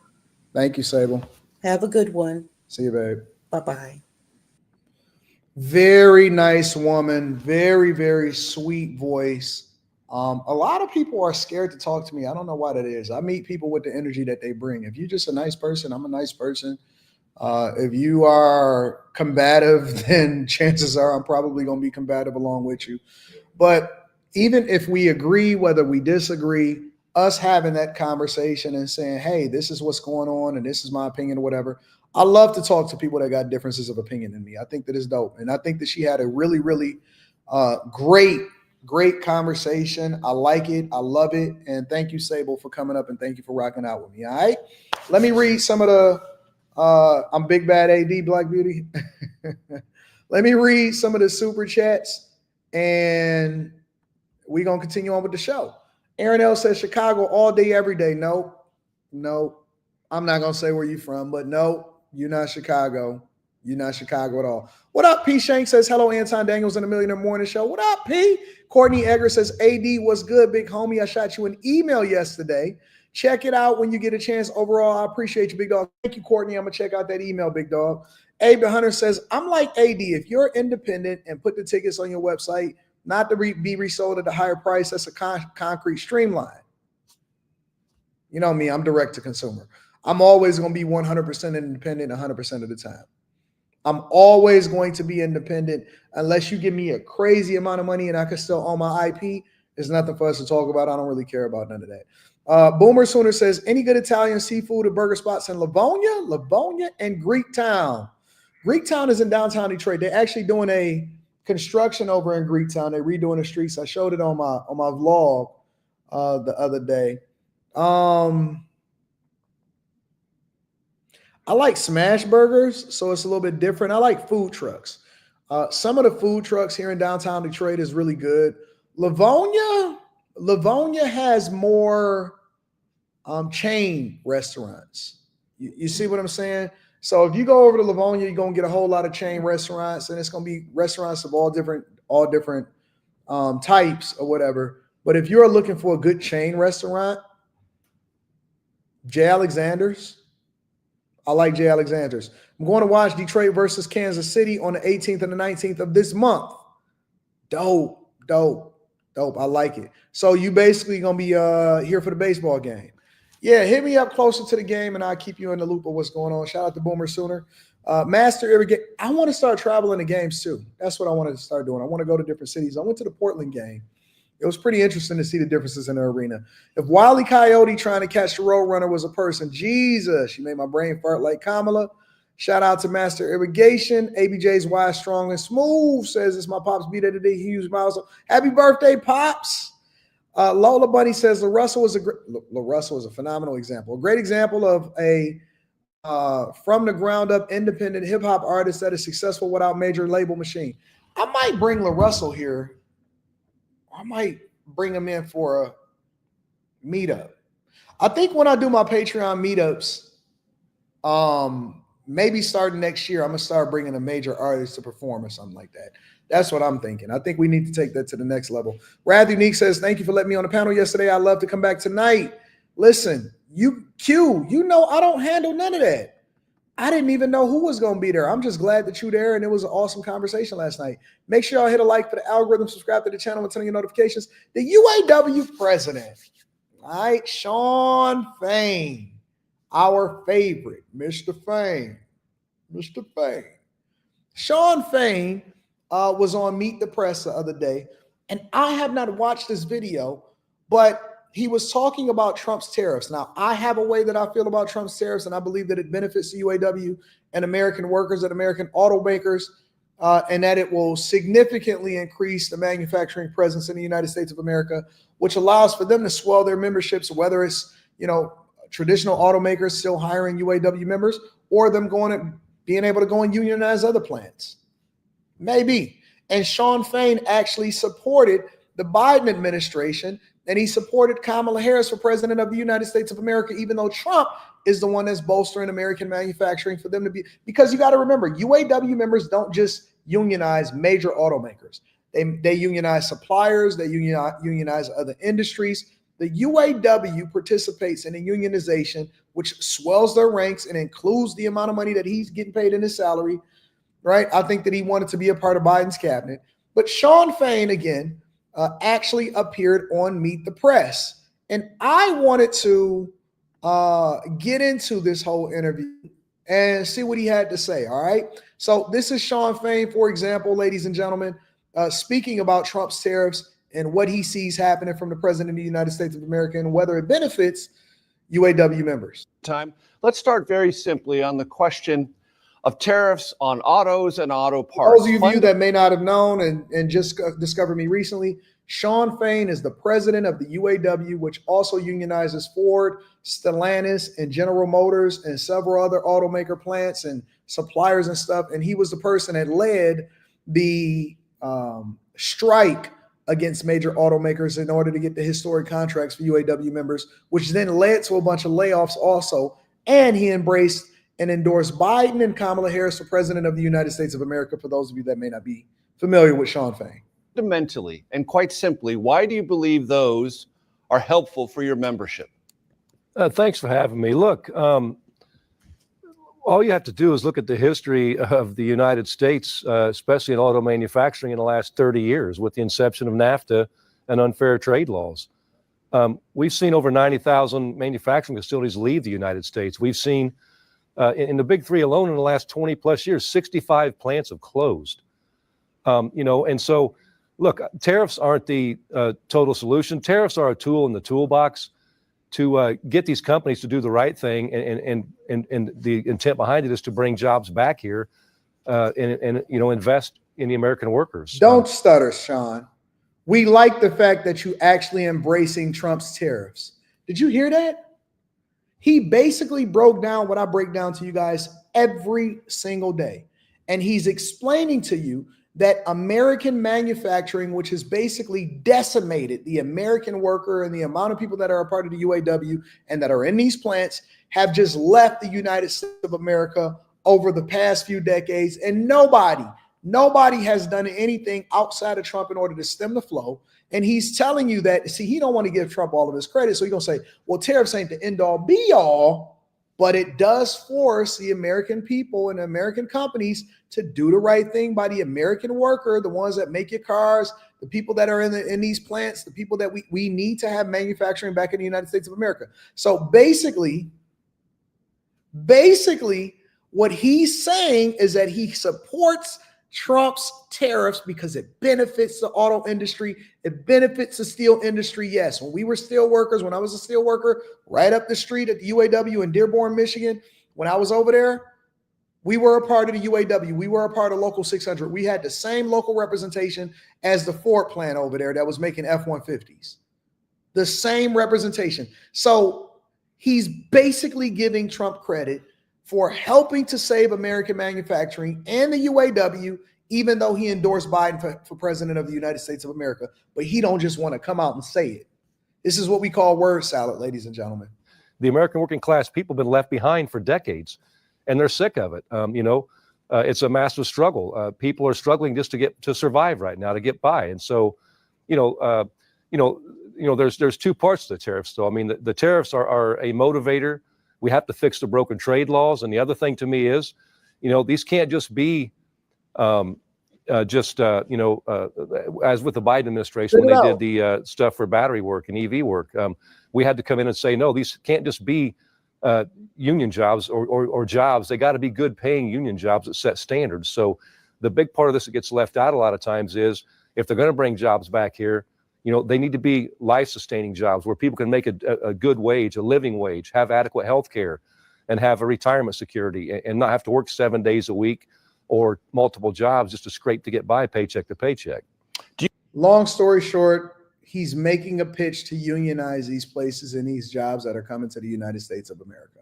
Thank you, Sable. Have a good one. See you, babe. Bye-bye. Very nice woman. Very, very sweet voice. A lot of people are scared to talk to me. I don't know why that is. I meet people with the energy that they bring. If you're just a nice person, I'm a nice person. If you are combative, then chances are I'm probably going to be combative along with you. But even if we agree, whether we disagree, us having that conversation and saying, hey, this is what's going on and this is my opinion or whatever. I love to talk to people that got differences of opinion in me. I think that is dope. And I think that she had a really, really great conversation. I like it. I love it. And thank you, Sable, for coming up, and thank you for rocking out with me. All right. Let me read some of the I'm Big Bad AD Black Beauty. Let me read some of the super chats and we're going to continue on with the show. Aaron L says Chicago all day, every day. Nope. Nope. I'm not going to say where you're from, but no, you're not Chicago. You're not Chicago at all. What up, P. Shank says, hello, Anton Daniels in the Millionaire Morning Show. What up, P? Courtney Egger says, AD, what's good, big homie? I shot you an email yesterday. Check it out when you get a chance. Overall, I appreciate you, big dog. Thank you, Courtney. I'm going to check out that email, big dog. Abe the Hunter says, I'm like AD. If you're independent and put the tickets on your website, not to be resold at a higher price, that's a concrete streamline. You know me, I'm direct to consumer. I'm always going to be 100% independent 100% of the time. I'm always going to be independent unless you give me a crazy amount of money and I can still own my IP. There's nothing for us to talk about. I don't really care about none of that. Boomer Sooner says, any good Italian seafood or burger spots in Livonia, and Greektown. Greektown is in downtown Detroit. They're actually doing a construction over in Greektown. They're redoing the streets. I showed it on my vlog the other day. I like smash burgers, so it's a little bit different. I like food trucks. Some of the food trucks here in downtown Detroit is really good. Livonia has more chain restaurants. You see what I'm saying? So if you go over to Livonia, you're gonna get a whole lot of chain restaurants, and it's gonna be restaurants of all different types or whatever. But if you're looking for a good chain restaurant, J. Alexander's. I like J. Alexander's. I'm going to watch Detroit versus Kansas City on the 18th and the 19th of this month. Dope. I like it. So you basically going to be here for the baseball game. Yeah, hit me up closer to the game and I'll keep you in the loop of what's going on. Shout out to Boomer Sooner. Master Irrigate. I want to start traveling to games too. That's what I wanted to start doing. I want to go to different cities. I went to the Portland game. It was pretty interesting to see the differences in the arena. If Wile E. Coyote trying to catch the Roadrunner was a person, Jesus, she made my brain fart like Kamala. Shout out to Master Irrigation. ABJ's wise, strong, and smooth says it's my Pops B-Day today. Huge miles. Happy birthday, Pops. Lola Bunny says LaRussell is a phenomenal example. A great example of a from the ground up independent hip hop artist that is successful without major label machine. I might bring LaRussell here. I might bring him in for a meetup. I think when I do my Patreon meetups, maybe starting next year, I'm going to start bringing a major artist to perform or something like that. That's what I'm thinking. I think we need to take that to the next level. Rath Unique says, thank you for letting me on the panel yesterday. I'd love to come back tonight. Listen, you know I don't handle none of that. I didn't even know who was going to be there. I'm just glad that you're there, and it was an awesome conversation last night. Make sure y'all hit a like for the algorithm, subscribe to the channel, and turn on your notifications. The UAW president, all right, Shawn Fain, our favorite, Mr. Fain. Shawn Fain was on Meet the Press the other day, and I have not watched this video, but he was talking about Trump's tariffs. Now, I have a way that I feel about Trump's tariffs, and I believe that it benefits the UAW and American workers and American automakers, and that it will significantly increase the manufacturing presence in the United States of America, which allows for them to swell their memberships, whether it's, traditional automakers still hiring UAW members or them being able to go and unionize other plants. Maybe. And Shawn Fain actually supported the Biden administration, and he supported Kamala Harris for president of the United States of America, even though Trump is the one that's bolstering American manufacturing for them to be, because you got to remember, UAW members don't just unionize major automakers. They unionize suppliers, they unionize other industries. The UAW participates in a unionization, which swells their ranks and includes the amount of money that he's getting paid in his salary, right? I think that he wanted to be a part of Biden's cabinet. But Shawn Fain, again, actually appeared on Meet the Press. And I wanted to get into this whole interview and see what he had to say, all right? So this is Shawn Fain, for example, ladies and gentlemen, speaking about Trump's tariffs and what he sees happening from the president of the United States of America and whether it benefits UAW members. Let's start very simply on the question of tariffs on autos and auto parts. Those of you that may not have known and just discovered me recently, Shawn Fain is the president of the UAW, which also unionizes Ford, Stellantis, and General Motors, and several other automaker plants and suppliers and stuff. And he was the person that led the strike against major automakers in order to get the historic contracts for UAW members, which then led to a bunch of layoffs also. And he embraced and endorsed Biden and Kamala Harris for president of the United States of America, for those of you that may not be familiar with Shawn Fain. Fundamentally and quite simply, why do you believe those are helpful for your membership? Thanks for having me. Look, all you have to do is look at the history of the United States, especially in auto manufacturing in the last 30 years with the inception of NAFTA and unfair trade laws. We've seen over 90,000 manufacturing facilities leave the United States. We've seen in the big three alone in the last 20 plus years, 65 plants have closed. And so, look, tariffs aren't the total solution. Tariffs are a tool in the toolbox to get these companies to do the right thing, and the intent behind it is to bring jobs back here and invest in the American workers. Don't stutter, Shawn. We like the fact that you actually embracing Trump's tariffs. Did you hear that? He basically broke down what I break down to you guys every single day, and he's explaining to you that American manufacturing, which has basically decimated the American worker and the amount of people that are a part of the UAW and that are in these plants, have just left the United States of America over the past few decades. And nobody has done anything outside of Trump in order to stem the flow. And he's telling you that, see, he don't want to give Trump all of his credit. So he's going to say, well, tariffs ain't the end all be all, but it does force the American people and American companies to do the right thing by the American worker, the ones that make your cars, the people that are in these plants, the people that we need to have manufacturing back in the United States of America. So basically, what he's saying is that he supports Trump's tariffs because it benefits the auto industry. It benefits the steel industry. Yes, when we were steel workers, when I was a steel worker right up the street at the UAW in Dearborn, Michigan, when I was over there, we were a part of the UAW. We were a part of Local 600. We had the same local representation as the Ford plant over there that was making F-150s. The same representation. So he's basically giving Trump credit for helping to save American manufacturing and the UAW, even though he endorsed Biden for president of the United States of America. But he don't just want to come out and say it. This is what we call word salad, ladies and gentlemen. The American working class people have been left behind for decades, and they're sick of it. It's a massive struggle. People are struggling just to survive right now, to get by. And so, there's two parts to the tariffs, though. I mean, the tariffs are a motivator. We have to fix the broken trade laws. And the other thing to me is, these can't just be as with the Biden administration when they did the stuff for battery work and EV work. We had to come in and say, no, these can't just be union jobs or jobs. They got to be good paying union jobs that set standards. So the big part of this that gets left out a lot of times is if they're going to bring jobs back here, they need to be life-sustaining jobs where people can make a good wage, a living wage, have adequate health care, and have a retirement security, and not have to work 7 days a week or multiple jobs just to scrape to get by paycheck to paycheck. Long story short, he's making a pitch to unionize these places and these jobs that are coming to the United States of America.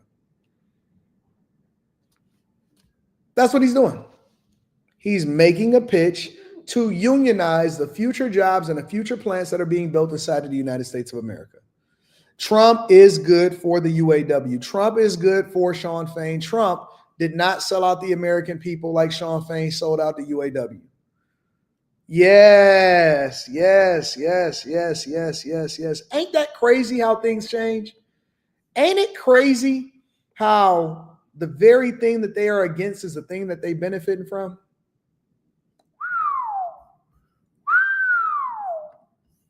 That's what he's doing. He's making a pitch to unionize the future jobs and the future plants that are being built inside of the United States of America. Trump is good for the UAW. Trump is good for Shawn Fain. Trump did not sell out the American people like Shawn Fain sold out the UAW. Yes. Ain't that crazy how things change? Ain't it crazy how the very thing that they are against is the thing that they benefiting from?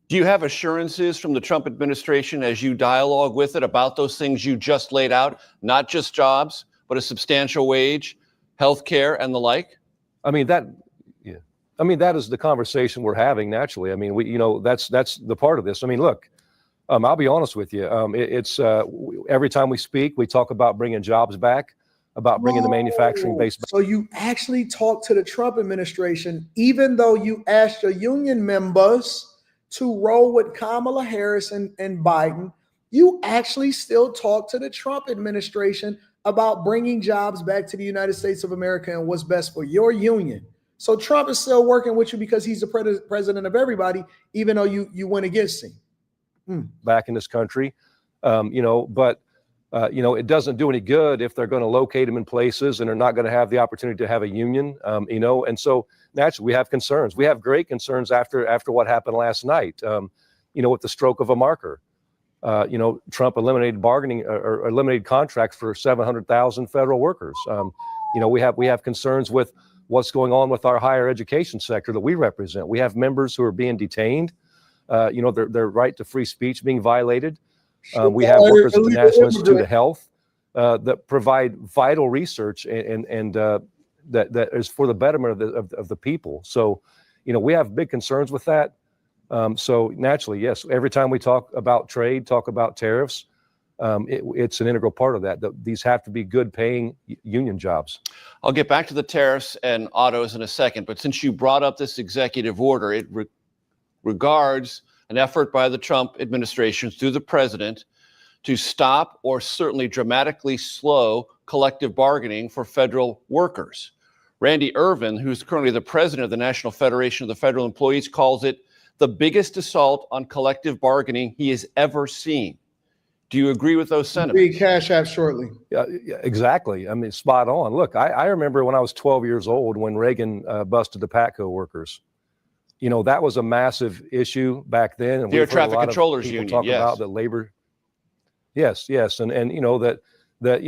Do you have assurances from the Trump administration as you dialogue with it about those things you just laid out, not just jobs, but a substantial wage, health care, and the like? That is the conversation we're having naturally. I mean, that's the part of this. I mean, look, I'll be honest with you. Every time we speak, we talk about bringing jobs back, about bringing the manufacturing base back. So you actually talked to the Trump administration, even though you asked your union members to roll with Kamala Harris and Biden, you actually still talk to the Trump administration about bringing jobs back to the United States of America and what's best for your union. So Trump is still working with you because he's the president of everybody, even though you went against him. Back in this country, but it doesn't do any good if they're going to locate them in places and they're not going to have the opportunity to have a union, and so naturally we have concerns. We have great concerns after what happened last night, with the stroke of a marker. Trump eliminated bargaining or eliminated contracts for 700,000 federal workers. We have concerns with what's going on with our higher education sector that we represent. We have members who are being detained, their right to free speech being violated. We have workers at the National Institute of Health that provide vital research and that is for the betterment of the people. So, we have big concerns with that. So naturally, yes, every time we talk about trade, talk about tariffs, it's an integral part of that. These have to be good paying union jobs. I'll get back to the tariffs and autos in a second, but since you brought up this executive order, it regards an effort by the Trump administration through the president to stop or certainly dramatically slow collective bargaining for federal workers. Randy Irvin, who's currently the president of the National Federation of the Federal Employees, calls it the biggest assault on collective bargaining he has ever seen. Do you agree with those sentiments? Read Cash App shortly. Yeah, exactly. I mean, spot on. Look, I remember when I was 12 years old when Reagan busted the PATCO workers. That was a massive issue back then. And the Air Traffic Controllers Union, talk about that labor. Yes, and that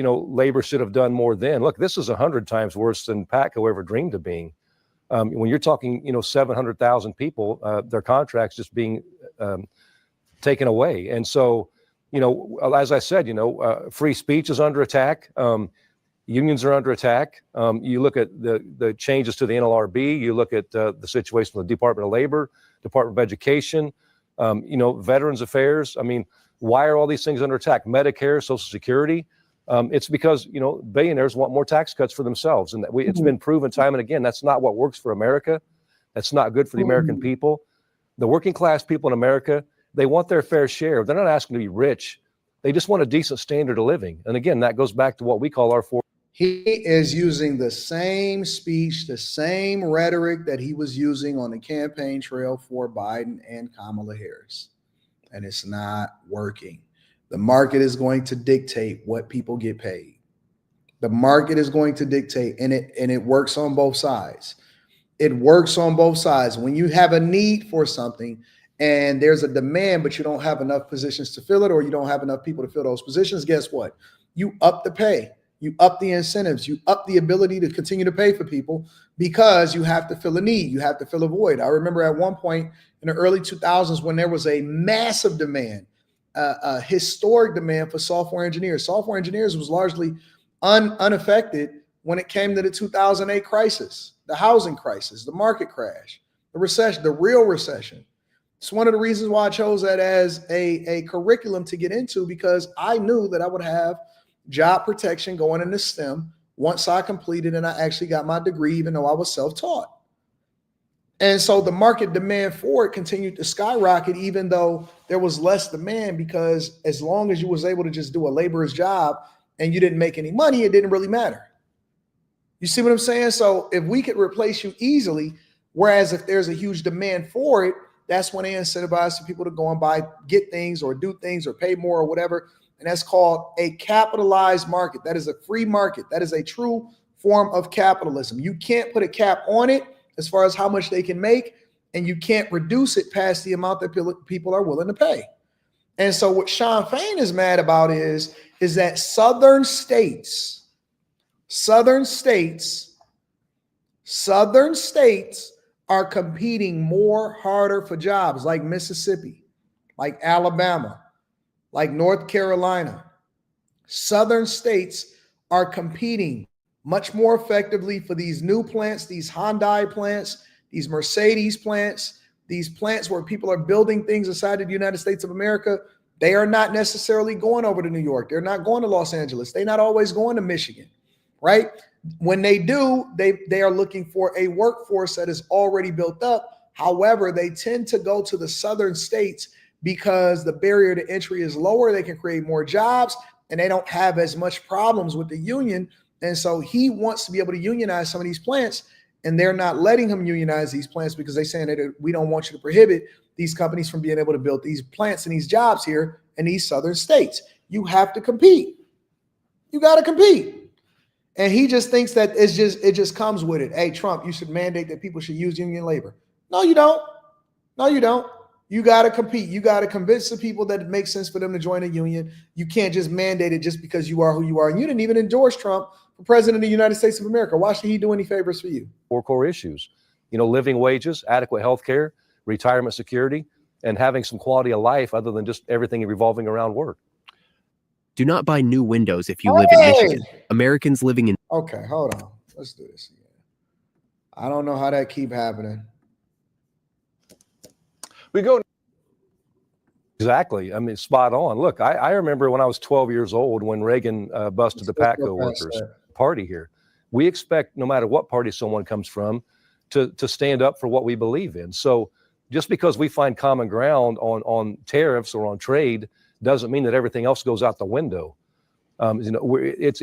labor should have done more then. Look, this is 100 times worse than PATCO ever dreamed of being. When you're talking, 700,000 people, their contracts just being taken away. And so, as I said, free speech is under attack. Unions are under attack. You look at the changes to the NLRB. You look at the situation with the Department of Labor, Department of Education, Veterans Affairs. I mean, why are all these things under attack? Medicare, Social Security. It's because, billionaires want more tax cuts for themselves. And it's been proven time and again, that's not what works for America. That's not good for the American people. The working class people in America, they want their fair share. They're not asking to be rich. They just want a decent standard of living. And again, that goes back to what we call our four. He is using the same speech, the same rhetoric that he was using on the campaign trail for Biden and Kamala Harris. And it's not working. The market is going to dictate what people get paid. The market is going to dictate, and it works on both sides. It works on both sides. When you have a need for something and there's a demand, but you don't have enough positions to fill it, or you don't have enough people to fill those positions, guess what? You up the pay, you up the incentives, you up the ability to continue to pay for people because you have to fill a need, you have to fill a void. I remember at one point in the early 2000s when there was a massive demand, a historic demand for software engineers. Software engineers was largely unaffected when it came to the 2008 crisis, the housing crisis, the market crash, the recession, the real recession. It's one of the reasons why I chose that as a curriculum to get into, because I knew that I would have job protection going into STEM once I completed and I actually got my degree, even though I was self-taught. And so the market demand for it continued to skyrocket, even though there was less demand, because as long as you was able to just do a laborer's job and you didn't make any money, it didn't really matter. You see what I'm saying? So if we could replace you easily, whereas if there's a huge demand for it, that's when they incentivize people to go and get things or do things or pay more or whatever. And that's called a capitalized market. That is a free market. That is a true form of capitalism. You can't put a cap on it as far as how much they can make, and you can't reduce it past the amount that people are willing to pay. And so what Shawn Fain is mad about is that southern states are competing more harder for jobs, like Mississippi, like Alabama, like North Carolina. Southern states are competing much more effectively for these new plants, these Hyundai plants, these Mercedes plants, these plants where people are building things inside of the United States of America. They are not necessarily going over to New York. They're not going to Los Angeles. They're not always going to Michigan, right? When they do, they are looking for a workforce that is already built up. However, they tend to go to the southern states because the barrier to entry is lower. They can create more jobs and they don't have as much problems with the union. And so he wants to be able to unionize some of these plants. and they're not letting him unionize these plants because they're saying that we don't want you to prohibit these companies from being able to build these plants and these jobs here in these southern states. You have to compete. You got to compete. And he just thinks that it just comes with it. Hey, Trump, you should mandate that people should use union labor. No, you don't. No, you don't. You got to compete. You got to convince the people that it makes sense for them to join a union. You can't just mandate it just because you are who you are. And you didn't even endorse Trump for president of the United States of America. Why should he do any favors for you? 4 core issues, living wages, adequate health care, retirement security, and having some quality of life other than just everything revolving around work. Do not buy new windows if you live in Michigan. Americans living in... Okay, hold on. Let's do this again. I don't know how that keep happening. We go. Exactly. I mean, spot on. Look, I remember when I was 12 years old when Reagan busted the PATCO workers party here. We expect, no matter what party someone comes from, to stand up for what we believe in. So just because we find common ground on tariffs or on trade doesn't mean that everything else goes out the window. It's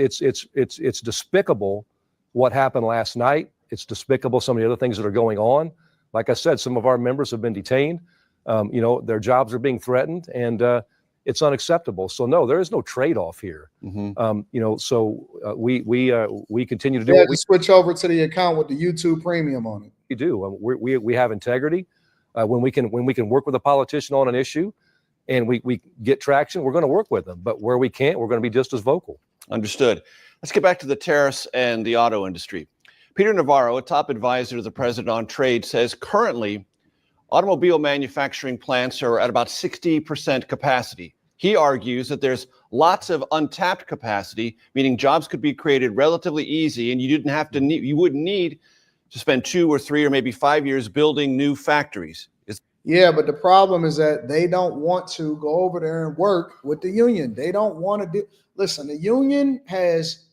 despicable what happened last night. It's despicable some of the other things that are going on. Like I said, some of our members have been detained. Their jobs are being threatened, and it's unacceptable. So no, there is no trade-off here. We continue to do what we switch over to the account with the YouTube premium on it. We do. We have integrity. When we can work with a politician on an issue, and we get traction, we're going to work with them. But where we can't, we're going to be just as vocal. Understood. Let's get back to the tariffs and the auto industry. Peter Navarro, a top advisor to the president on trade, says currently automobile manufacturing plants are at about 60% capacity. He argues that there's lots of untapped capacity, meaning jobs could be created relatively easy, and you wouldn't need to spend 2 or 3 or maybe 5 years building new factories. Yeah, but the problem is that they don't want to go over there and work with the union. They don't want to do. Listen, the union has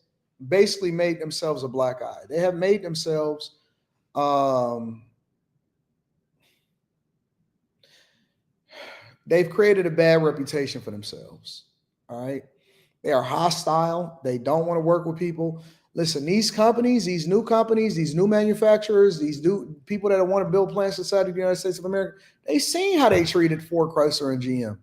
basically made themselves a black eye. They have made themselves they've created a bad reputation for themselves. All right. They are hostile. They don't want to work with people. Listen, these companies, these new manufacturers, these new people that want to build plants inside of the United States of America, they seen how they treated Ford, Chrysler, and GM.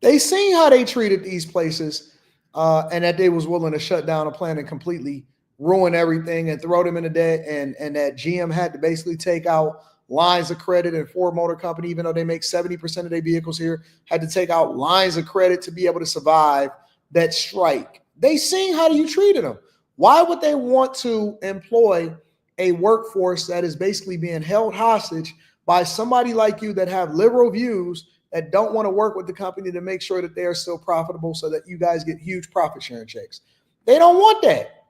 They seen how they treated these places, and that they was willing to shut down a plant and completely ruin everything and throw them in the debt, and that GM had to basically take out lines of credit, and Ford Motor Company, even though they make 70% of their vehicles here, had to take out lines of credit to be able to survive that strike. They seen how you treated them. Why would they want to employ a workforce that is basically being held hostage by somebody like you that have liberal views that don't want to work with the company to make sure that they are still profitable so that you guys get huge profit sharing checks? They don't want that.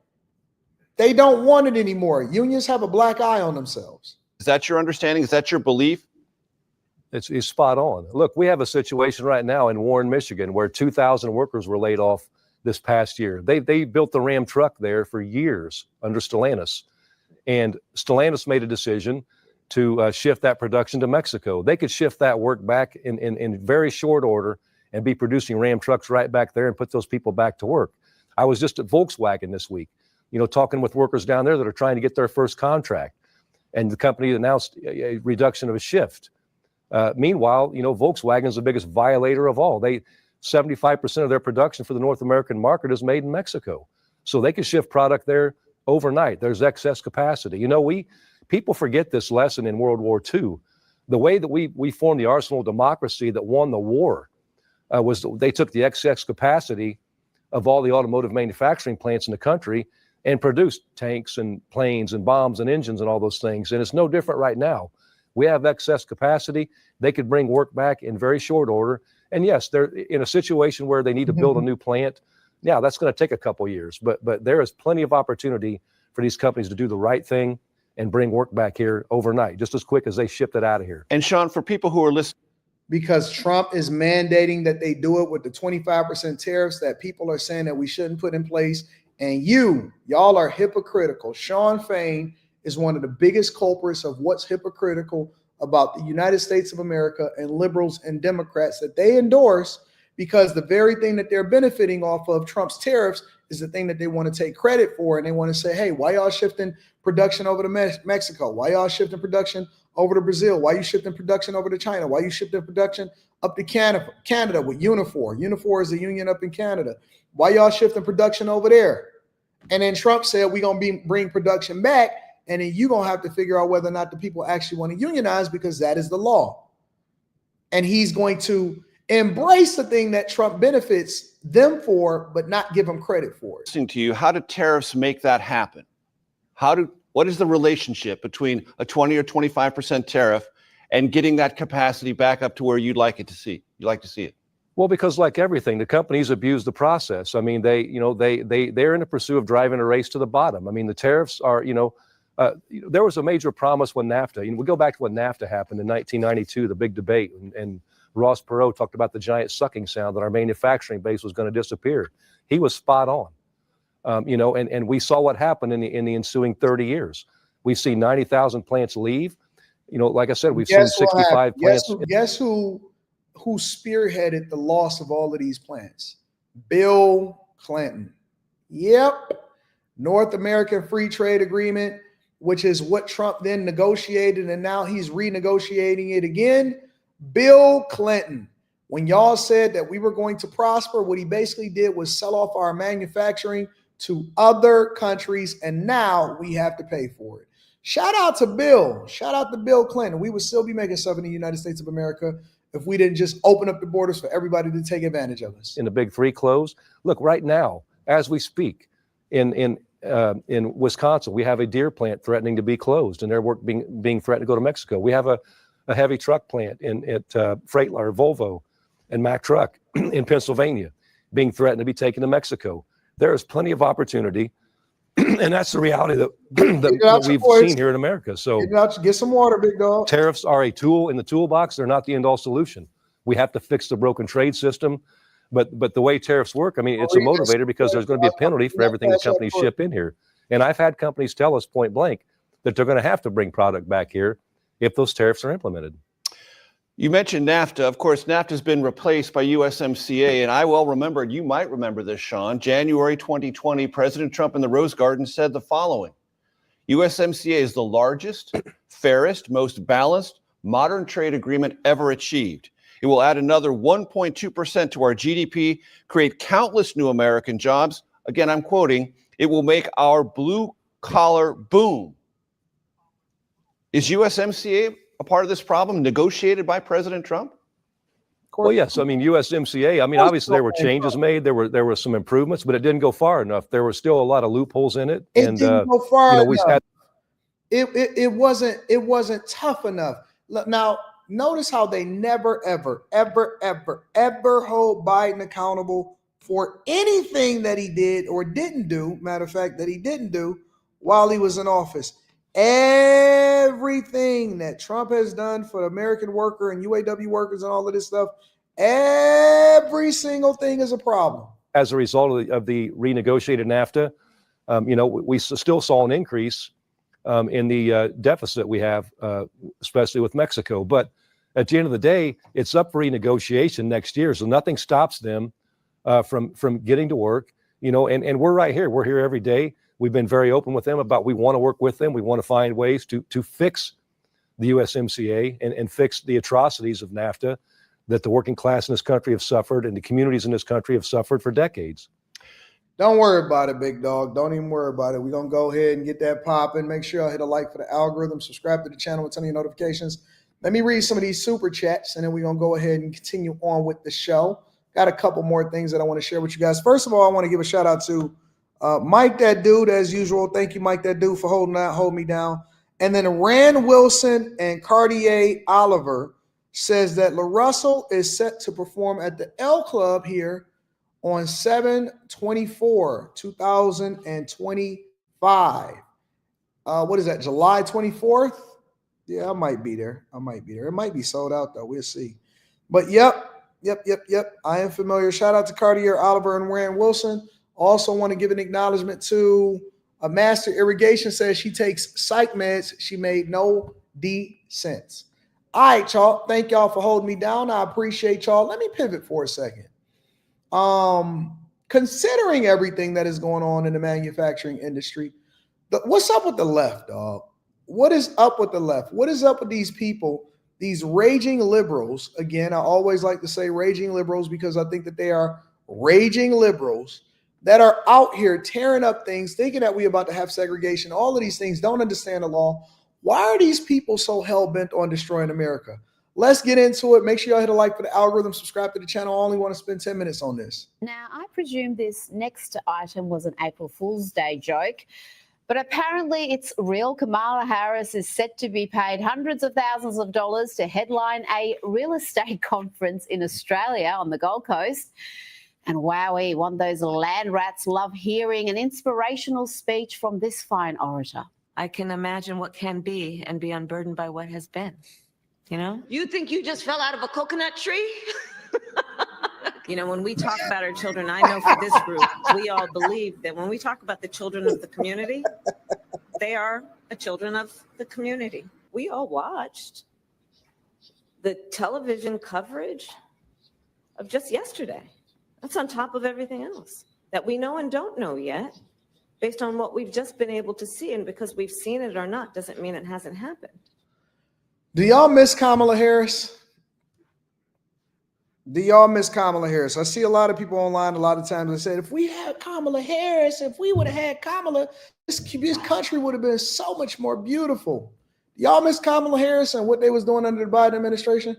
They don't want it anymore. Unions have a black eye on themselves. Is that your understanding? Is that your belief? It's spot on. Look, we have a situation right now in Warren, Michigan, where 2,000 workers were laid off this past year. They built the Ram truck there for years under Stellantis. And Stellantis made a decision to shift that production to Mexico. They could shift that work back in very short order and be producing Ram trucks right back there and put those people back to work. I was just at Volkswagen this week, talking with workers down there that are trying to get their first contract. And the company announced a reduction of a shift. Meanwhile, Volkswagen is the biggest violator of all. 75% of their production for the North American market is made in Mexico. So they can shift product there overnight. There's excess capacity. People forget this lesson in World War II. The way that we formed the arsenal of democracy that won the war was they took the excess capacity of all the automotive manufacturing plants in the country and produced tanks and planes and bombs and engines and all those things. And it's no different right now. We have excess capacity. They could bring work back in very short order. And yes, they're in a situation where they need to build a new plant. Yeah, that's going to take a couple years, but there is plenty of opportunity for these companies to do the right thing and bring work back here overnight, just as quick as they ship it out of here. And Shawn, for people who are listening, because Trump is mandating that they do it with the 25% tariffs that people are saying that we shouldn't put in place. And y'all are hypocritical. Shawn Fain is one of the biggest culprits of what's hypocritical about the United States of America and liberals and Democrats that they endorse because the very thing that they're benefiting off of, Trump's tariffs, is the thing that they want to take credit for. And they want to say, hey, why y'all shifting production over to Mexico? Why y'all shifting production over to Brazil? Why you shifting production over to China? Why you shifting production up to Canada with Unifor? Unifor is a union up in Canada. Why y'all shifting production over there? And then Trump said, we're going to bring production back. And then you're going to have to figure out whether or not the people actually want to unionize, because that is the law. And he's going to embrace the thing that Trump benefits them for, but not give them credit for it. Listening to you, how do tariffs make that happen? What is the relationship between a 20 or 25% tariff and getting that capacity back up to where you'd like to see it? Well, because like everything, the companies abuse the process. I mean, they're in the pursuit of driving a race to the bottom. I mean, the tariffs are, there was a major promise when NAFTA, we go back to when NAFTA happened in 1992, the big debate, and Ross Perot talked about the giant sucking sound that our manufacturing base was going to disappear. He was spot on. And we saw what happened in the ensuing 30 years. We've seen 90,000 plants leave. Like I said, we've seen 65 plants. Guess who spearheaded the loss of all of these plants? Bill Clinton. Yep. North American Free Trade Agreement, which is what Trump then negotiated, and now he's renegotiating it again. Bill Clinton. When y'all said that we were going to prosper, what he basically did was sell off our manufacturing to other countries, and now we have to pay for it. Shout out to Bill. Shout out to Bill Clinton. We would still be making stuff in the United States of America if we didn't just open up the borders for everybody to take advantage of us. In the big three close. Look, right now, as we speak, in Wisconsin, we have a deer plant threatening to be closed, and their work being threatened to go to Mexico. We have a heavy truck plant at Freightliner, Volvo, and Mack Truck in Pennsylvania being threatened to be taken to Mexico. There is plenty of opportunity, and that's the reality that we've seen here in America. So get some water, big dog. Tariffs are a tool in the toolbox. They're not the end-all solution. We have to fix the broken trade system. But the way tariffs work, I mean, it's a motivator because there's going to be a penalty for everything that companies ship in here. And I've had companies tell us point blank that they're going to have to bring product back here if those tariffs are implemented. You mentioned NAFTA. Of course, NAFTA has been replaced by USMCA, and I well remember, you might remember this, Shawn, January 2020, President Trump in the Rose Garden said the following: USMCA is the largest, fairest, most balanced, modern trade agreement ever achieved. It will add another 1.2% to our GDP, create countless new American jobs. Again, I'm quoting, it will make our blue collar boom. Is USMCA a part of this problem negotiated by President Trump? Well, yes. I mean, USMCA, I mean, obviously there were changes made. There were some improvements, but it didn't go far enough. There were still a lot of loopholes in it. It didn't go far enough. It wasn't tough enough. Now, notice how they never, ever, ever, ever, ever hold Biden accountable for anything that he did or didn't do. Matter of fact, that he didn't do while he was in office. Everything that Trump has done for the American worker and UAW workers and all of this stuff, every single thing is a problem. As a result of the renegotiated NAFTA, we still saw an increase in the deficit we have, especially with Mexico. But at the end of the day, it's up for renegotiation next year, so nothing stops them from getting to work. And we're right here. We're here every day. We've been very open with them about we want to work with them. We want to find ways to fix the USMCA and fix the atrocities of NAFTA that the working class in this country have suffered and the communities in this country have suffered for decades. Don't worry about it, big dog. Don't even worry about it. We're going to go ahead and get that popping. Make sure y'all hit a like for the algorithm. Subscribe to the channel and turn on your notifications. Let me read some of these super chats, and then we're going to go ahead and continue on with the show. Got a couple more things that I want to share with you guys. First of all, I want to give a shout out to Mike That Dude, as usual. Thank you, Mike That Dude, for holding me down. And then Rand Wilson and Cartier Oliver says that LaRussell is set to perform at the L Club here on 7/24/2025. What is that, July 24th? Yeah, I might be there. It might be sold out, though. We'll see. But yep. I am familiar. Shout out to Cartier Oliver and Rand Wilson. Also want to give an acknowledgement to a Master Irrigation, says she takes psych meds. She made no D cents. All right, y'all. Thank y'all for holding me down. I appreciate y'all. Let me pivot for a second. Considering everything that is going on in the manufacturing industry, what's up with the left, dog? What is up with the left? What is up with these people, these raging liberals? Again, I always like to say raging liberals because I think that they are raging liberals that are out here tearing up things, thinking that we're about to have segregation. All of these things, don't understand the law. Why are these people so hell-bent on destroying America? Let's get into it. Make sure y'all hit a like for the algorithm, subscribe to the channel. I only want to spend 10 minutes on this. Now, I presume this next item was an April Fool's Day joke, but apparently it's real. Kamala Harris is set to be paid hundreds of thousands of dollars to headline a real estate conference in Australia on the Gold Coast. And wowee, one of those land rats love hearing an inspirational speech from this fine orator. I can imagine what can be and be unburdened by what has been. You know? You think you just fell out of a coconut tree? You know, when we talk about our children, I know for this group, we all believe that when we talk about the children of the community, they are the children of the community. We all watched the television coverage of just yesterday. That's on top of everything else that we know and don't know yet, based on what we've just been able to see. And because we've seen it or not, doesn't mean it hasn't happened. Do y'all miss Kamala Harris? Do y'all miss Kamala Harris? I see a lot of people online a lot of times that said, if we had Kamala Harris, if we would have had Kamala, this country would have been so much more beautiful. Y'all miss Kamala Harris and what they was doing under the Biden administration?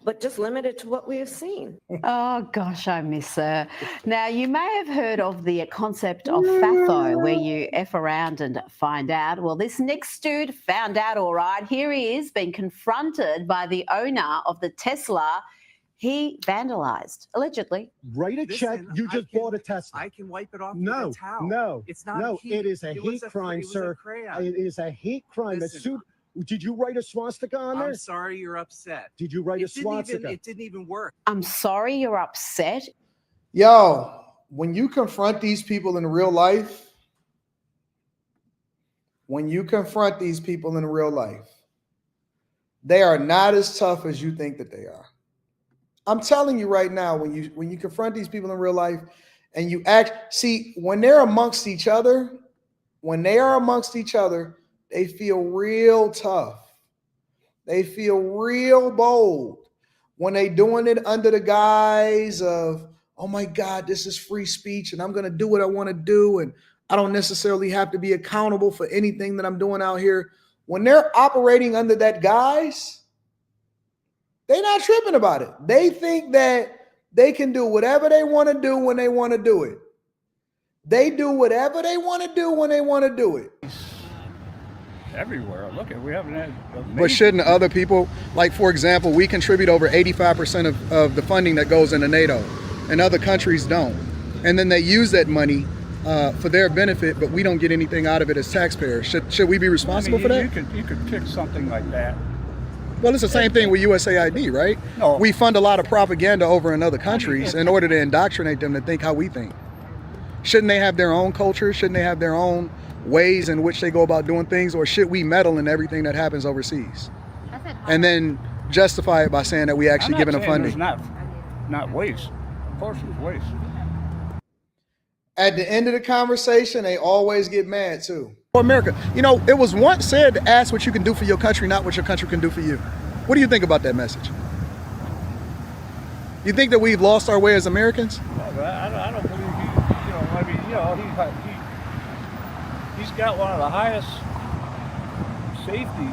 But just limited to what we have seen. Oh, gosh, I miss her. Now, you may have heard of the concept of FAFO, where you F around and find out. Well, this next dude found out all right. Here he is being confronted by the owner of the Tesla he vandalized, allegedly. Write a check. You just bought a Tesla. I can wipe it off No, with a towel. no, It's not no. heat. It is a hate crime, sir. It is a hate crime. Did you write a swastika on there? I'm sorry you're upset. Did you write a swastika? It didn't even work. I'm sorry you're upset. Yo, when you confront these people in real life, they are not as tough as you think that they are. I'm telling you right now, when you confront these people in real life and you when they're amongst each other, they feel real tough. They feel real bold when they doing it under the guise of, oh my God, this is free speech and I'm going to do what I want to do. And I don't necessarily have to be accountable for anything that I'm doing out here. When they're operating under that guise, they're not tripping about it. They think that they can do whatever they want to do when they want to do it. They do whatever they want to do when they want to do it. Everywhere. Look at, we haven't had. But shouldn't other people, like for example, we contribute over 85% of the funding that goes into NATO, and other countries don't. And then they use that money for their benefit, but we don't get anything out of it as taxpayers. Should we be responsible for that? You could pick something like that. Well, it's the same thing with USAID, right? No. We fund a lot of propaganda over in other countries in order to indoctrinate them to think how we think. Shouldn't they have their own culture? Shouldn't they have their own ways in which they go about doing things, or should we meddle in everything that happens overseas and then justify it by saying that we actually giving them funding? Not waste. Of course it's waste. At the end of the conversation, they always get mad too. For America, you know, it was once said to ask what you can do for your country, not what your country can do for you. What do you think about that message? You think that we've lost our way as Americans? I don't believe he's got one of the highest safety,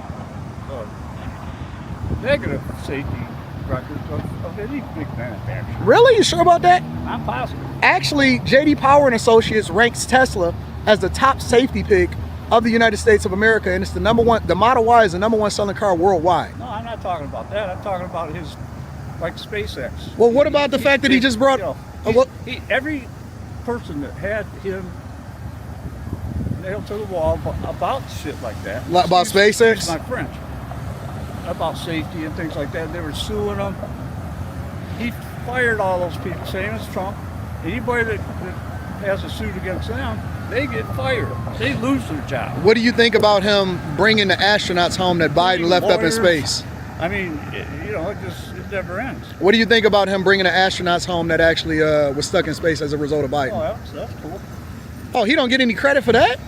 negative safety records of any big manufacturer. Really? You sure about that? I'm positive. Actually, J.D. Power and Associates ranks Tesla as the top safety pick of the United States of America, and it's the number one. The Model Y is the number one selling car worldwide. No, I'm not talking about that. I'm talking about his, like SpaceX. Well, what about the fact that he just brought? Every person that had him nailed to the wall about shit like that. About SpaceX? Excuse my French. About safety and things like that. They were suing him. He fired all those people, same as Trump. Anybody that has a suit against them, they get fired. They lose their job. What do you think about him bringing the astronauts home that Biden left up in space? I mean, it never ends. What do you think about him bringing the astronauts home that actually was stuck in space as a result of Biden? Oh, that's cool. Oh, he don't get any credit for that?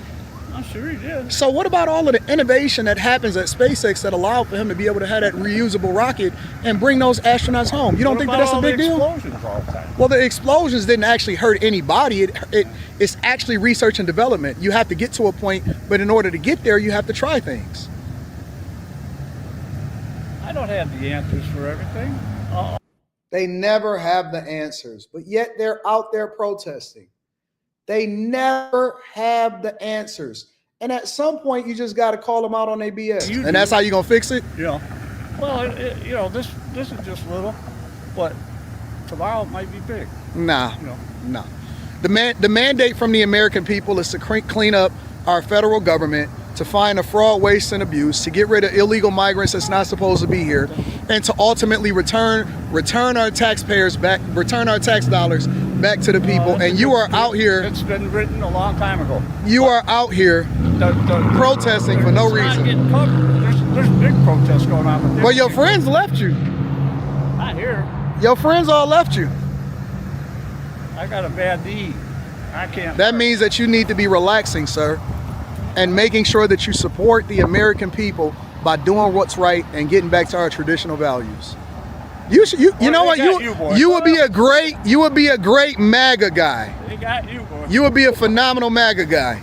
I'm sure he did. So what about all of the innovation that happens at SpaceX that allowed for him to be able to have that reusable rocket and bring those astronauts home? You don't think that's a big deal? Explosions all the time? Well, the explosions didn't actually hurt anybody. It's actually research and development. You have to get to a point, but in order to get there, you have to try things. I don't have the answers for everything. They never have the answers, but yet they're out there protesting. They never have the answers. And at some point, you just got to call them out on their BS. And that's how you're going to fix it? Yeah. Well, this is just little, but tomorrow it might be big. Nah. The mandate from the American people is to clean up our federal government, to find the fraud, waste, and abuse, to get rid of illegal migrants that's not supposed to be here, and to ultimately return our taxpayers back, return our tax dollars back to the people. And you are out here. It's been written a long time ago. You are out here protesting for no reason. There's big protests going on. Well, your friends left you. Not here. Your friends all left you. I got a bad knee. I can't. That means that you need to be relaxing, sir, and making sure that you support the American people by doing what's right and getting back to our traditional values. You know what? You would be a great MAGA guy. They got you, boy. You would be a phenomenal MAGA guy.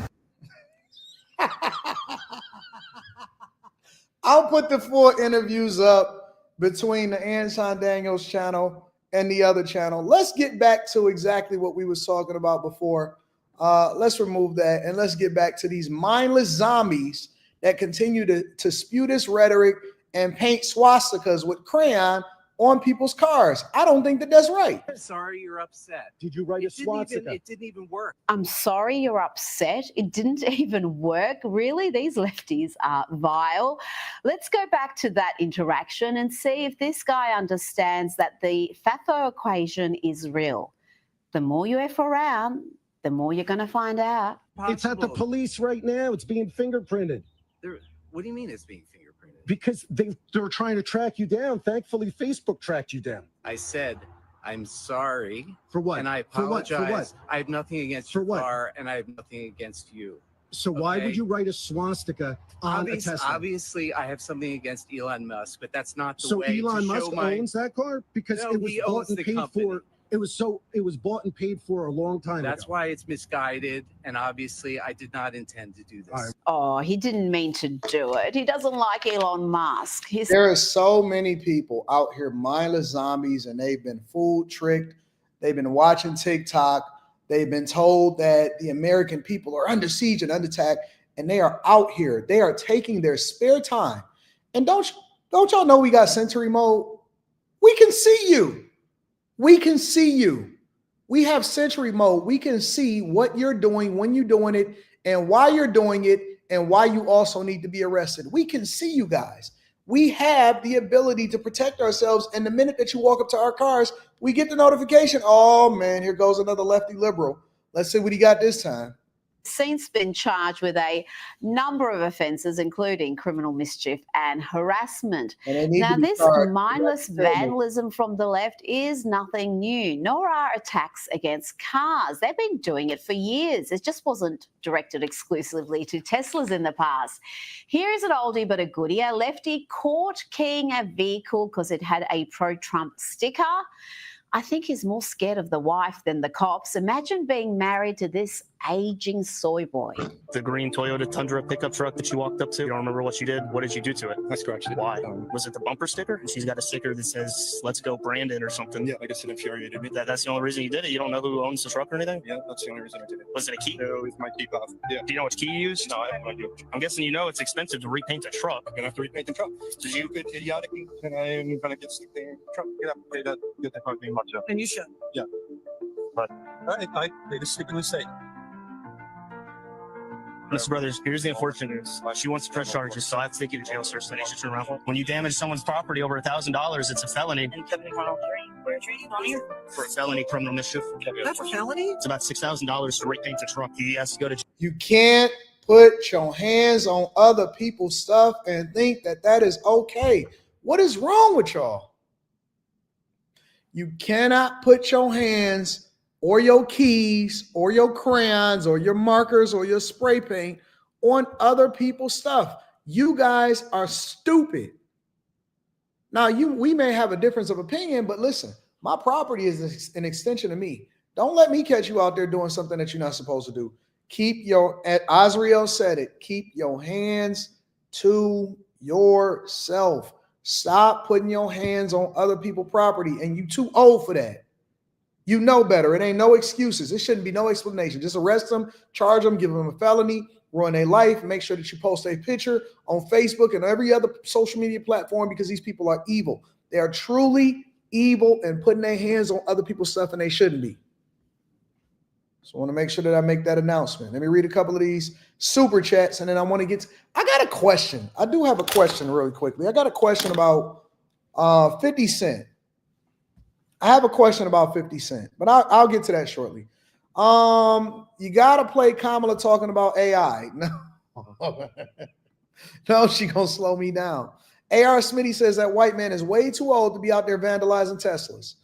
I'll put the full interviews up between the Anton Daniels channel and the other channel. Let's get back to exactly what we was talking about before. Let's remove that and let's get back to these mindless zombies that continue to spew this rhetoric and paint swastikas with crayon on people's cars. I don't think that that's right. I'm sorry you're upset. Did you write a swastika? It didn't even work. I'm sorry you're upset. It didn't even work. Really? These lefties are vile. Let's go back to that interaction and see if this guy understands that the FAFO equation is real. The more you F around, the more you're going to find out. It's at the police right now. It's being fingerprinted. What do you mean it's being fingerprinted? Because they're trying to track you down. Thankfully, Facebook tracked you down. I said, I'm sorry. For what? And I For what? apologize. For what? I have nothing against For your what? car, and I have nothing against you. So why would you write a swastika on a Tesla? Obviously, I have something against Elon Musk, but that's not the So way Elon to Musk show my... owns that car because No, it was he bought owns and the paid company. for. It was bought and paid for a long time That's ago. why it's misguided, and obviously, I did not intend to do this. Oh, he didn't mean to do it. He doesn't like Elon Musk. There are so many people out here, mindless zombies, and they've been fooled, tricked. They've been watching TikTok. They've been told that the American people are under siege and under attack, and they are out here. They are taking their spare time. And don't y'all know we got Sentry mode? We can see you. We can see you. We have Sentry mode. We can see what you're doing, when you're doing it, and why you're doing it, and why you also need to be arrested. We can see you guys. We have the ability to protect ourselves. And the minute that you walk up to our cars, we get the notification. Oh, man, here goes another lefty liberal. Let's see what he got this time. Since been charged with a number of offences, including criminal mischief and harassment. Now, this mindless vandalism from the left is nothing new, nor are attacks against cars. They've been doing it for years. It just wasn't directed exclusively to Teslas in the past. Here is an oldie but a goodie. A lefty caught keying a vehicle because it had a pro-Trump sticker. I think he's more scared of the wife than the cops. Imagine being married to this aging soy boy. The green Toyota Tundra pickup truck that you walked up to. You don't remember what you did? What did you do to it? I scratched it. Why? Was it the bumper sticker? She's got a sticker that says, "Let's go Brandon" or something. Yeah, I guess it infuriated me. That's the only reason you did it? You don't know who owns the truck or anything? Yeah, that's the only reason I did it. Was it a key? No, it's my key fob. Yeah. Do you know which key you used? No, I have no idea. I'm guessing you know it's expensive to repaint a truck. I'm going to have to repaint the truck. Did you get idiotic and I'm going to get the truck? Get up, get that fucking much up. And you should. Yeah. But I made a stupid mistake. Mr. Brothers, here's the unfortunate news. She wants to press charges, so I have to take you to jail, sir, so they should turn around. When you damage someone's property over $1,000, it's a felony. And Kevin Connell, we're treating on here. For a felony criminal mischief. That's a felony? It's about $6,000 to repaint the truck. He has to go to jail. You can't put your hands on other people's stuff and think that that is okay. What is wrong with y'all? You cannot put your hands or your keys or your crayons or your markers or your spray paint on other people's stuff. You guys are stupid. Now, we may have a difference of opinion, but listen, my property is an extension of me. Don't let me catch you out there doing something that you're not supposed to do. Azriel said it, keep your hands to yourself. Stop putting your hands on other people's property, and you too old for that. You know better. It ain't no excuses. It shouldn't be no explanation. Just arrest them, charge them, give them a felony, ruin their life, make sure that you post a picture on Facebook and every other social media platform, because these people are evil. They are truly evil and putting their hands on other people's stuff, and they shouldn't be. So I want to make sure that I make that announcement. Let me read a couple of these super chats, and then I want to I got a question. I do have a question really quickly. I got a question about 50 Cent. I have a question about 50 Cent, but I'll get to that shortly. You got to play Kamala talking about AI. No, she going to slow me down. A.R. Smitty says that white man is way too old to be out there vandalizing Teslas.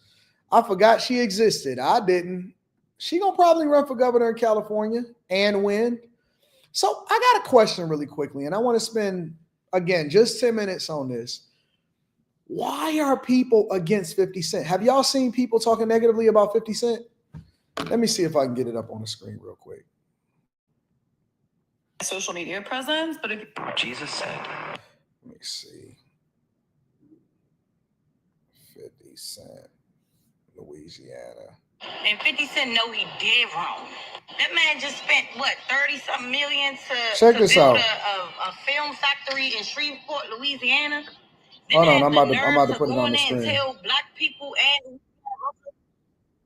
I forgot she existed. I didn't. She going to probably run for governor in California and win. So I got a question really quickly, and I want to spend, again, just 10 minutes on this. Why are people against 50 Cent? Have y'all seen people talking negatively about 50 Cent? Let me see if I can get it up on the screen real quick. Social media presence, but Jesus said. Let me see. 50 Cent, Louisiana. And 50 Cent know he did wrong. That man just spent, what, 30-something million Check to this build out. a film factory in Shreveport, Louisiana? Hold on, I'm about to put it on the screen. Tell black people and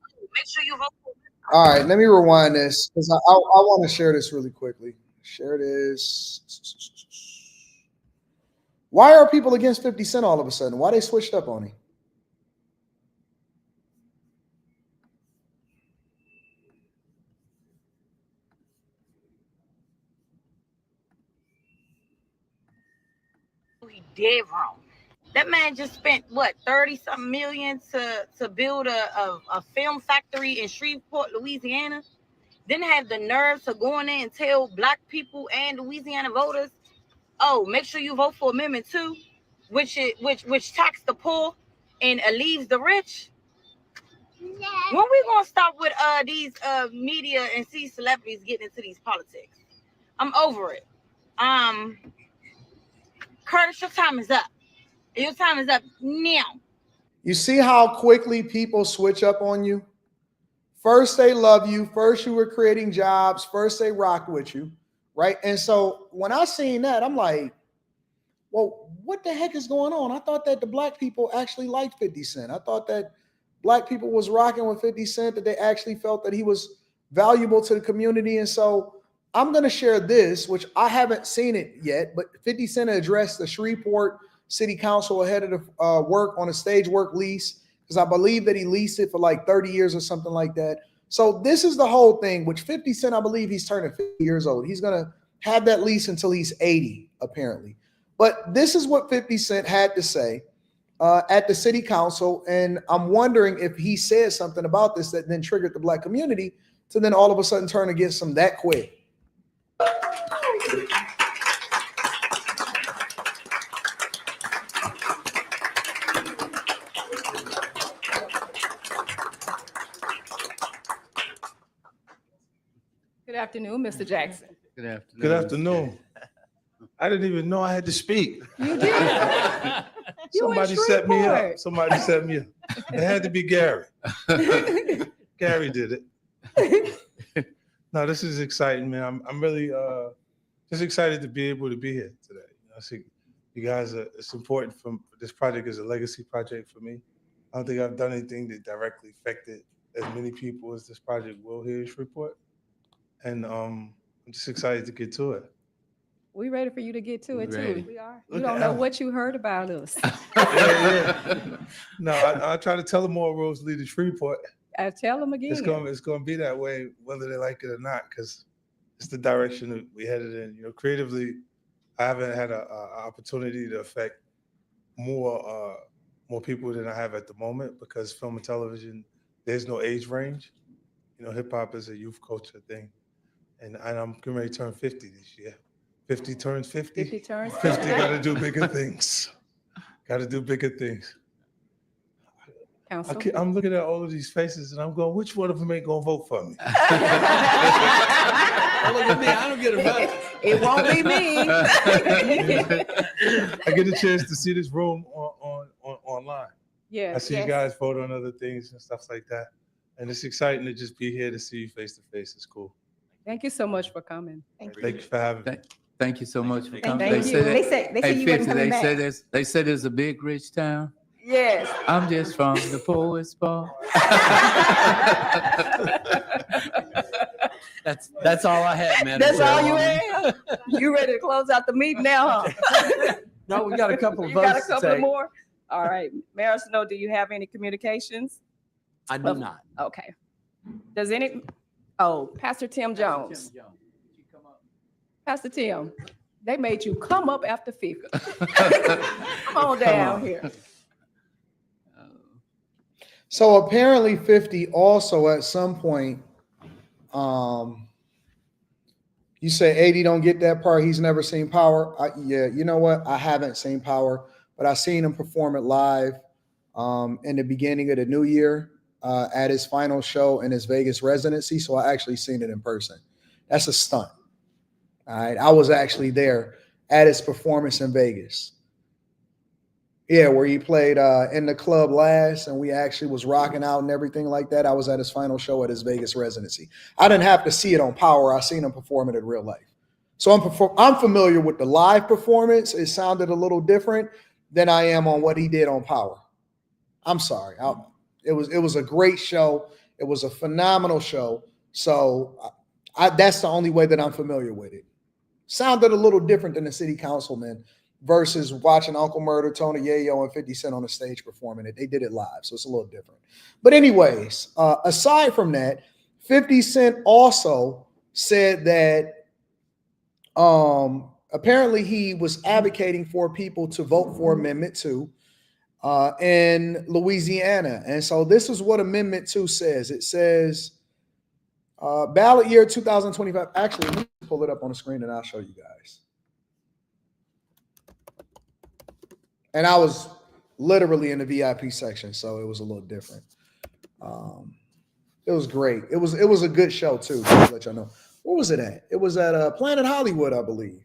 make sure you vote for. All right, let me rewind this because I want to share this really quickly. Share this. Why are people against 50 Cent all of a sudden? Why they switched up on him? He did wrong. That man just spent, what, 30-something million to build a film factory in Shreveport, Louisiana? Didn't have the nerve to go in there and tell black people and Louisiana voters, oh, make sure you vote for Amendment 2, which tax the poor and leaves the rich. When we gonna stop with these media and see celebrities getting into these politics? I'm over it. Curtis, your time is up. Your time is up now. You see how quickly people switch up on you? First they love you. First you were creating jobs. First they rock with you, right? And so when I seen that, I'm like, well, what the heck is going on? I thought that the black people actually liked 50 Cent. I thought that black people was rocking with 50 Cent, that they actually felt that he was valuable to the community. And so I'm going to share this, which I haven't seen it yet, but 50 Cent addressed the Shreveport City Council ahead of the work on a stage work lease, because I believe that he leased it for like 30 years or something like that. So this is the whole thing, which 50 Cent, I believe he's turning 50 years old. He's going to have that lease until he's 80, apparently. But this is what 50 Cent had to say at the city council. And I'm wondering if he said something about this that then triggered the black community to then all of a sudden turn against him that quick. Good afternoon, Mr. Jackson. Good afternoon. Good afternoon. I didn't even know I had to speak. You did. Somebody set me up. Somebody set me up. It had to be Gary. Gary did it. No, this is exciting, man. I'm really just excited to be able to be here today. I see you guys it's important. This project is a legacy project for me. I don't think I've done anything that directly affected as many people as this project will here in Shreveport. And I'm just excited to get to it. We ready for you to get to it Ready. too. We are. Look You don't at know Ellen. what you heard about us. No, I try to tell them all roads lead to Shreveport. I tell them again. It's going to be that way, whether they like it or not, because it's the direction that we headed in. You know, creatively, I haven't had an opportunity to affect more people than I have at the moment, because film and television, there's no age range. You know, hip hop is a youth culture thing, and I'm getting ready to turn 50 this year. 50 turns 50. 50 turns 50 got to do bigger things. Got to do bigger things. Council. I'm looking at all of these faces and I'm going, which one of them ain't gonna vote for me? Look at me, I don't get a vote. It won't be me. I get a chance to see this room online. Yeah. I see you guys vote on other things and stuff like that. And it's exciting to just be here to see you face to face. It's cool. Thank you so much for coming. Thank you for having me. Thank you so much for coming. Thank you. They said hey, you wasn't 50, coming back. they said it's a big rich town. Yes. I'm just from the poorest part. That's all I had, man. That's all you had? You ready to close out the meeting now, huh? No, we got a couple of You votes got a to couple take. more? All right. Mayor Snow, do you have any communications? I do not. Okay. Does Pastor Tim Jones. Pastor Tim, they made you come up after 50. Come on down here. So apparently 50 also at some point, you say 80 don't get that part. He's never seen Power. Yeah, you know what? I haven't seen Power, but I seen him perform it live in the beginning of the new year at his final show in his Vegas residency. So I actually seen it in person. That's a stunt. All right. I was actually there at his performance in Vegas. Yeah, where he played in the club last, and we actually was rocking out and everything like that. I was at his final show at his Vegas residency. I didn't have to see it on Power. I seen him perform it in real life. So I'm familiar with the live performance. It sounded a little different than I am on what he did on Power. I'm sorry. It was a great show. It was a phenomenal show. So that's the only way that I'm familiar with it. Sounded a little different than the city councilman versus watching Uncle Murder, Tony Yayo, and 50 Cent on the stage performing it. They did it live, so it's a little different. But anyways, aside from that, 50 Cent also said that apparently he was advocating for people to vote for Amendment 2 in Louisiana. And so this is what Amendment 2 says. It says, ballot year 2025. Actually, let me pull it up on the screen and I'll show you guys. And I was literally in the VIP section, so it was a little different. It was great. It was a good show too, just to let y'all know. Where was it at? It was at Planet Hollywood, I believe.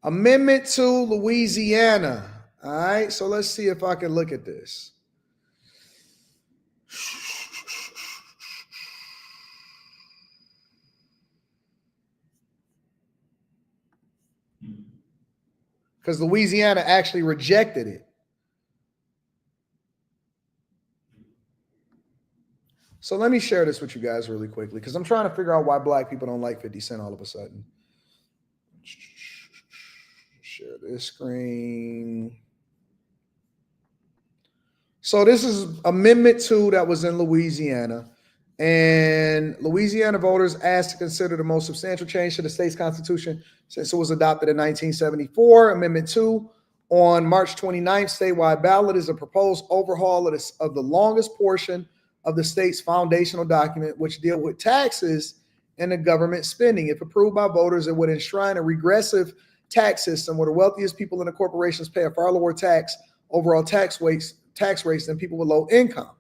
Amendment 2, Louisiana. All right, so let's see if I can look at this. Because Louisiana actually rejected it. So let me share this with you guys really quickly, because I'm trying to figure out why black people don't like 50 Cent all of a sudden. Share this screen. So this is Amendment 2 that was in Louisiana. And Louisiana voters asked to consider the most substantial change to the state's constitution since it was adopted in 1974. Amendment 2 on March 29th, statewide ballot is a proposed overhaul of the longest portion of the state's foundational document, which deal with taxes and the government spending. If approved by voters, it would enshrine a regressive tax system where the wealthiest people in the corporations pay a far lower overall tax rates than people with low income.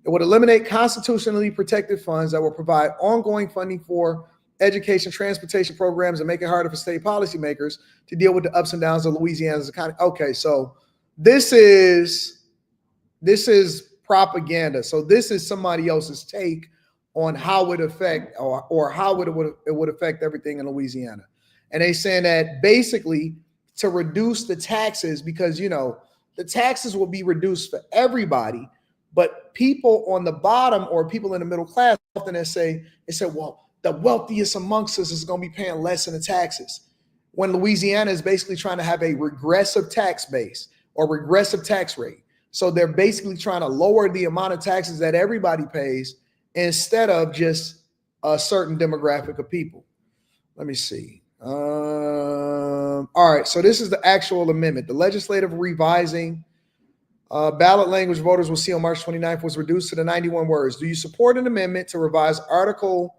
It would eliminate constitutionally protected funds that will provide ongoing funding for education, transportation programs, and make it harder for state policymakers to deal with the ups and downs of Louisiana's economy. Okay, so this is propaganda. So this is somebody else's take on how it affect or how it would affect everything in Louisiana. And they saying that basically to reduce the taxes, because the taxes will be reduced for everybody. But people on the bottom or people in the middle class often they say, well, the wealthiest amongst us is going to be paying less in the taxes. When Louisiana is basically trying to have a regressive tax base or regressive tax rate. So they're basically trying to lower the amount of taxes that everybody pays instead of just a certain demographic of people. Let me see. All right, so this is the actual amendment. The legislative revising ballot language voters will see on March 29th was reduced to the 91 words. Do you support an amendment to revise Article,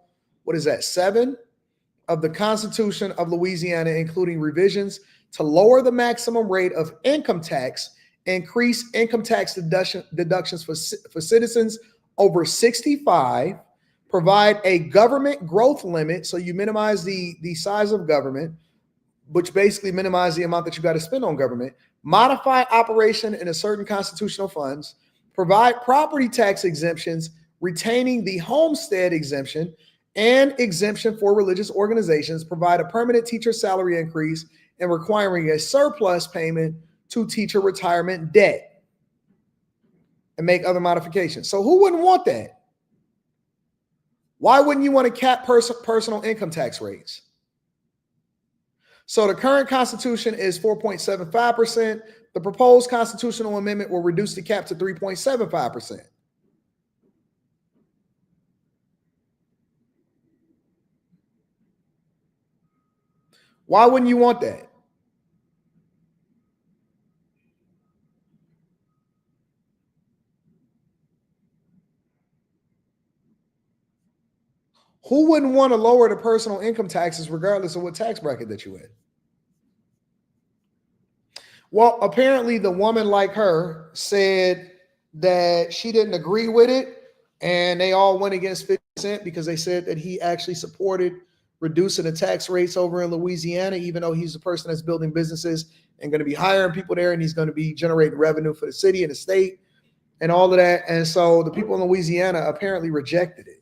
7 of the Constitution of Louisiana, including revisions to lower the maximum rate of income tax, increase income tax deductions for citizens over 65, provide a government growth limit, so you minimize the size of government, which basically minimize the amount that you got to spend on government, modify operation in a certain constitutional funds, provide property tax exemptions, retaining the homestead exemption and exemption for religious organizations, provide a permanent teacher salary increase, and requiring a surplus payment to teacher retirement debt, and make other modifications. So who wouldn't want that? Why wouldn't you want to cap personal income tax rates? So the current Constitution is 4.75%. The proposed constitutional amendment will reduce the cap to 3.75%. Why wouldn't you want that? Who wouldn't want to lower the personal income taxes regardless of what tax bracket that you're in? Well, apparently the woman like her said that she didn't agree with it, and they all went against 50 Cent because they said that he actually supported reducing the tax rates over in Louisiana, even though he's the person that's building businesses and going to be hiring people there, and he's going to be generating revenue for the city and the state and all of that. And so the people in Louisiana apparently rejected it.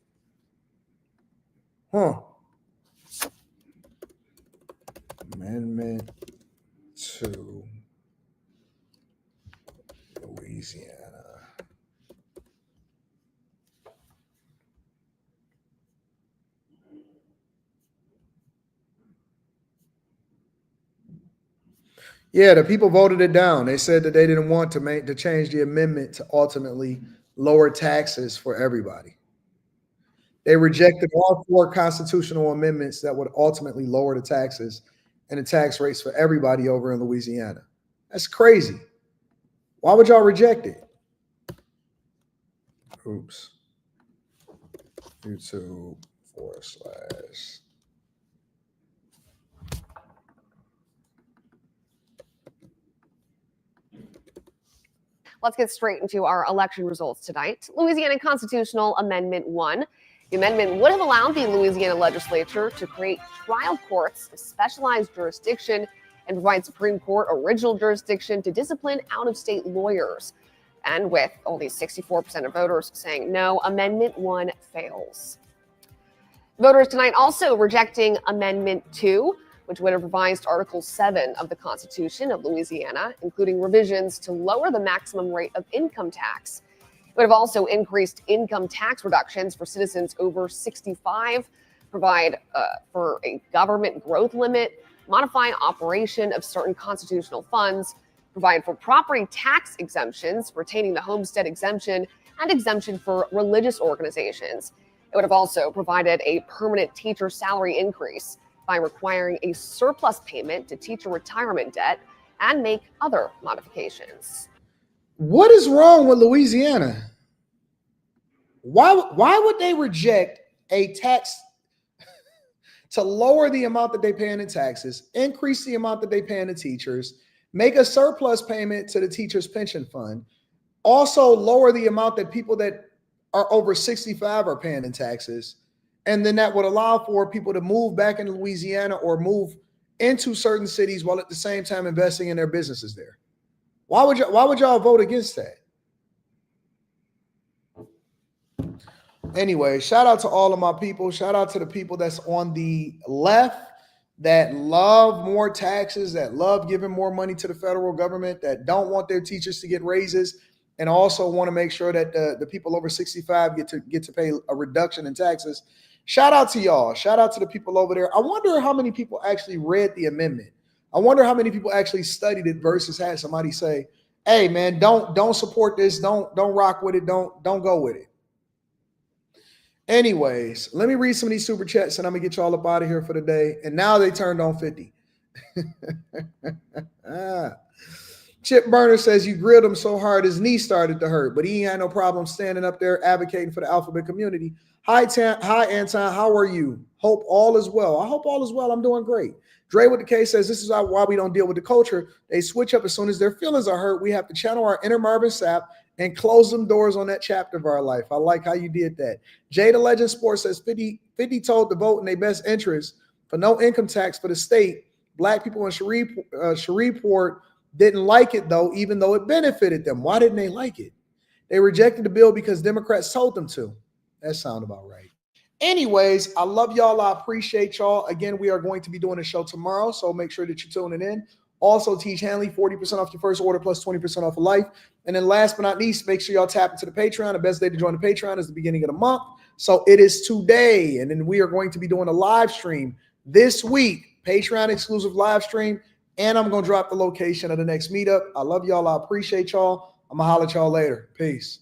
Amendment to Louisiana. Yeah, the people voted it down. They said that they didn't want to change the amendment to ultimately lower taxes for everybody. They rejected all 4 constitutional amendments that would ultimately lower the taxes and the tax rates for everybody over in Louisiana. That's crazy. Why would y'all reject it? Oops. YouTube /. Let's get straight into our election results tonight. Louisiana Constitutional Amendment 1. The amendment would have allowed the Louisiana legislature to create trial courts of specialized jurisdiction and provide Supreme Court original jurisdiction to discipline out-of-state lawyers. And with only 64% of voters saying no, Amendment 1 fails. Voters tonight also rejecting Amendment 2, which would have revised Article 7 of the Constitution of Louisiana, including revisions to lower the maximum rate of income tax. It would have also increased income tax reductions for citizens over 65, provide for a government growth limit, modify operation of certain constitutional funds, provide for property tax exemptions, retaining the homestead exemption, and exemption for religious organizations. It would have also provided a permanent teacher salary increase by requiring a surplus payment to teacher retirement debt and make other modifications. What is wrong with Louisiana? Why would they reject a tax to lower the amount that they pay in taxes, increase the amount that they pay in the teachers, make a surplus payment to the teachers' pension fund, also lower the amount that people that are over 65 are paying in taxes, and then that would allow for people to move back into Louisiana or move into certain cities while at the same time investing in their businesses there? Why would y'all vote against that? Anyway, shout out to all of my people. Shout out to the people that's on the left that love more taxes, that love giving more money to the federal government, that don't want their teachers to get raises, and also want to make sure that the people over 65 get to pay a reduction in taxes. Shout out to y'all. Shout out to the people over there. I wonder how many people actually read the amendment. I wonder how many people actually studied it versus had somebody say, "Hey man, don't support this. Don't rock with it. Don't go with it." Anyways, let me read some of these super chats and I'm gonna get y'all up out of here for the day. And now they turned on 50. Chip Burner says you grilled him so hard his knee started to hurt, but he ain't had no problem standing up there advocating for the alphabet community. Hi, Anton. How are you? Hope all is well. I hope all is well. I'm doing great. Dre with the K says this is why we don't deal with the culture. They switch up as soon as their feelings are hurt. We have to channel our inner Marvin Sapp and close them doors on that chapter of our life. I like how you did that. Jay the Legend Sports says 50 told to vote in their best interest for no income tax for the state. Black people in Shreveport didn't like it, though, even though it benefited them. Why didn't they like it? They rejected the bill because Democrats told them to. That sounds about right. Anyways, I love y'all. I appreciate y'all. Again, we are going to be doing a show tomorrow, so make sure that you're tuning in. Also, Tiege Hanley, 40% off your first order plus 20% off of life. And then last but not least, make sure y'all tap into the Patreon. The best day to join the Patreon is the beginning of the month. So it is today. And then we are going to be doing a live stream this week, Patreon exclusive live stream. And I'm going to drop the location of the next meetup. I love y'all. I appreciate y'all. I'm going to holler at y'all later. Peace.